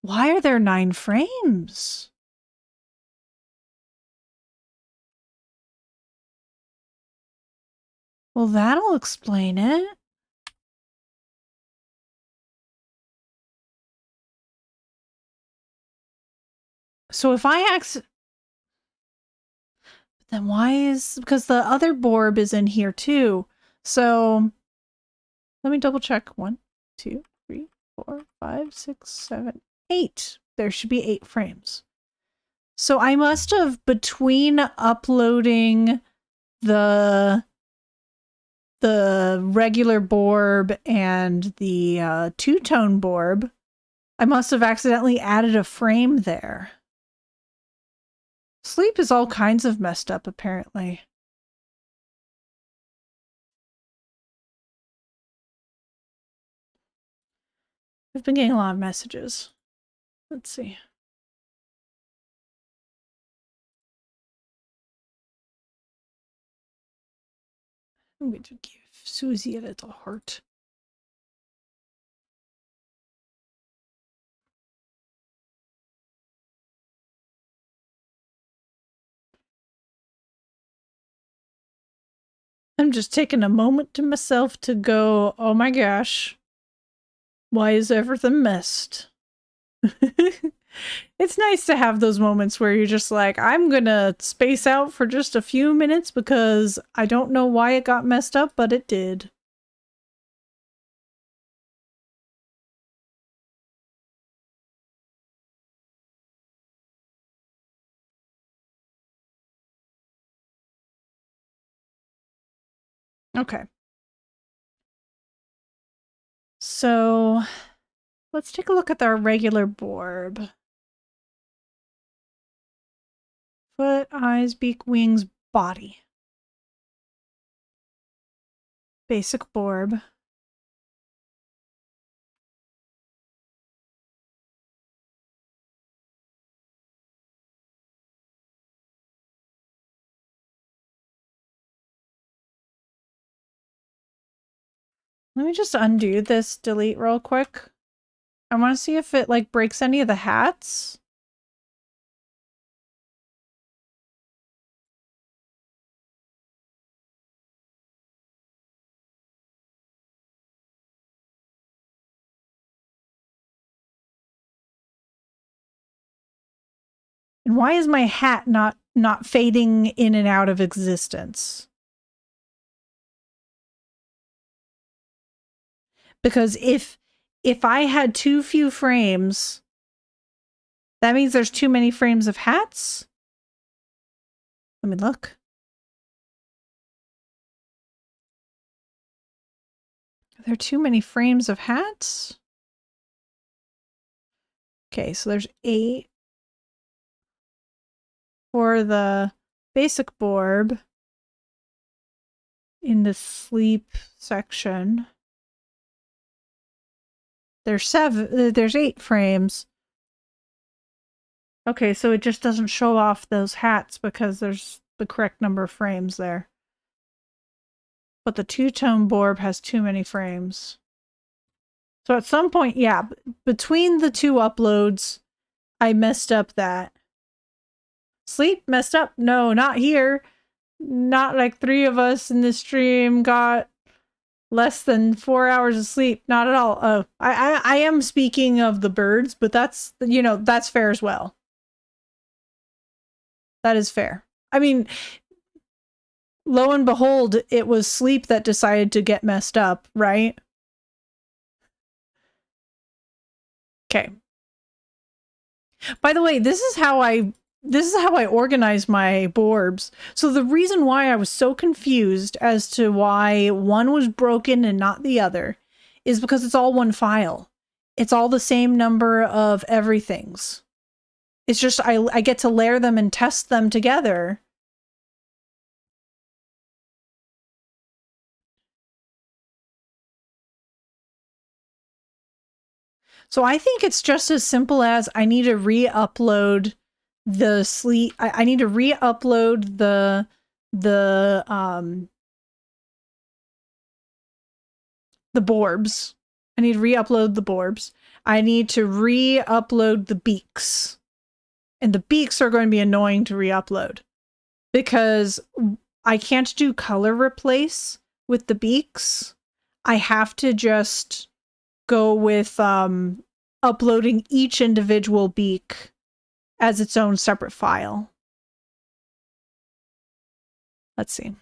Why are there 9 frames? Well, that'll explain it. So if I then why is, because the other Borb is in here too. So let me double check. 1, 2, 3, 4, 5, 6, 7, 8. There should be 8 frames. So I must have, between uploading the regular Borb and the two-tone Borb, I must have accidentally added a frame there. Sleep is all kinds of messed up, apparently. I've been getting a lot of messages. Let's see. I'm going to give Susie a little heart. I'm just taking a moment to myself to go, oh my gosh, why is everything messed? It's nice to have those moments where you're just like, I'm gonna space out for just a few minutes because I don't know why it got messed up, but it did. Okay. So let's take a look at our regular Borb. Foot, eyes, beak, wings, body. Basic Borb. Let me just undo this delete real quick. I want to see if it like breaks any of the hats. And why is my hat not fading in and out of existence? Because if I had too few frames, that means there's too many frames of hats? Let me look. Are there too many frames of hats? Okay, so there's 8 for the basic Borb in the sleep section. There's 8 frames. Okay, so it just doesn't show off those hats because there's the correct number of frames there. But the two-tone Borb has too many frames. So at some point, yeah, between the 2 uploads, I messed up that. Sleep messed up? No, not here. Not like 3 of us in the stream got less than 4 hours of sleep. Not at all. Oh, I am speaking of the birds, but that's, you know, that's fair as well. That is fair. I mean, lo and behold, it was sleep that decided to get messed up, right? Okay. By the way, this is how I organize my Borbs. So the reason why I was so confused as to why one was broken and not the other is because it's all one file. It's all the same number of everythings. It's just I get to layer them and test them together. So I think it's just as simple as I need to re-upload the sleep. I need to re-upload the Borbs. I need to re-upload the Borbs. I need to re-upload the beaks. And the beaks are going to be annoying to re-upload because I can't do color replace with the beaks. I have to just go with uploading each individual beak as its own separate file. Let's see.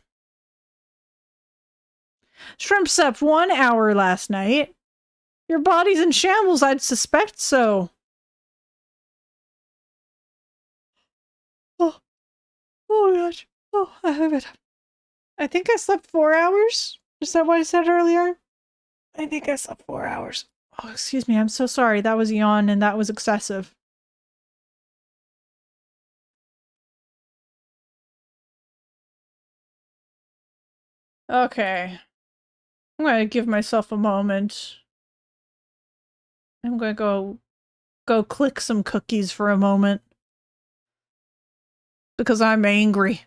Shrimp slept 1 hour last night. Your body's in shambles, I'd suspect so. Oh gosh. Oh, I have it. I think I slept 4 hours. Is that what I said earlier? I think I slept 4 hours. Oh, excuse me. I'm so sorry. That was a yawn and that was excessive. Okay. I'm going to give myself a moment. I'm going to go click some cookies for a moment. Because I'm angry.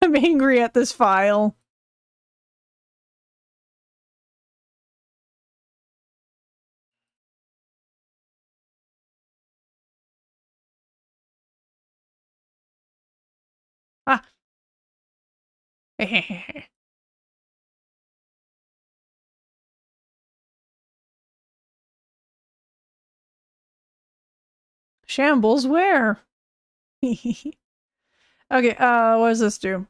I'm angry at this file. Ah. Shambles where? Okay, what does this do?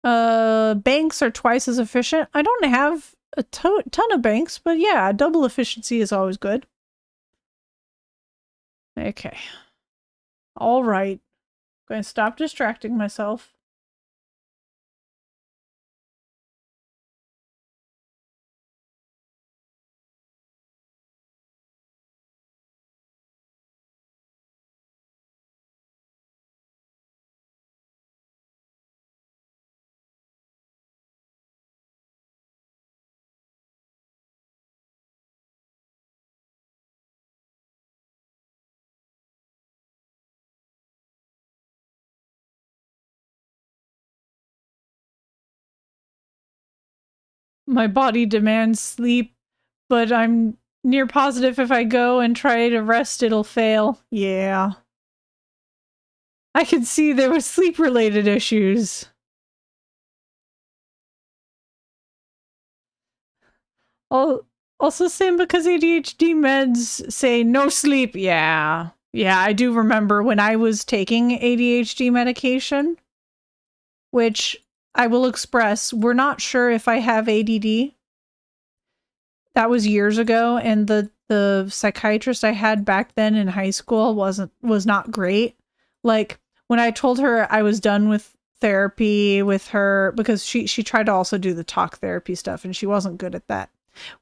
Banks are twice as efficient. I don't have a ton of banks, but yeah, double efficiency is always good. Okay. All right. Going to stop distracting myself. My body demands sleep, but I'm near positive if I go and try to rest, it'll fail. Yeah. I could see there was sleep-related issues. Also, same because ADHD meds say no sleep. Yeah. Yeah, I do remember when I was taking ADHD medication, which I will express, we're not sure if I have ADD. That was years ago, and the psychiatrist I had back then in high school was not great. Like, when I told her I was done with therapy with her, because she tried to also do the talk therapy stuff, and she wasn't good at that.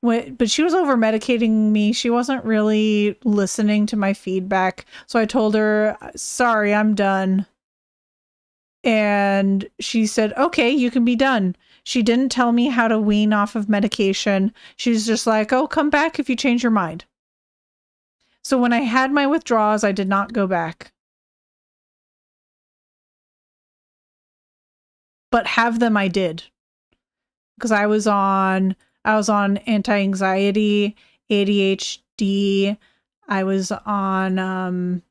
But she was over medicating me. She wasn't really listening to my feedback. So I told her, sorry, I'm done. And she said, okay, you can be done. She didn't tell me how to wean off of medication. She was just like, oh, come back if you change your mind. So when I had my withdrawals, I did not go back. But have them I did. Because I was on anti-anxiety, ADHD, I was on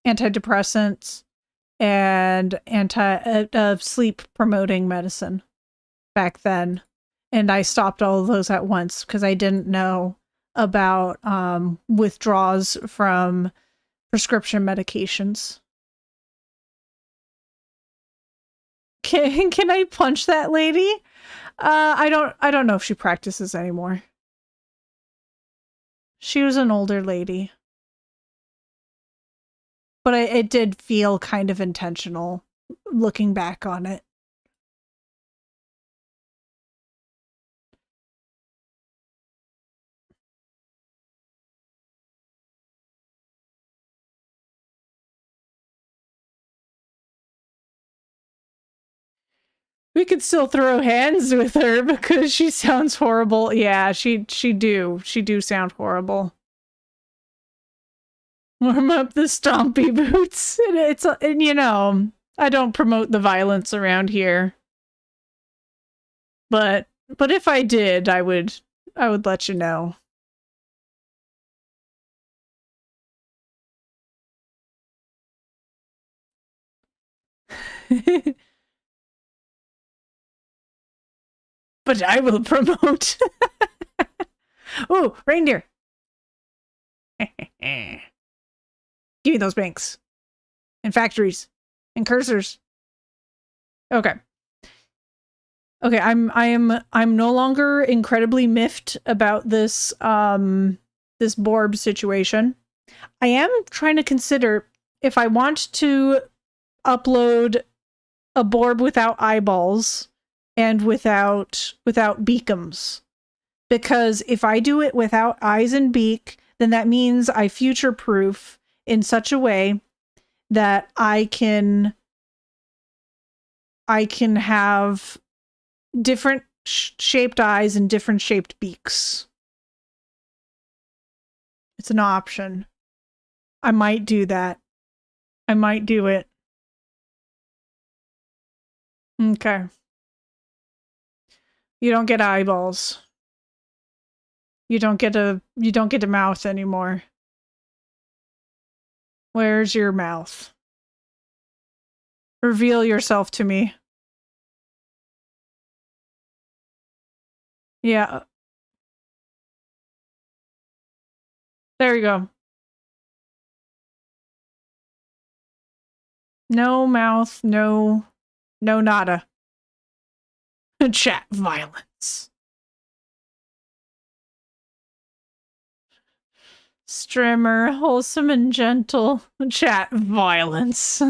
antidepressants and sleep promoting medicine back then. And I stopped all of those at once because I didn't know about withdrawals from prescription medications. Can I punch that lady? I don't know if she practices anymore. She was an older lady. But it did feel kind of intentional looking back on it. We could still throw hands with her because she sounds horrible. Yeah, she do sound horrible. Warm up the stompy boots. And you know, I don't promote the violence around here. But if I did, I would let you know. But I will promote. Oh, reindeer. Give me those banks. And factories. And cursors. Okay. Okay, I'm no longer incredibly miffed about this this Borb situation. I am trying to consider if I want to upload a Borb without eyeballs and without beakums. Because if I do it without eyes and beak, then that means I future-proof in such a way that I can have different shaped eyes and different shaped beaks. It's an option. I might do that. I might do it. Okay. You don't get eyeballs. You don't get a mouth anymore. Where's your mouth? Reveal yourself to me. Yeah. There you go. No mouth, no nada. Chat violence. Strimmer, wholesome and gentle. Chat violence.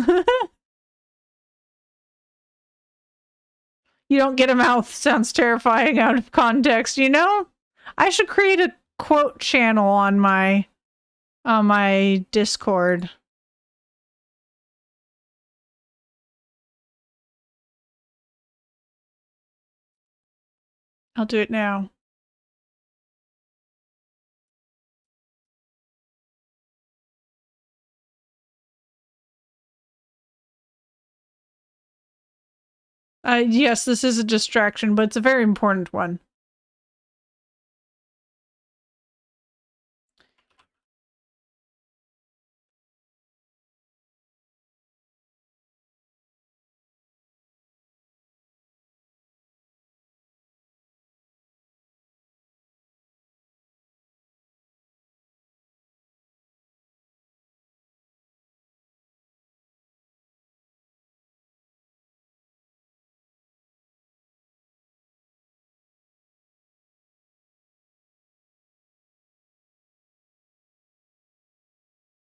You don't get a mouth sounds terrifying out of context, you know? I should create a quote channel on my Discord. I'll do it now. Yes, this is a distraction, but it's a very important one.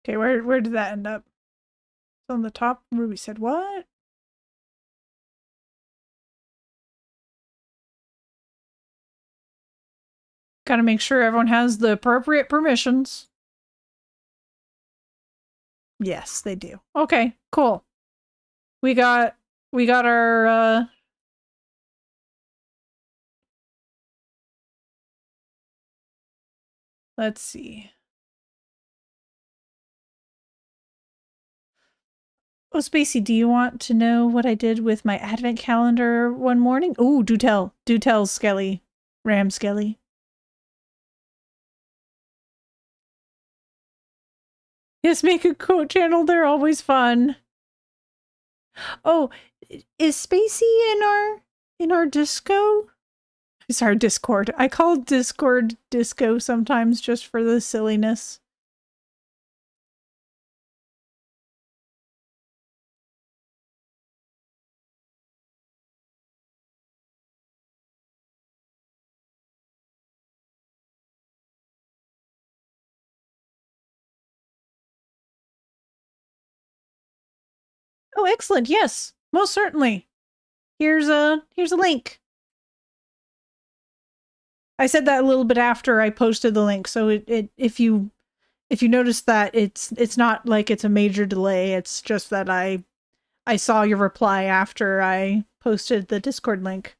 Okay, where did that end up? It's on the top. Ruby said what? Gotta make sure everyone has the appropriate permissions. Yes, they do. Okay, cool. We got our let's see. Oh, Spacey, do you want to know what I did with my advent calendar one morning? Oh, do tell. Do tell, Skelly. Ram Skelly. Yes, make a quote channel. They're always fun. Oh, is Spacey in our disco? Sorry, Discord. I call Discord disco sometimes just for the silliness. Oh, excellent. Yes, most certainly. Here's a link. I said that a little bit after I posted the link, so if you notice that it's not like it's a major delay, it's just that I saw your reply after I posted the Discord link.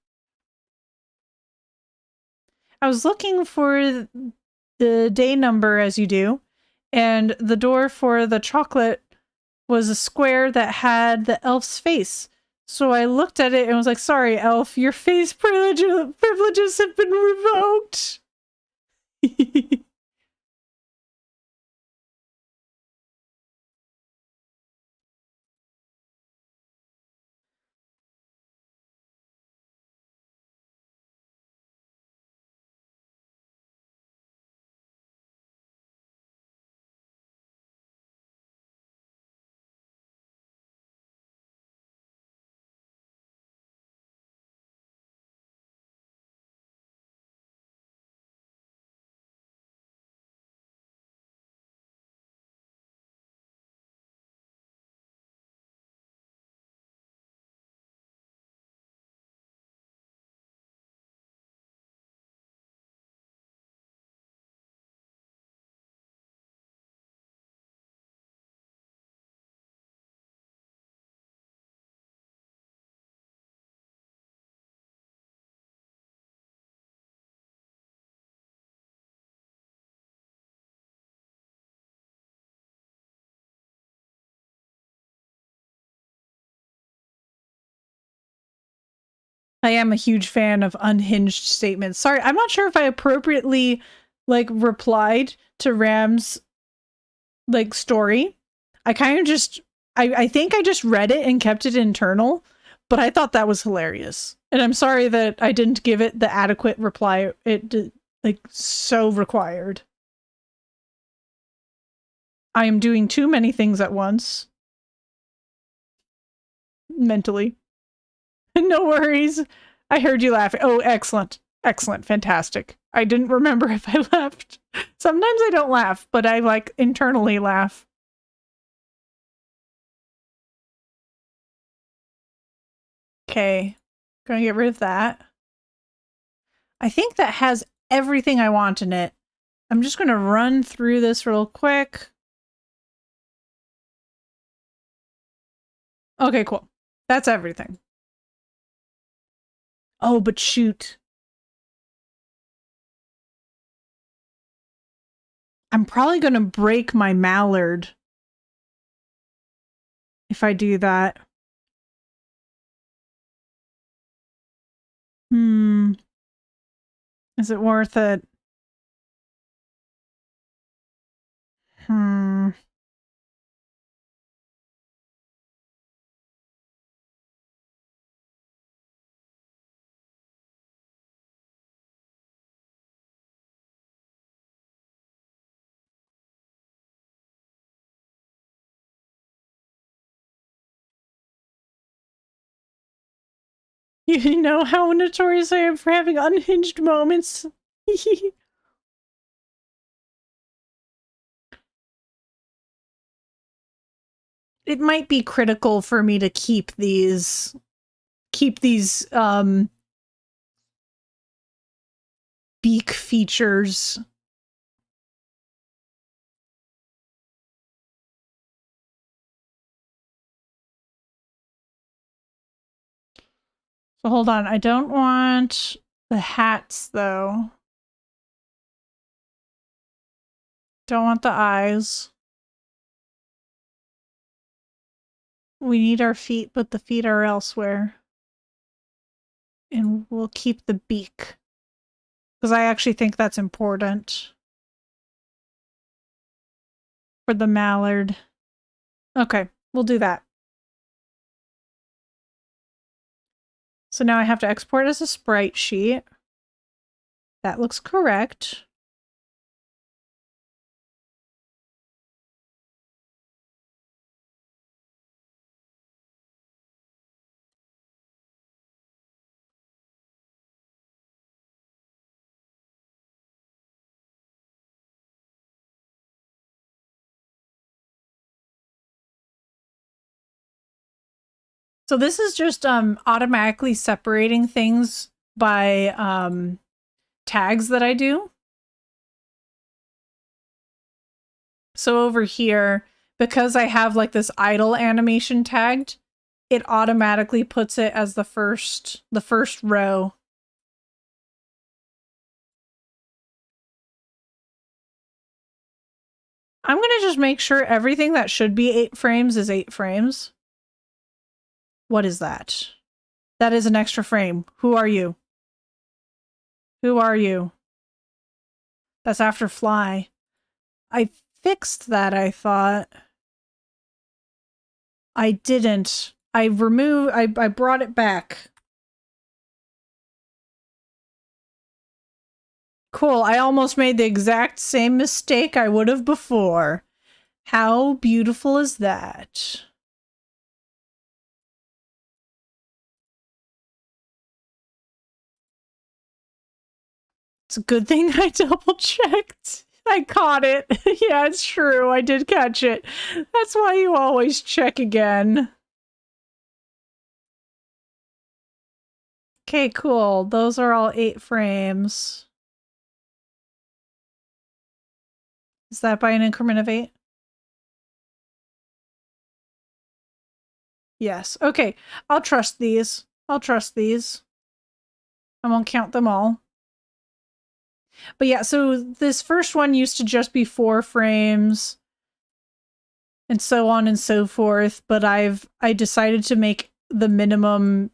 I was looking for the day number as you do, and the door for the chocolate was a square that had the elf's face. So I looked at it and was like, sorry, elf, your face privileges have been revoked. I am a huge fan of unhinged statements. Sorry, I'm not sure if I appropriately replied to Ram's story. I kind of just I think I just read it and kept it internal, but I thought that was hilarious. And I'm sorry that I didn't give it the adequate reply it so required. I am doing too many things at once. Mentally. No worries. I heard you laughing. Oh, excellent. Excellent. Fantastic. I didn't remember if I laughed. Sometimes I don't laugh, but I internally laugh. Okay. Gonna get rid of that. I think that has everything I want in it. I'm just gonna run through this real quick. Okay, cool. That's everything. Oh, but shoot. I'm probably gonna break my mallard if I do that. Is it worth it? You know how notorious I am for having unhinged moments. It might be critical for me to keep these beak features. So hold on, I don't want the hats though. Don't want the eyes. We need our feet, but the feet are elsewhere. And we'll keep the beak. Because I actually think that's important. For the mallard. Okay, we'll do that. So now I have to export as a sprite sheet. That looks correct. So this is just automatically separating things by tags that I do. So over here, because I have like this idle animation tagged, it automatically puts it as the first row. I'm going to just make sure everything that should be 8 frames is 8 frames. What is that? That is an extra frame. Who are you? Who are you? That's after fly. I fixed that, I thought. I didn't. I brought it back. Cool. I almost made the exact same mistake I would have before. How beautiful is that? It's a good thing I double checked. I caught it. Yeah, it's true. I did catch it. That's why you always check again. Okay, cool. Those are all 8 frames. Is that by an increment of 8? Yes. Okay. I'll trust these. I'll trust these. I won't count them all. But yeah, so this first one used to just be 4 frames and so on and so forth, but I decided to make the minimum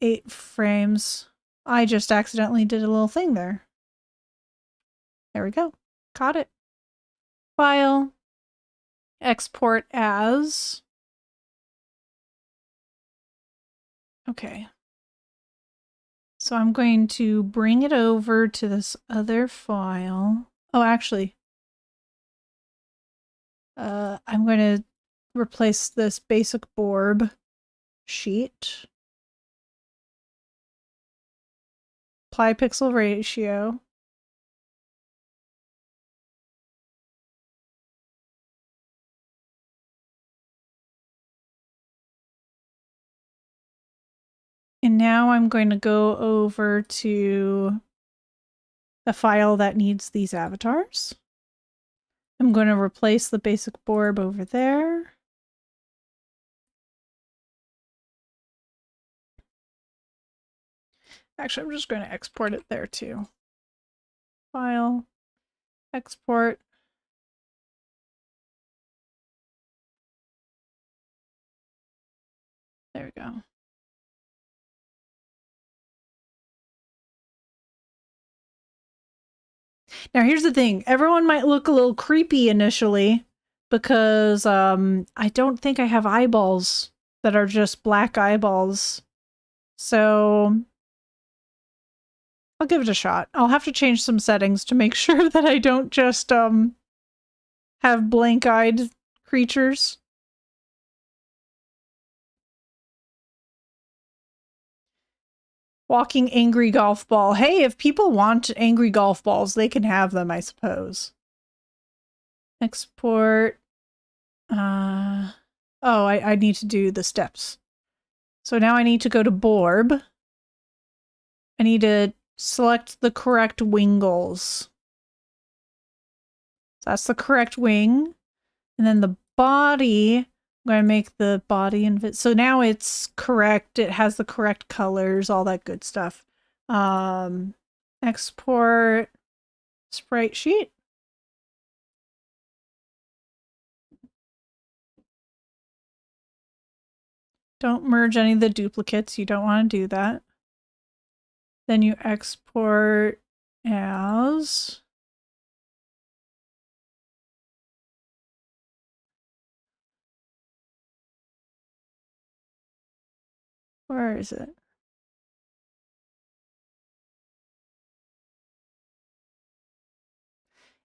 8 frames. I just accidentally did a little thing there. There we go. Caught it. File. Export as. Okay. So I'm going to bring it over to this other file. Oh, actually, I'm going to replace this basic BRRRRRR sheet. Apply pixel ratio. And now I'm going to go over to the file that needs these avatars. I'm going to replace the basic BRRRRRR over there. Actually, I'm just going to export it there too. File, export. There we go. Now here's the thing. Everyone might look a little creepy initially because I don't think I have eyeballs that are just black eyeballs. So I'll give it a shot. I'll have to change some settings to make sure that I don't just have blank-eyed creatures. Walking angry golf ball. Hey, if people want angry golf balls, they can have them, I suppose. Export. Oh, I need to do the steps. So now I need to go to BRRRRR. I need to select the correct wing goals. So that's the correct wing. And then the body, I'm going to make the body so now it's correct. It has the correct colors, all that good stuff. Export sprite sheet. Don't merge any of the duplicates. You don't want to do that. Then you export as where is it?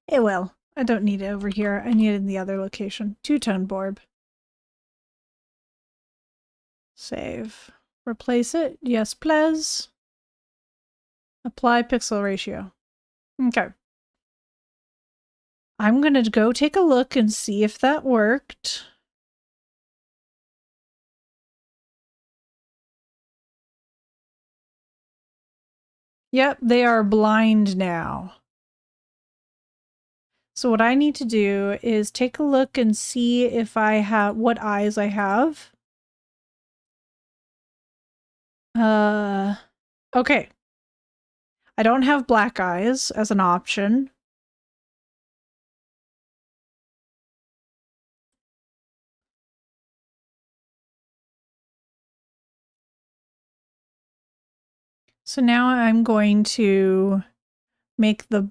It will. I don't need it over here. I need it in the other location. Two-tone borb. Save. Replace it. Yes, please. Apply pixel ratio. Okay. I'm going to go take a look and see if that worked. Yep, they are blind now. So what I need to do is take a look and see if I have what eyes I have. Okay. I don't have black eyes as an option. So now I'm going to make the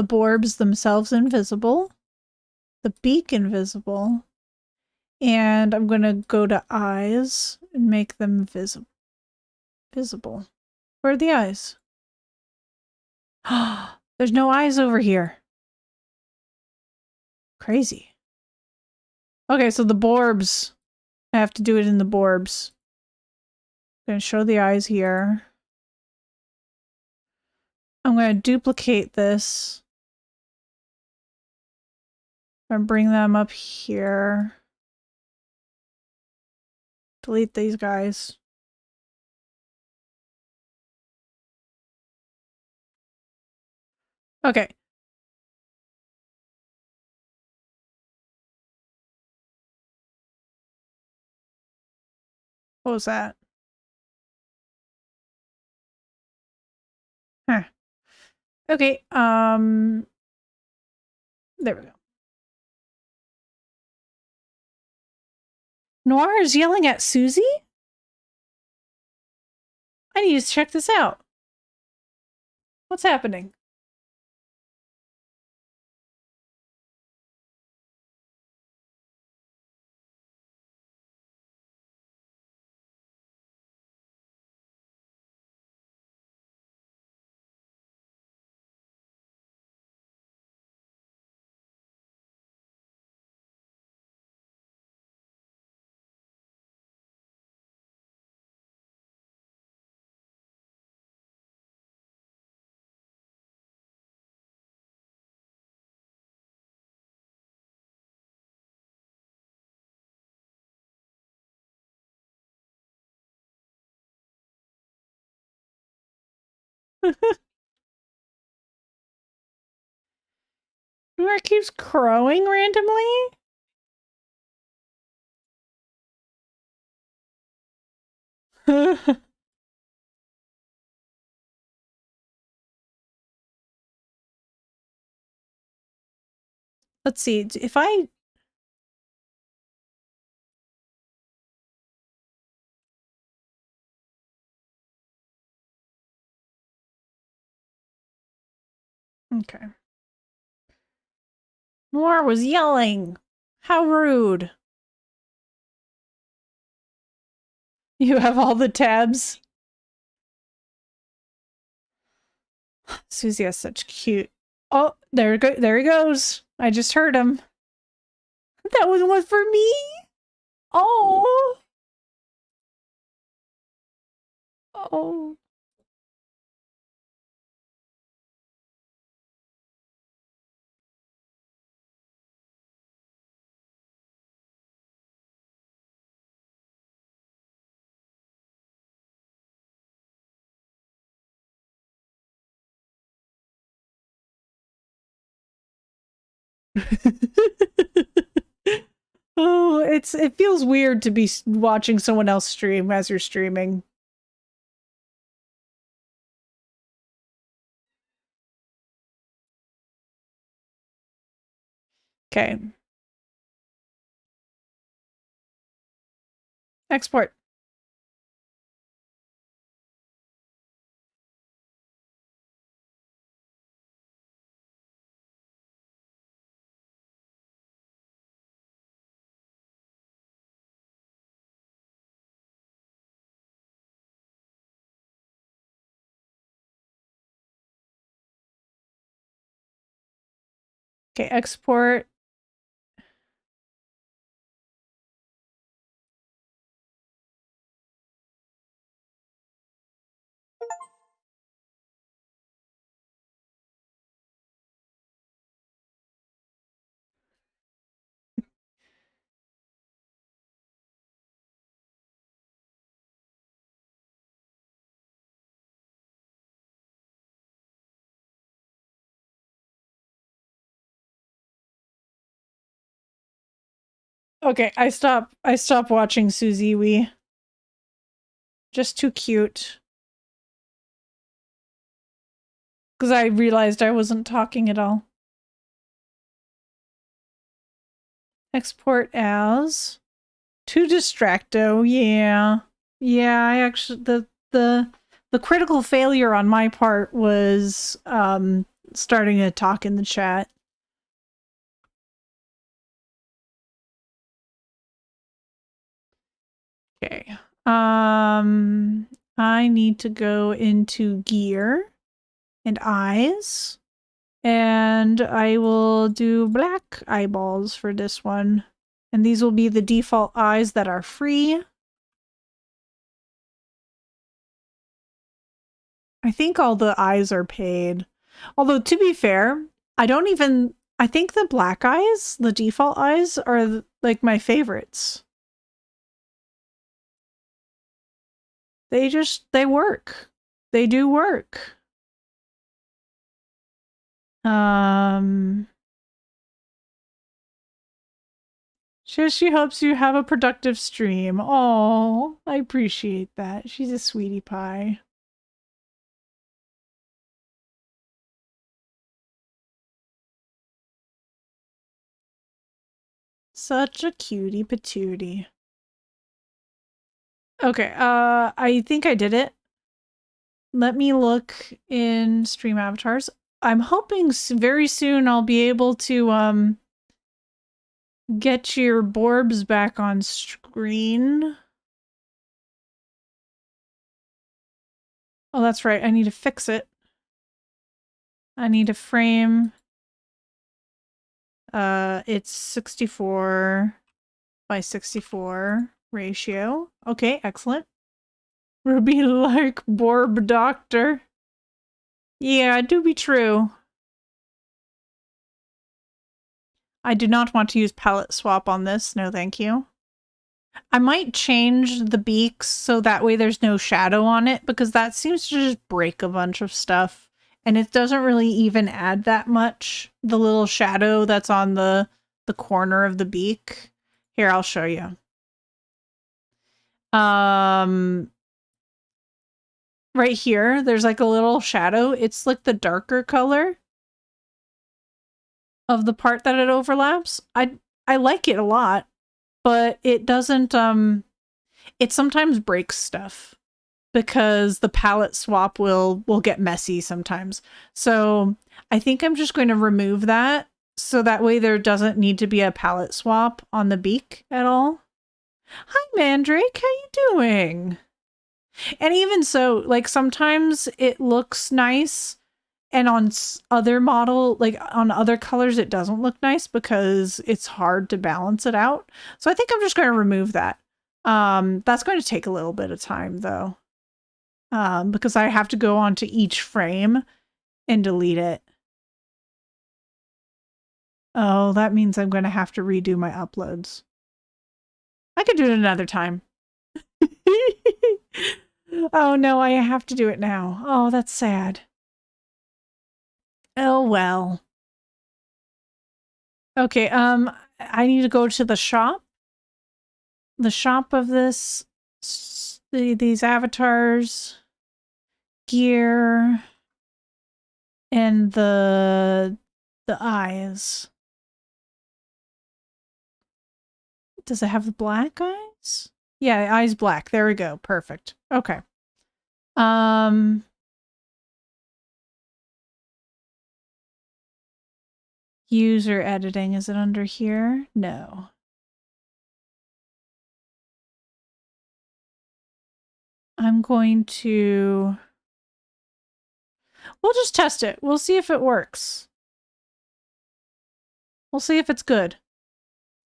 borbs themselves invisible, the beak invisible, and I'm going to go to eyes and make them visible. Where are the eyes? There's no eyes over here. Crazy. Okay, so the borbs. I have to do it in the borbs. I'm going to show the eyes here. I'm going to duplicate this. I'm going to bring them up here. Delete these guys. Okay. What was that? Huh. Okay, there we go. Noir is yelling at Susie? I need to check this out. What's happening? Noir keeps crowing randomly? Let's see, if I... Okay. Noir was yelling. How rude. You have all the tabs? Susie has such cute... Oh, there he goes. I just heard him. That was one for me? Oh. Oh. Oh, it feels weird to be watching someone else stream as you're streaming. Okay. Export. Okay, export. Okay, I stop watching Susie Wee. Just too cute. Because I realized I wasn't talking at all. Export as to distracto. Yeah. Yeah, I actually the critical failure on my part was starting to talk in the chat. Okay. I need to go into gear and eyes. And I will do black eyeballs for this one. And these will be the default eyes that are free. I think all the eyes are paid. Although, to be fair, I think the black eyes, the default eyes, are like my favorites. They work. They do work. She hopes you have a productive stream. Oh, I appreciate that. She's a sweetie pie. Such a cutie patootie. Okay, I think I did it. Let me look in stream avatars. I'm hoping very soon I'll be able to get your Borbs back on screen. Oh, that's right. I need to fix it. I need to frame. It's 64 by 64 ratio. Okay, excellent. Ruby like Borb Doctor. Yeah, do be true. I do not want to use palette swap on this. No, thank you. I might change the beaks so that way there's no shadow on it, because that seems to just break a bunch of stuff. And it doesn't really even add that much. The little shadow that's on the corner of the beak. Here, I'll show you. Right here, there's like a little shadow. It's like the darker color of the part that it overlaps. I like it a lot, but it doesn't it sometimes breaks stuff because the palette swap will get messy sometimes. So I think I'm just going to remove that so that way there doesn't need to be a palette swap on the beak at all. Hi Mandrake, how you doing? And even so, like sometimes it looks nice and on other model, like on other colors, it doesn't look nice because it's hard to balance it out. So I think I'm just going to remove that. That's going to take a little bit of time though, because I have to go onto each frame and delete it. Oh, that means I'm going to have to redo my uploads. I could do it another time. Oh no, I have to do it now. Oh, that's sad. Oh well. Okay, I need to go to the shop. The shop of these avatars, gear, and the eyes. Does it have the black eyes? Yeah, eyes black. There we go. Perfect. Okay. User editing. Is it under here? No. I'm going to... We'll just test it. We'll see if it works. We'll see if it's good.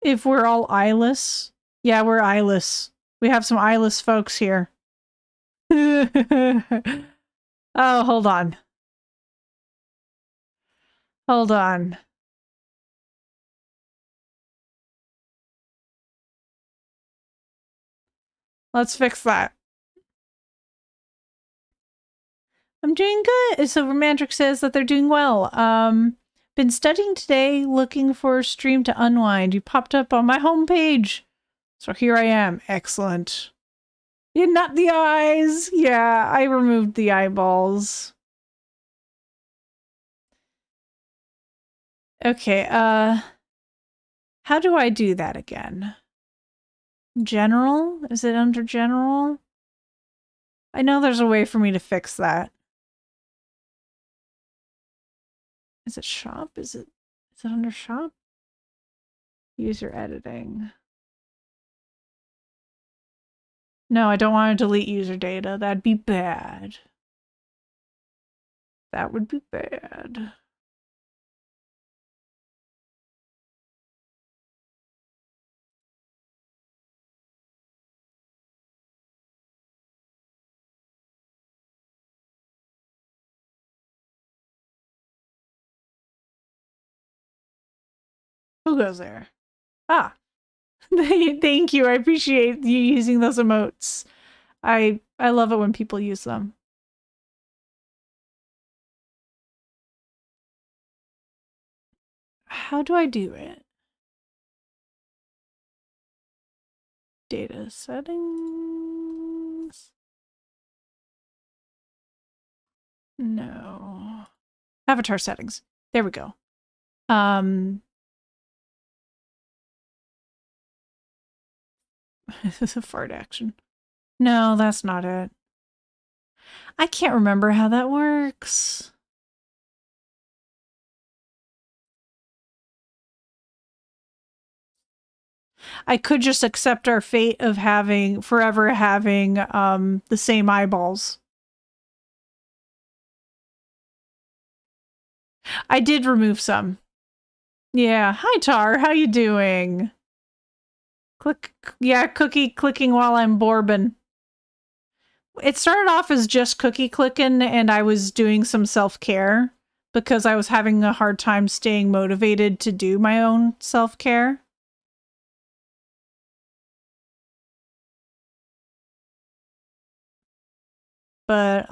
If we're all eyeless. Yeah, we're eyeless. We have some eyeless folks here. Oh, hold on. Hold on. Let's fix that. I'm doing good. So Romantic says that they're doing well. Been studying today, looking for a stream to unwind. You popped up on my homepage. So here I am. Excellent. Yeah, not the eyes. Yeah, I removed the eyeballs. Okay, how do I do that again? General? Is it under general? I know there's a way for me to fix that. Is it shop? Is it under shop? User editing. No, I don't want to delete user data. That'd be bad. That would be bad. Who goes there? Ah. Thank you. I appreciate you using those emotes. I love it when people use them. How do I do it? Data settings. No. Avatar settings. There we go. This is a fart action. No, that's not it. I can't remember how that works. I could just accept our fate of forever having the same eyeballs. I did remove some. Yeah. Hi, Tar. How you doing? Yeah, cookie clicking while I'm borbing. It started off as just cookie clicking, and I was doing some self-care because I was having a hard time staying motivated to do my own self-care. But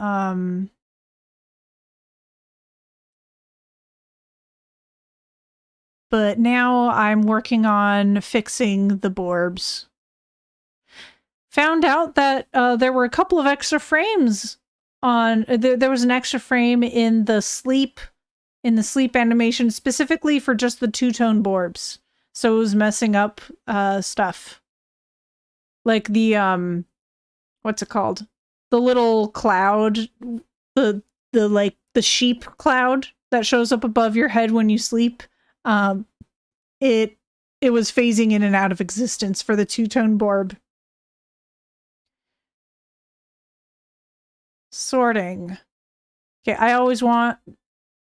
now I'm working on fixing the borbs. Found out that there were a couple of extra frames on there was an extra frame in the sleep animation specifically for just the two-tone borbs. So it was messing up stuff. Like the what's it called? The little cloud, the like the sheep cloud that shows up above your head when you sleep. It was phasing in and out of existence for the two-tone borb. Sorting. Okay, I always want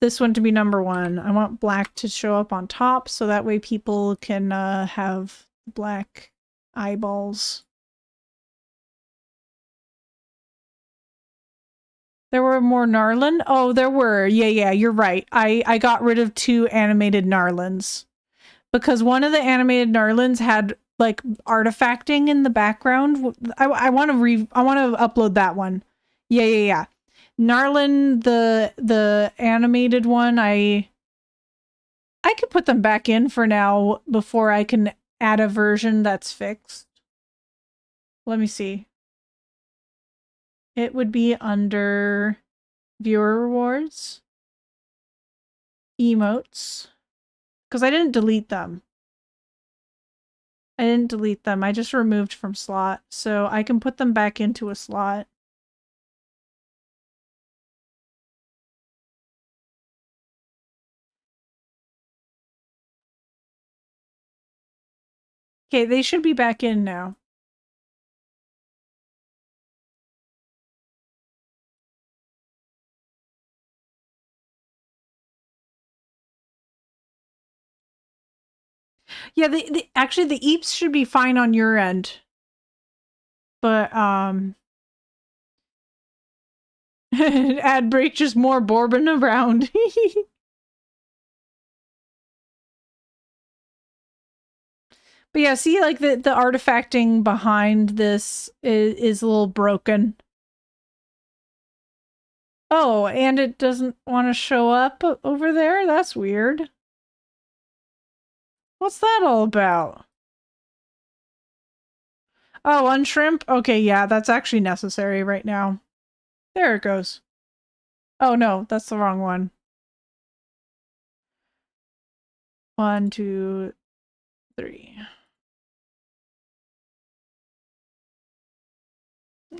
this one to be number 1. I want black to show up on top so that way people can have black eyeballs. There were more Narlin? Oh, there were. Yeah, you're right. I got rid of 2 animated Narlins. Because one of the animated Narlins had like artifacting in the background. I want to upload that one. Yeah. Narlin, the animated one, I I could put them back in for now before I can add a version that's fixed. Let me see. It would be under viewer rewards, emotes, because I didn't delete them. I just removed from slot, so I can put them back into a slot. Okay, they should be back in now. Yeah, actually the eeps should be fine on your end. But ad break, just more Bourbon around. But yeah, see, like the artifacting behind this is a little broken. Oh, and it doesn't want to show up over there? That's weird. What's that all about? Oh, unshrimp? Okay, yeah, that's actually necessary right now. There it goes. Oh no, that's the wrong one. 1, 2, 3.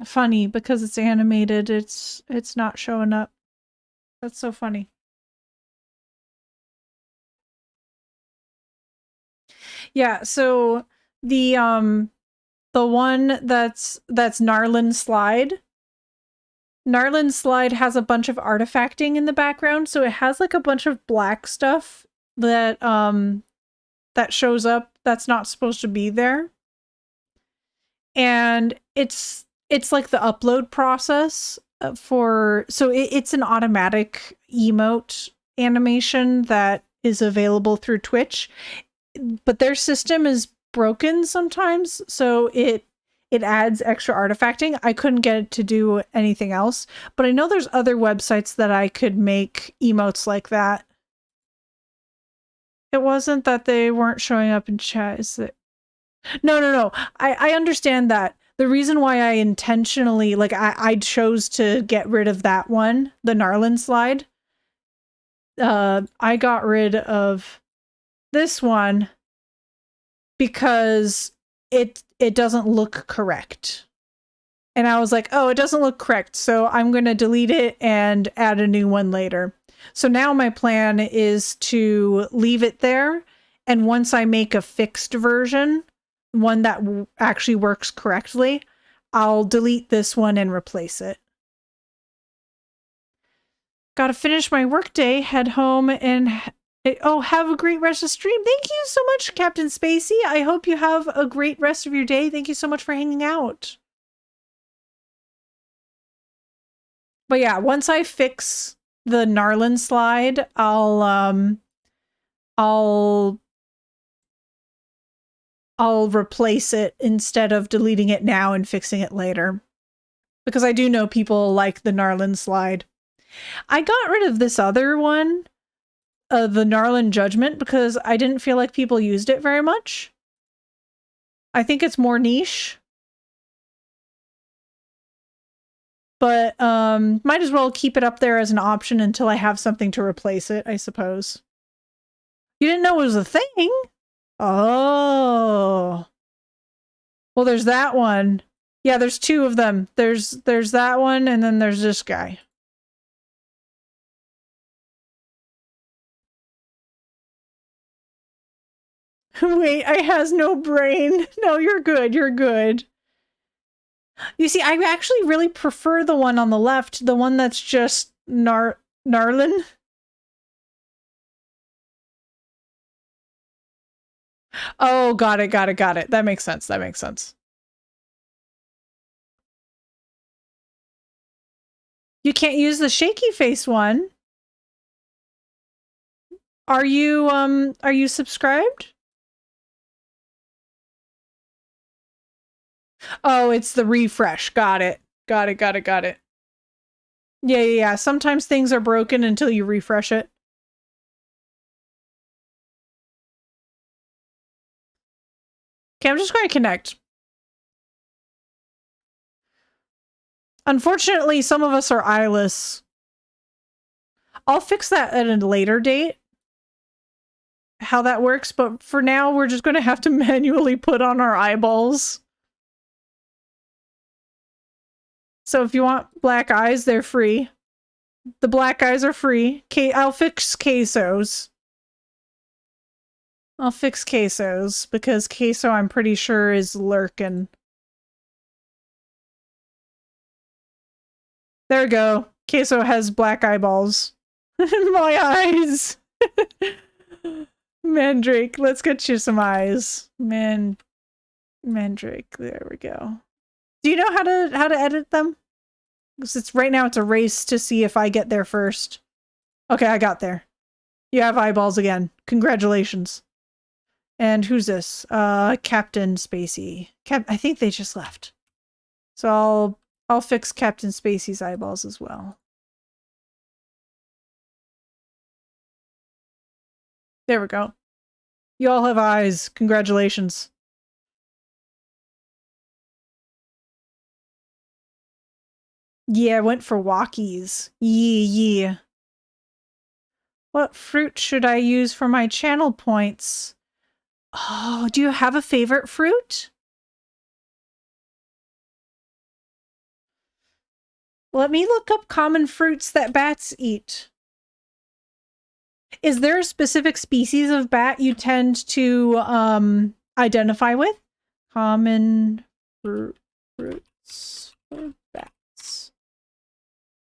Funny, because it's animated, it's not showing up. That's so funny. Yeah, so the one that's Gnarlin Slide. Gnarlin Slide has a bunch of artifacting in the background, so it has like a bunch of black stuff that that shows up that's not supposed to be there. And it's like the upload process for, so it's an automatic emote animation that is available through Twitch, but their system is broken sometimes, so it adds extra artifacting. I couldn't get it to do anything else, but I know there's other websites that I could make emotes like that. It wasn't that they weren't showing up in chat, is that... No. I understand that. The reason why I intentionally, like, I chose to get rid of that one, the Gnarlin Slide. I got rid of this one because it doesn't look correct. And I was like, oh, it doesn't look correct, so I'm going to delete it and add a new one later. So now my plan is to leave it there, and once I make a fixed version, one that actually works correctly, I'll delete this one and replace it. Gotta finish my workday, head home, and have a great rest of the stream. Thank you so much, Captain Spacey. I hope you have a great rest of your day. Thank you so much for hanging out. But yeah, once I fix the Gnarlin Slide, I'll replace it instead of deleting it now and fixing it later. Because I do know people like the Gnarlin Slide. I got rid of this other one, the Gnarlin Judgment, because I didn't feel like people used it very much. I think it's more niche. But might as well keep it up there as an option until I have something to replace it, I suppose. You didn't know it was a thing? Oh. Well, there's that one. Yeah, there's two of them. There's that one, and then there's this guy. Wait, I has no brain. No, you're good. You're good. You see, I actually really prefer the one on the left, the one that's just Gnarlin. Oh, got it. That makes sense. You can't use the shaky face one. Are you subscribed? Oh, it's the refresh. Got it. Yeah. Sometimes things are broken until you refresh it. Okay, I'm just going to connect. Unfortunately, some of us are eyeless. I'll fix that at a later date, how that works, but for now, we're just going to have to manually put on our eyeballs. So if you want black eyes, they're free. The black eyes are free. I'll fix quesos. I'll fix quesos, because queso, I'm pretty sure, is lurking. There we go. Queso has black eyeballs. My eyes! Mandrake, let's get you some eyes. Mandrake, there we go. Do you know how to edit them? Because right now it's a race to see if I get there first. Okay, I got there. You have eyeballs again. Congratulations. And who's this? Captain Spacey. I think they just left. So I'll fix Captain Spacey's eyeballs as well. There we go. You all have eyes. Congratulations. Yeah, I went for walkies. Yeah. What fruit should I use for my channel points? Oh, do you have a favorite fruit? Let me look up common fruits that bats eat. Is there a specific species of bat you tend to identify with? Common fruits for bats.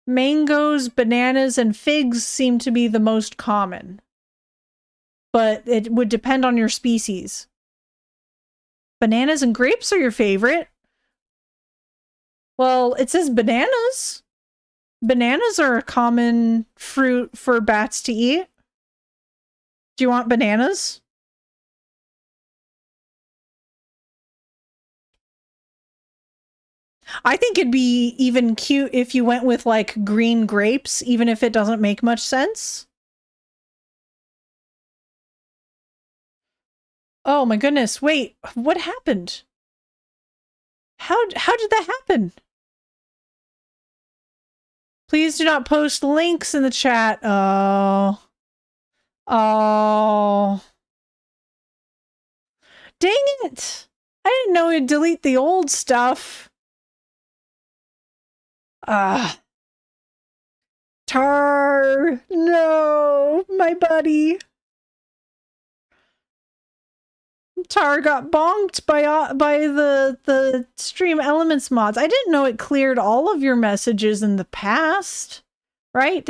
Mangoes, bananas, and figs seem to be the most common. But it would depend on your species. Bananas and grapes are your favorite. Well, it says bananas. Bananas are a common fruit for bats to eat. Do you want bananas? I think it'd be even cute if you went with like green grapes, even if it doesn't make much sense. Oh my goodness, wait, what happened? How did that happen? Please do not post links in the chat. Oh. Oh. Dang it! I didn't know it'd delete the old stuff. Tar! No! My buddy! Tar got bonked by the Stream Elements mods. I didn't know it cleared all of your messages in the past. Right?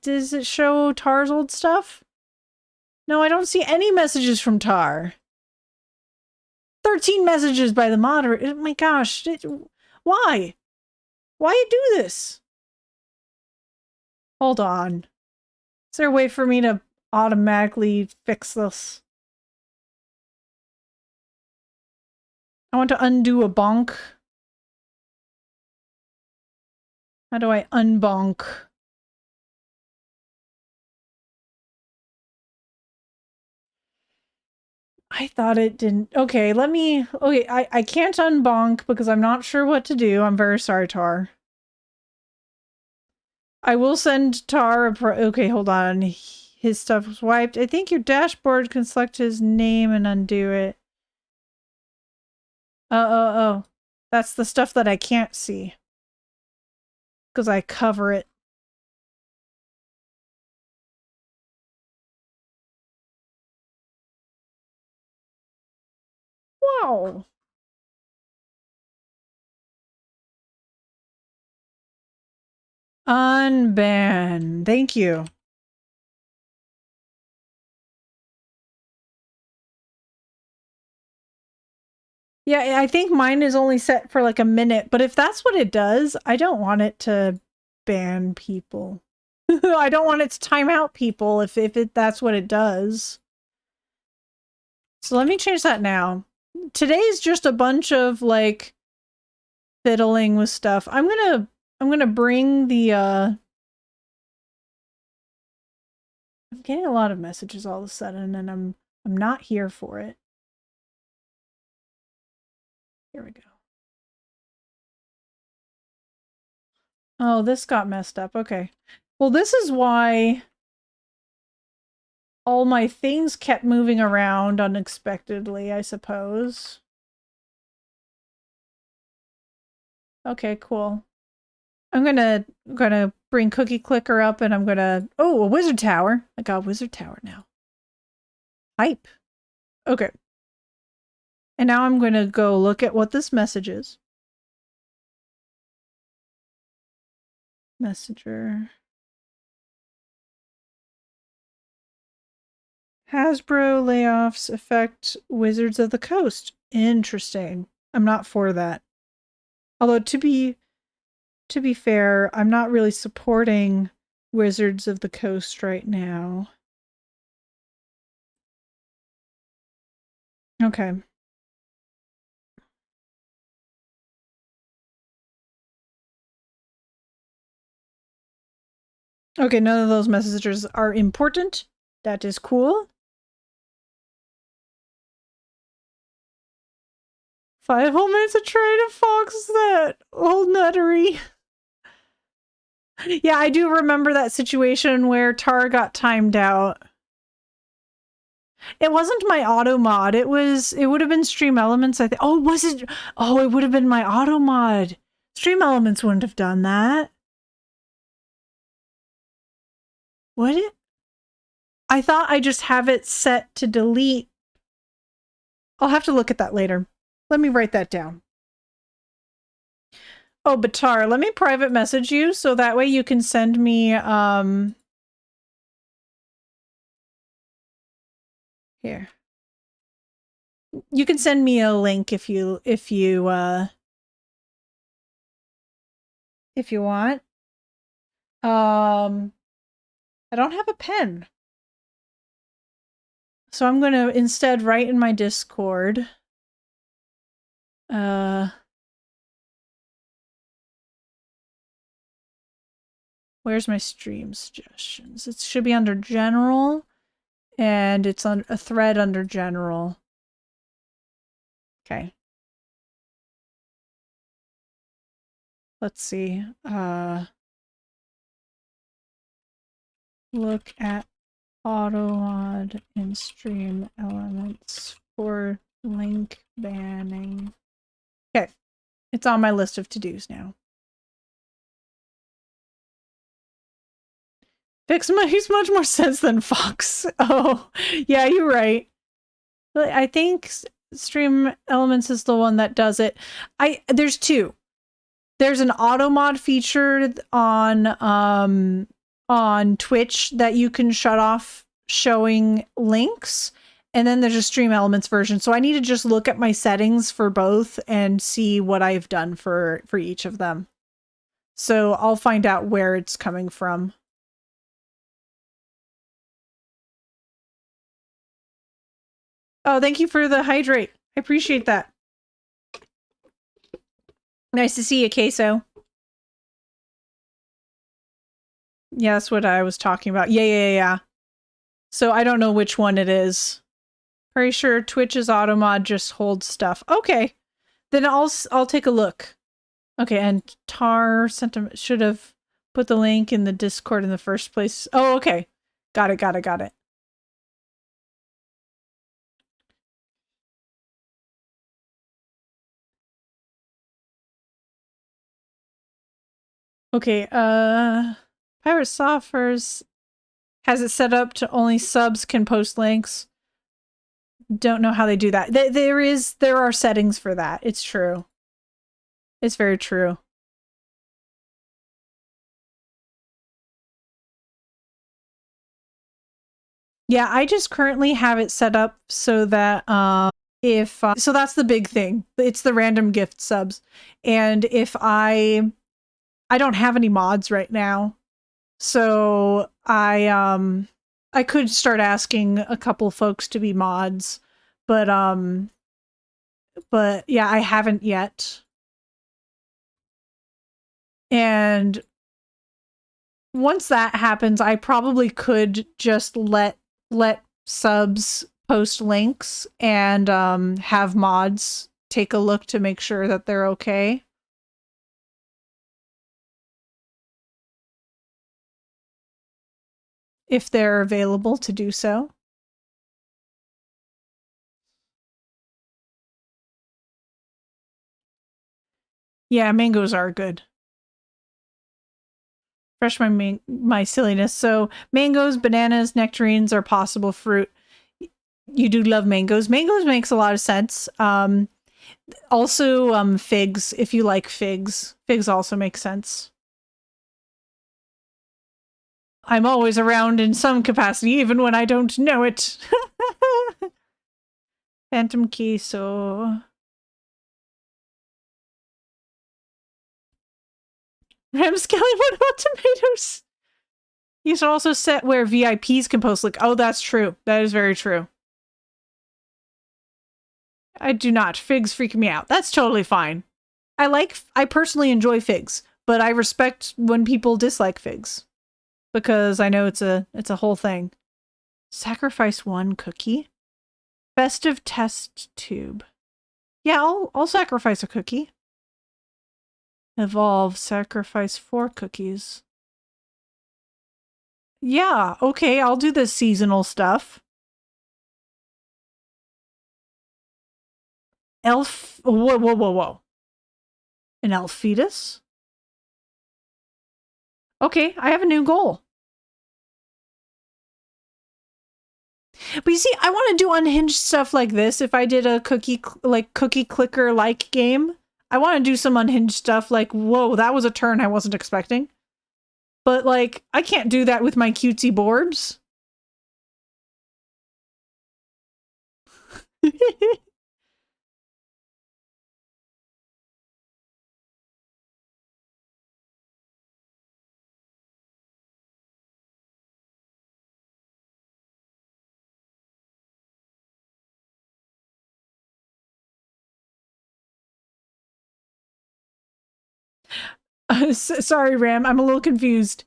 Does it show Tar's old stuff? No, I don't see any messages from Tar. 13 messages by the moderator. Oh my gosh. Why? Why you do this? Hold on. Is there a way for me to automatically fix this? I want to undo a bonk. How do I unbonk? I thought it didn't. Okay, let me... Okay, I can't unbonk because I'm not sure what to do. I'm very sorry, Tar. I will send Tar a okay, hold on. His stuff was wiped. I think your dashboard can select his name and undo it. Oh. That's the stuff that I can't see. Because I cover it. Wow. Unban. Thank you. Yeah, I think mine is only set for like a minute, but if that's what it does, I don't want it to ban people. I don't want it to time out people if that's what it does. So let me change that now. Today's just a bunch of like fiddling with stuff. I'm gonna bring the I'm getting a lot of messages all of a sudden and I'm not here for it. Here we go. Oh, this got messed up. Okay. Well, this is why all my things kept moving around unexpectedly, I suppose. Okay, cool. I'm gonna bring Cookie Clicker up and I'm gonna... Oh, a wizard tower. I got a wizard tower now. Hype. Okay. And now I'm gonna go look at what this message is. Messenger. Hasbro layoffs affect Wizards of the Coast. Interesting. I'm not for that. Although to be fair, I'm not really supporting Wizards of the Coast right now. Okay. Okay, none of those messages are important. That is cool. 5 whole minutes of trying to fox that old nuttery. Yeah, I do remember that situation where Tar got timed out. It wasn't my auto mod. It would have been Stream Elements, I think. Oh, was it? Oh, it would have been my auto mod. Stream Elements wouldn't have done that. Would it? I thought I just have it set to delete. I'll have to look at that later. Let me write that down. Oh, Batar, let me private message you so that way you can send me, here. You can send me a link if you want. I don't have a pen. So I'm going to instead write in my Discord. Where's my stream suggestions? It should be under general, and it's on a thread under general. Okay. Let's see. Look at AutoMod in Stream Elements for link banning. Okay. It's on my list of to-dos now. Fix makes much more sense than Fox. Oh, yeah, you're right. I think Stream Elements is the one that does it. There's two. There's an auto mod feature on Twitch that you can shut off showing links, and then there's a Stream Elements version. So I need to just look at my settings for both and see what I've done for each of them. So I'll find out where it's coming from. Oh, thank you for the hydrate. I appreciate that. Nice to see you, Queso. Yeah, that's what I was talking about. Yeah. So I don't know which one it is. Pretty sure Twitch's automod just holds stuff. Okay. Then I'll take a look. Okay, and Tar should have put the link in the Discord in the first place. Oh, okay. Got it. Okay, Pirate Softwares has it set up to only subs can post links. Don't know how they do that. There are settings for that. It's true. It's very true. Yeah, I just currently have it set up so that so that's the big thing. It's the random gift subs. And if I don't have any mods right now. So I could start asking a couple folks to be mods, but yeah, I haven't yet. And once that happens, I probably could just let subs post links and have mods take a look to make sure that they're okay. If they're available to do so. Yeah, mangoes are good. Fresh my silliness. So mangoes, bananas, nectarines are possible fruit. You do love mangoes. Mangoes makes a lot of sense. Also, figs, if you like figs. Figs also make sense. I'm always around in some capacity, even when I don't know it. Phantom queso. Ramskelly, what about tomatoes? You should also set where VIPs can post. Like, oh, that's true. That is very true. I do not. Figs freak me out. That's totally fine. I personally enjoy figs, but I respect when people dislike figs because I know it's a whole thing. Sacrifice one cookie. Festive test tube. Yeah, I'll sacrifice a cookie. Evolve, sacrifice 4 cookies. Yeah, okay, I'll do the seasonal stuff. Elf, whoa. An elf fetus? Okay, I have a new goal. But you see, I want to do unhinged stuff like this. If I did a cookie clicker like game, I want to do some unhinged stuff like, whoa, that was a turn I wasn't expecting. But like, I can't do that with my cutesy borbs. Sorry, Ram, I'm a little confused.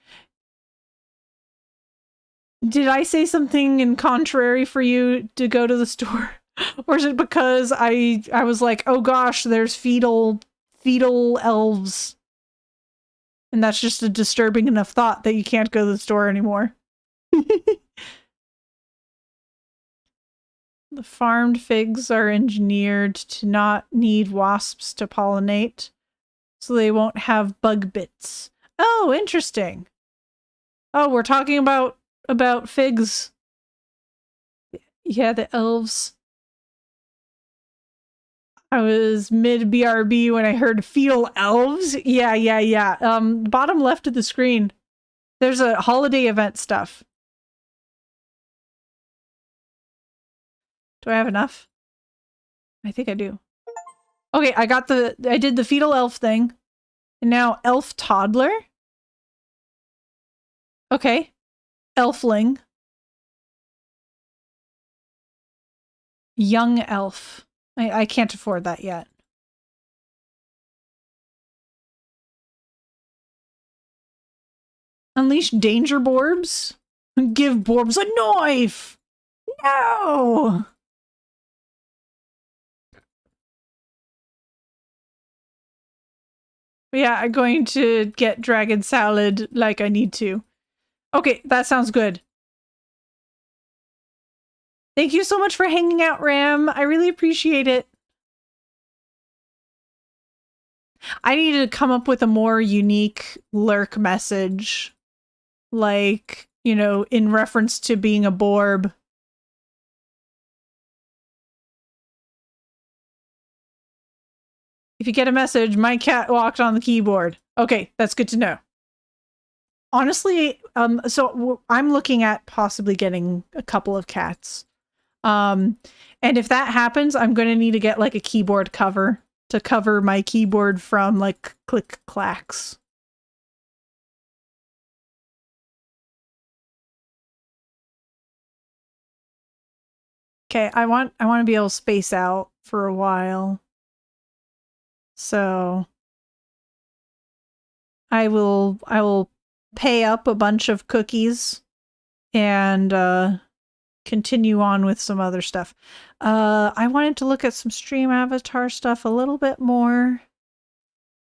Did I say something in contrary for you to go to the store? Or is it because I was like, oh gosh, there's fetal elves. And that's just a disturbing enough thought that you can't go to the store anymore. The farmed figs are engineered to not need wasps to pollinate, so they won't have bug bits. Oh, interesting. Oh, we're talking about figs. Yeah, the elves. I was mid BRB when I heard fetal elves. Yeah. Bottom left of the screen. There's a holiday event stuff. Do I have enough? I think I do. Okay, I did the fetal elf thing. And now elf toddler. Okay. Elfling. Young elf. I can't afford that yet. Unleash danger borbs? Give borbs a knife! No! Yeah, I'm going to get dragon salad like I need to. Okay, that sounds good. Thank you so much for hanging out, Ram. I really appreciate it. I need to come up with a more unique lurk message. Like, you know, in reference to being a borb. If you get a message, my cat walked on the keyboard. Okay, that's good to know. Honestly, so I'm looking at possibly getting a couple of cats. And if that happens, I'm going to need to get like a keyboard cover to cover my keyboard from like click clacks. Okay, I want to be able to space out for a while. So I will pay up a bunch of cookies and continue on with some other stuff. I wanted to look at some stream avatar stuff a little bit more.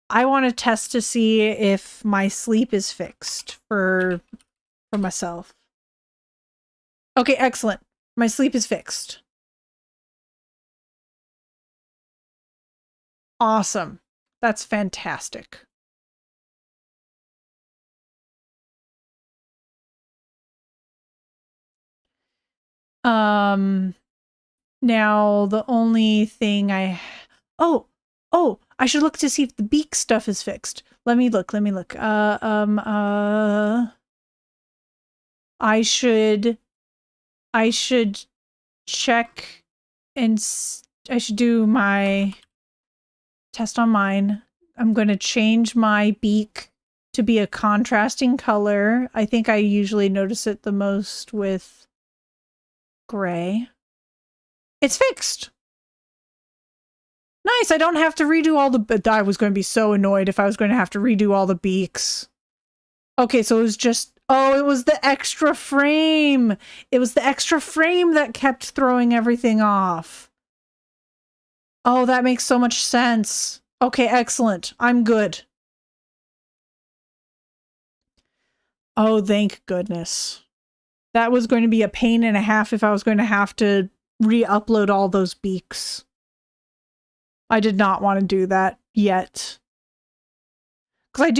I want to test to see if my sleep is fixed for myself. Okay, excellent. My sleep is fixed. Awesome. That's fantastic. Now the only thing oh, I should look to see if the beak stuff is fixed. Let me look. I should check and I should do my test on mine. I'm going to change my beak to be a contrasting color. I think I usually notice it the most with gray. It's fixed. Nice. I don't have to redo all the... I was going to be so annoyed if I was going to have to redo all the beaks. Okay, so it was just... Oh, it was the extra frame. It was the extra frame that kept throwing everything off. Oh, that makes so much sense. Okay, excellent. I'm good. Oh, thank goodness. That was going to be a pain and a half if I was going to have to re-upload all those beaks. I did not want to do that yet. Because I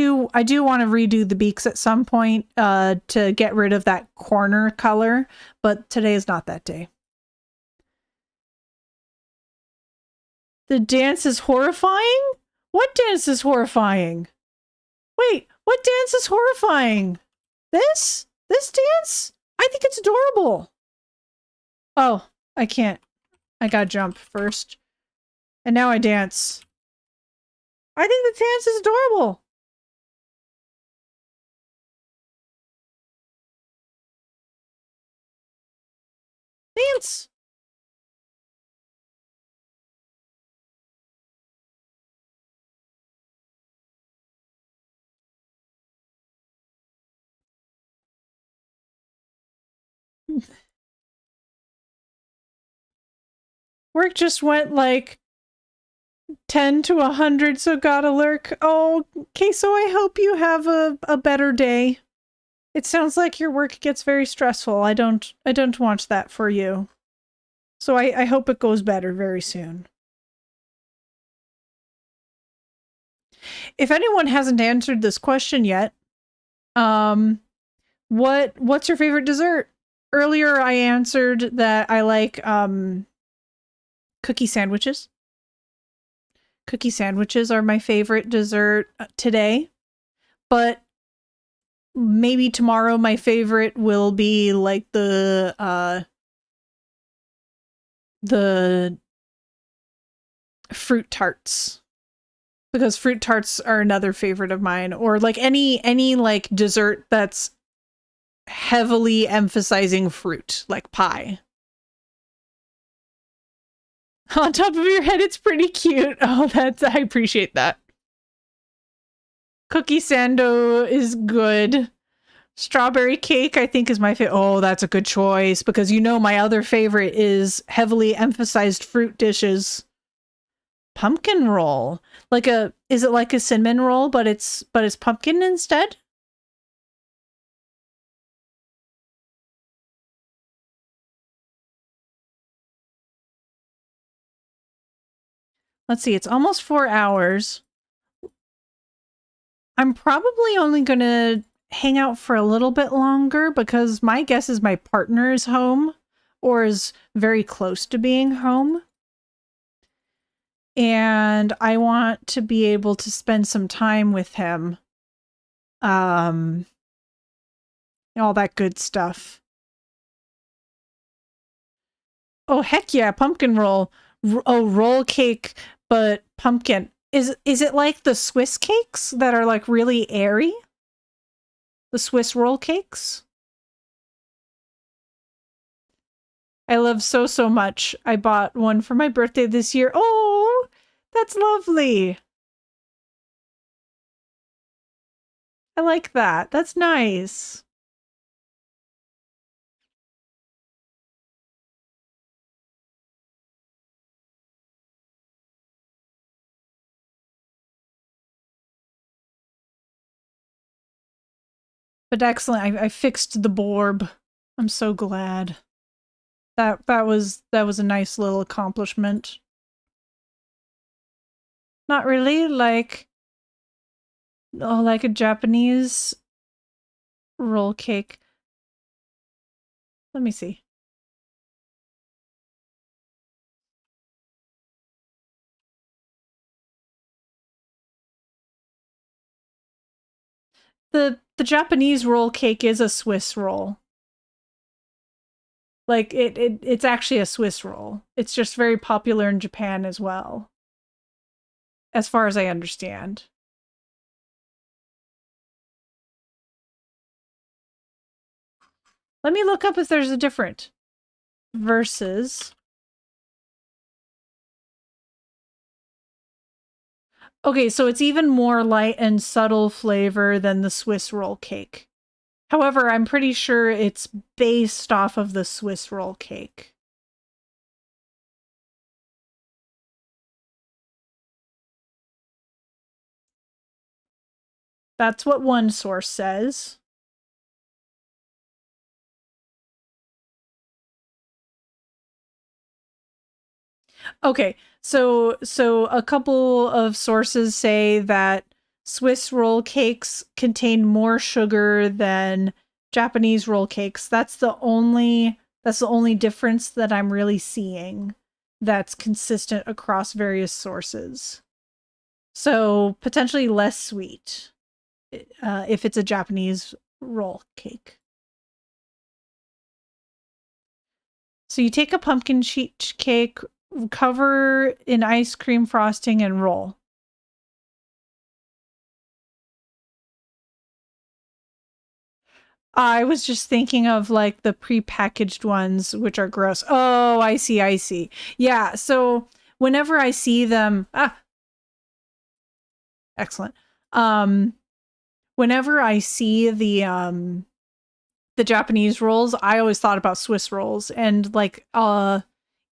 do want to redo the beaks at some point to get rid of that corner color, but today is not that day. The dance is horrifying? What dance is horrifying? Wait, what dance is horrifying? This? This dance? I think it's adorable. Oh, I can't. I gotta jump first. And now I dance. I think the dance is adorable. Dance! Work just went like 10 to 100, so gotta lurk. Oh, okay, so I hope you have a better day. It sounds like your work gets very stressful. I don't want that for you. So I hope it goes better very soon. If anyone hasn't answered this question yet, what's your favorite dessert? Earlier I answered that I like cookie sandwiches. Cookie sandwiches are my favorite dessert today, but maybe tomorrow my favorite will be like the fruit tarts, because fruit tarts are another favorite of mine, or like any like dessert that's heavily emphasizing fruit, like pie. On top of your head, it's pretty cute. Oh, I appreciate that. Cookie sando is good. Strawberry cake, I think, is my favorite. Oh, that's a good choice, because you know my other favorite is heavily emphasized fruit dishes. Pumpkin roll. Is it like a cinnamon roll, but it's pumpkin instead? Let's see, it's almost 4 hours. I'm probably only gonna hang out for a little bit longer, because my guess is my partner is home, or is very close to being home. And I want to be able to spend some time with him. All that good stuff. Oh, heck yeah, pumpkin roll. Oh, roll cake, but pumpkin. Is it like the Swiss cakes that are like really airy? The Swiss roll cakes? I love so much. I bought one for my birthday this year. Oh, that's lovely. I like that. That's nice. But excellent. I fixed the borb. I'm so glad. That was a nice little accomplishment. Not really, like like a Japanese roll cake. Let me see. The Japanese roll cake is a Swiss roll. Like it's actually a Swiss roll. It's just very popular in Japan as well, as far as I understand. Let me look up if there's a different versus. Okay, so it's even more light and subtle flavor than the Swiss roll cake. However, I'm pretty sure it's based off of the Swiss roll cake. That's what one source says. Okay, so a couple of sources say that Swiss roll cakes contain more sugar than Japanese roll cakes. That's the only difference that I'm really seeing that's consistent across various sources. So potentially less sweet if it's a Japanese roll cake. So you take a pumpkin sheet cake, cover in ice cream frosting, and roll. I was just thinking of like the prepackaged ones, which are gross. Oh, I see, I see. Yeah, so whenever I see them, excellent. Whenever I see the Japanese rolls, I always thought about Swiss rolls, and like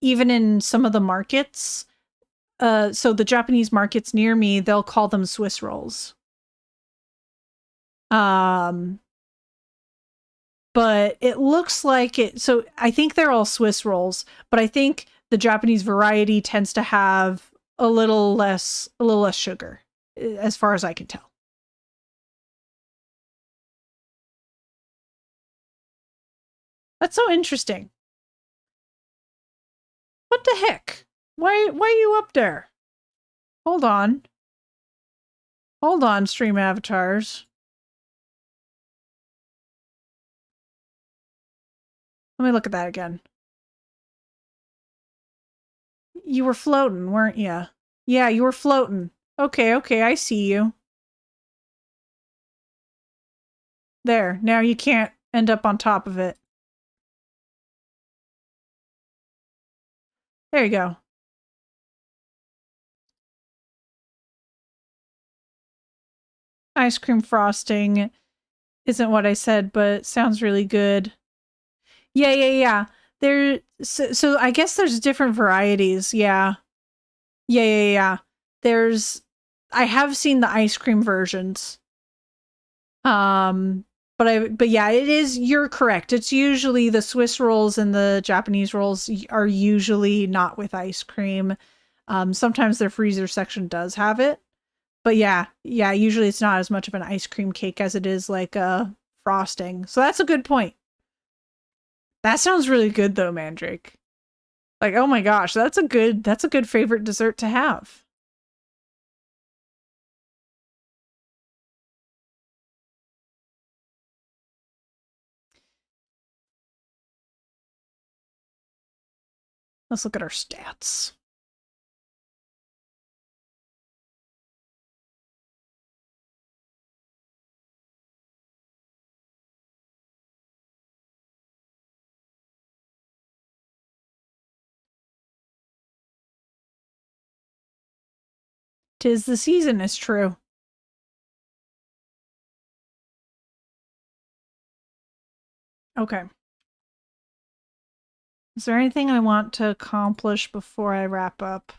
even in some of the markets, so the Japanese markets near me, they'll call them Swiss rolls. Um, but it looks like it. So I think they're all Swiss rolls, but I think the Japanese variety tends to have a little less sugar, as far as I can tell. That's so interesting. What the heck? Why are you up there? Hold on. Hold on, stream avatars. Let me look at that again. You were floating, weren't you? Yeah, you were floating. Okay, okay, I see you. There, now you can't end up on top of it. There you go. Ice cream frosting isn't what I said, but sounds really good. Yeah, yeah, yeah. So I guess there's different varieties. Yeah. Yeah, yeah, yeah. There's I have seen the ice cream versions. Um but yeah, it is you're correct. It's usually the Swiss rolls and the Japanese rolls are usually not with ice cream. Sometimes their freezer section does have it. But yeah, yeah, usually it's not as much of an ice cream cake as it is like a frosting. So that's a good point. That sounds really good though, Mandrake. Like, oh my gosh, that's a good favorite dessert to have. Let's look at our stats. Tis the season is true. Okay. Is there anything I want to accomplish before I wrap up?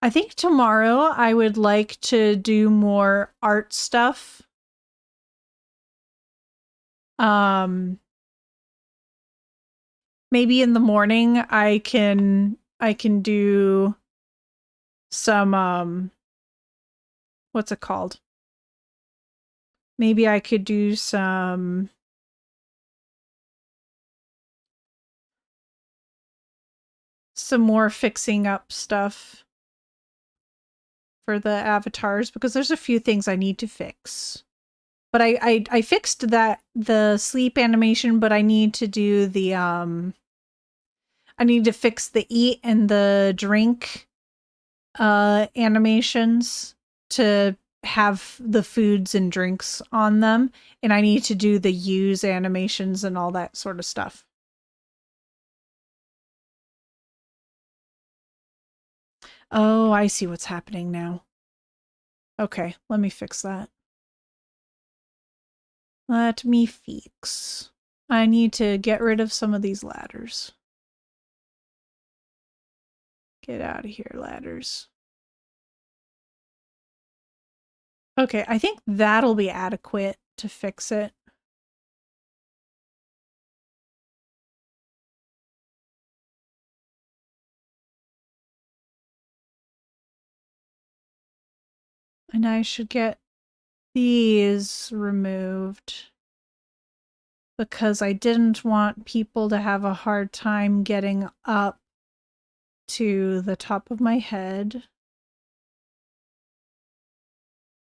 I think tomorrow I would like to do more art stuff. Maybe in the morning I can do some what's it called? Maybe I could do some more fixing up stuff for the avatars because there's a few things I need to fix. But I fixed the sleep animation, but I need to do the I need to fix the eat and the drink animations to have the foods and drinks on them, and I need to do the use animations and all that sort of stuff. Oh, I see what's happening now. Okay, let me fix that. Let me fix. I need to get rid of some of these ladders. Get out of here, ladders. Okay, I think that'll be adequate to fix it. And I should get these removed because I didn't want people to have a hard time getting up to the top of my head.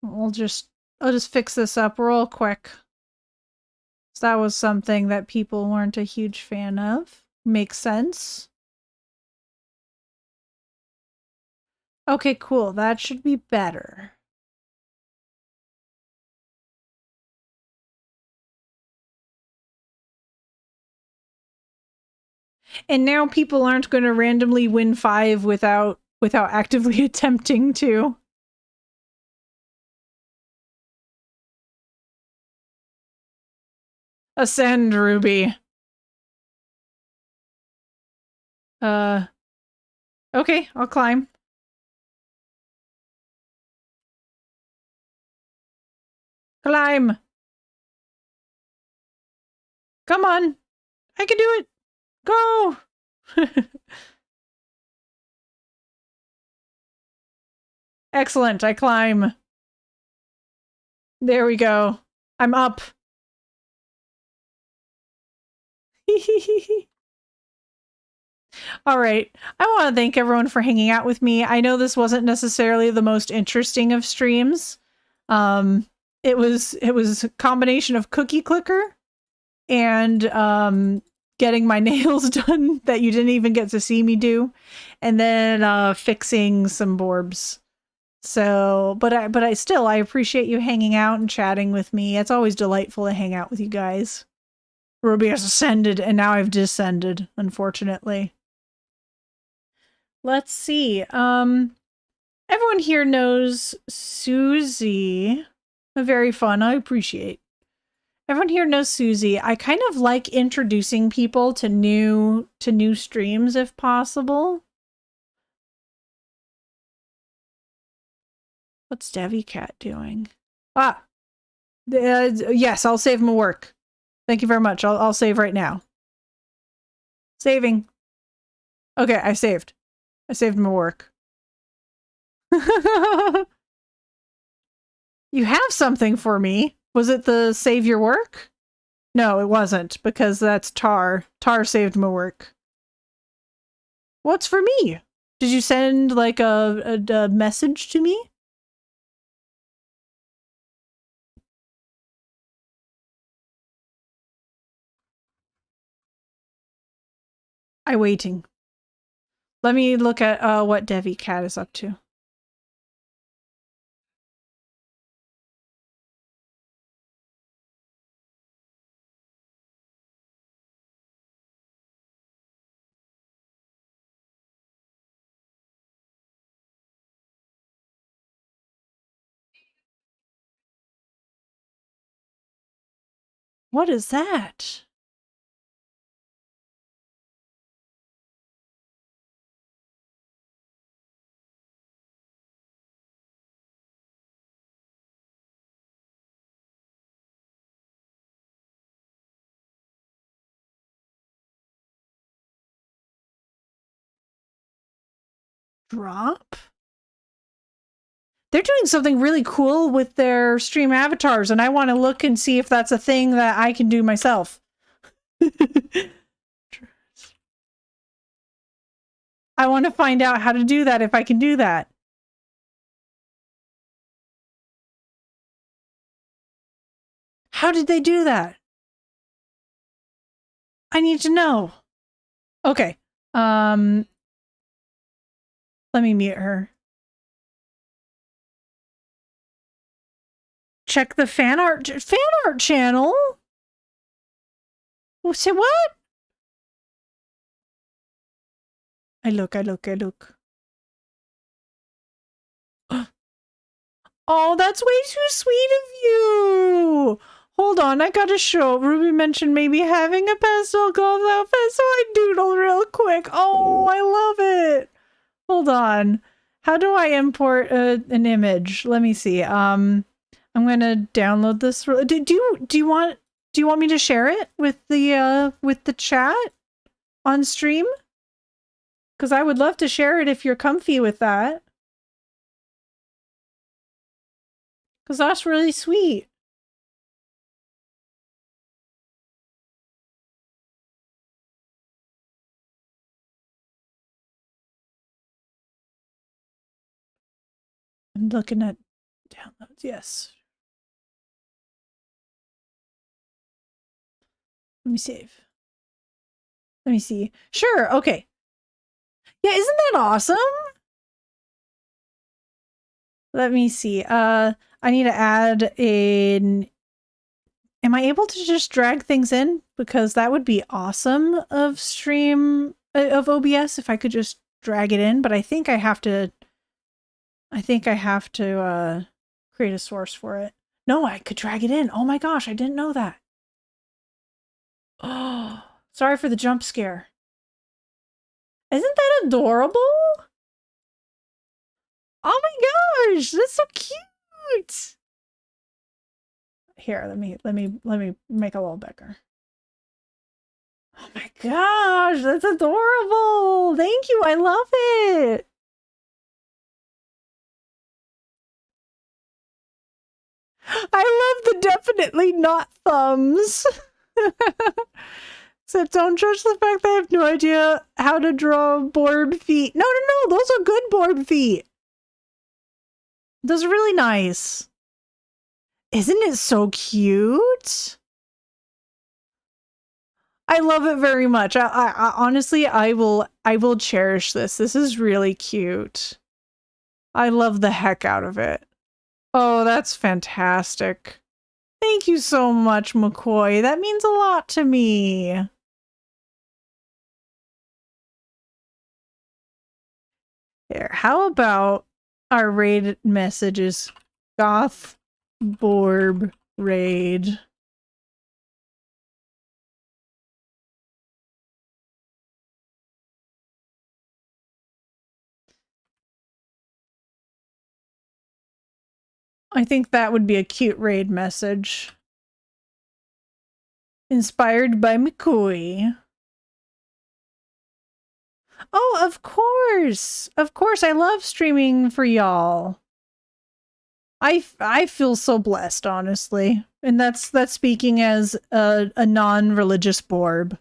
I'll just fix this up real quick. So that was something that people weren't a huge fan of. Makes sense. Okay, cool. That should be better. And now people aren't going to randomly win 5 without actively attempting to. Ascend, Ruby. Okay, I'll climb. Climb. Come on. I can do it. Go. Excellent. I climb. There we go. I'm up. All right. I want to thank everyone for hanging out with me. I know this wasn't necessarily the most interesting of streams. It was a combination of cookie clicker and getting my nails done that you didn't even get to see me do, and then fixing some borbs. So, but I still appreciate you hanging out and chatting with me. It's always delightful to hang out with you guys. Ruby has ascended, and now I've descended, unfortunately. Let's see. Everyone here knows Susie. Very fun. I appreciate. Everyone here knows Susie. I kind of like introducing people to new streams if possible. What's Devi Cat doing? Ah, yes, I'll save my work. Thank you very much. I'll save right now. Saving. Okay, I saved. I saved my work. You have something for me. Was it the save your work? No, it wasn't, because that's Tar. Tar saved my work. What's for me? Did you send like a message to me? I waiting. Let me look at what Devi Cat is up to. What is that? Drop? They're doing something really cool with their stream avatars, and I want to look and see if that's a thing that I can do myself. I want to find out how to do that, if I can do that. How did they do that? I need to know. Okay. Let me mute her. Check the fan art channel. Say what? I look. Oh, that's way too sweet of you. Hold on, I gotta show. Ruby mentioned maybe having a pastel gold outfit, so I doodled real quick. Oh, I love it. Hold on. How do I import an image? Let me see. I'm gonna download this. Do you want me to share it with the chat on stream? Because I would love to share it if you're comfy with that. Because that's really sweet. I'm looking at downloads. Yes. Let me save. Let me see. Sure. Okay. Yeah, isn't that awesome? Let me see. I need to add in. Am I able to just drag things in? Because that would be awesome of stream of OBS if I could just drag it in, but I think I have to create a source for it. No, I could drag it in. Oh my gosh, I didn't know that. Oh, sorry for the jump scare. Isn't that adorable? Oh my gosh, that's so cute. Here, let me make a little bigger. Oh my gosh, that's adorable. Thank you. I love it. I love the definitely not thumbs. So don't judge the fact that I have no idea how to draw board feet. No, those are good board feet. Those are really nice. Isn't it so cute? I love it very much. I honestly, I will cherish this. This is really cute. I love the heck out of it. Oh, that's fantastic. Thank you so much, McCoy. That means a lot to me. Here, how about our raid messages? Goth Borb raid. I think that would be a cute raid message. Inspired by McCoy. Oh, of course. Of course, I love streaming for y'all. I feel so blessed, honestly. And that's speaking as a non-religious Borb.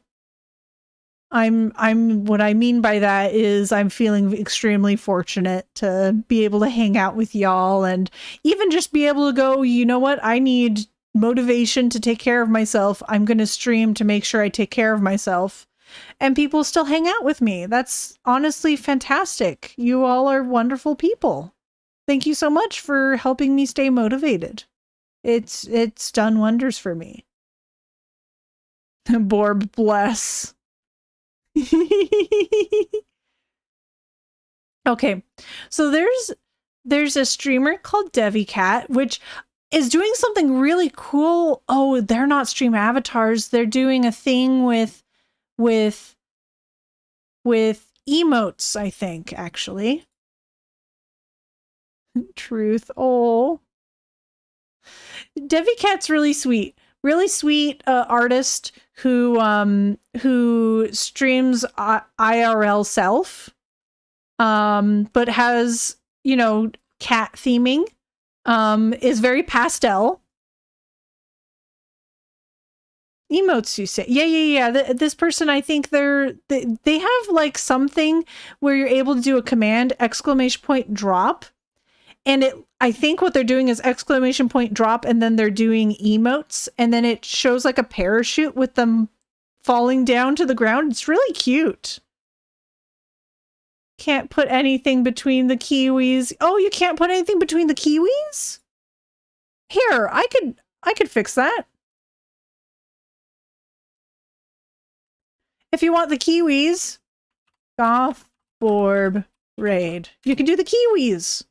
What I mean by that is I'm feeling extremely fortunate to be able to hang out with y'all and even just be able to go, you know what? I need motivation to take care of myself. I'm going to stream to make sure I take care of myself. And people still hang out with me. That's honestly fantastic. You all are wonderful people. Thank you so much for helping me stay motivated. It's done wonders for me. Borb bless. Okay, so there's a streamer called DeviCat, which is doing something really cool. Oh, they're not stream avatars. They're doing a thing with emotes, I think, actually. Truth. Oh. DeviCat's really sweet. Really sweet artist who streams IRL self. but has, you know, cat theming, is very pastel. Emotes, you say? Yeah. This person, I think they have like something where you're able to do a command exclamation point drop, and I think what they're doing is exclamation point drop, and then they're doing emotes, and then it shows like a parachute with them falling down to the ground. It's really cute. Can't put anything between the kiwis. Oh, you can't put anything between the kiwis? Here, I could fix that. If you want the kiwis, Goth Borb Raid. You can do the kiwis.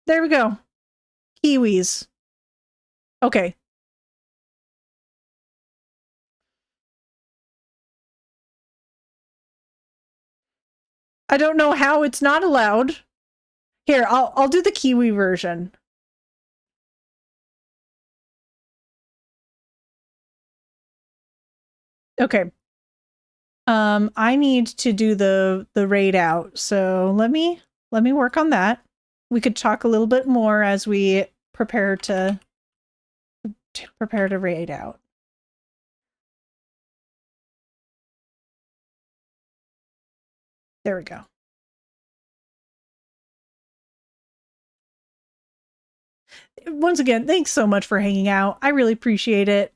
There we go. Kiwis. Okay. I don't know how it's not allowed. Here, I'll do the kiwi version. Okay. I need to do the raid out, so let me work on that. We could talk a little bit more as we prepare to raid out. There we go. Once again, thanks so much for hanging out. I really appreciate it.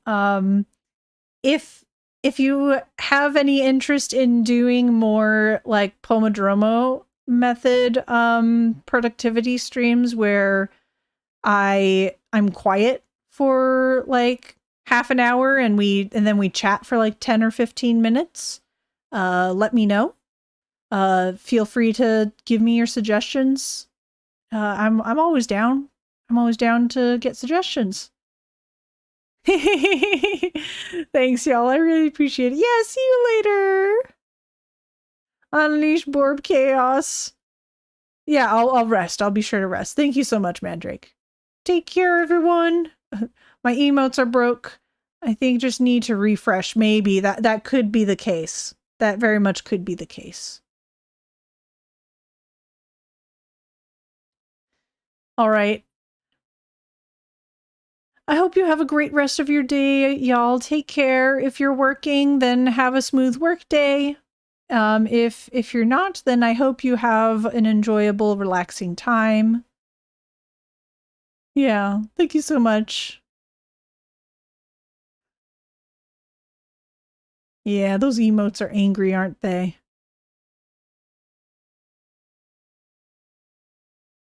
If you have any interest in doing more like Pomodoro method productivity streams where I'm quiet for like half an hour and then we chat for like 10 or 15 minutes, let me know. Feel free to give me your suggestions. I'm always down. I'm always down to get suggestions. Thanks, y'all. I really appreciate it. Yeah, see you later. Unleash Borb Chaos. Yeah, I'll rest. I'll be sure to rest. Thank you so much, Mandrake. Take care, everyone. My emotes are broke. I think just need to refresh. Maybe that could be the case. That very much could be the case. All right. I hope you have a great rest of your day, y'all. Take care. If you're working, then have a smooth work day. If you're not, then I hope you have an enjoyable, relaxing time. Yeah, thank you so much. Yeah, those emotes are angry, aren't they?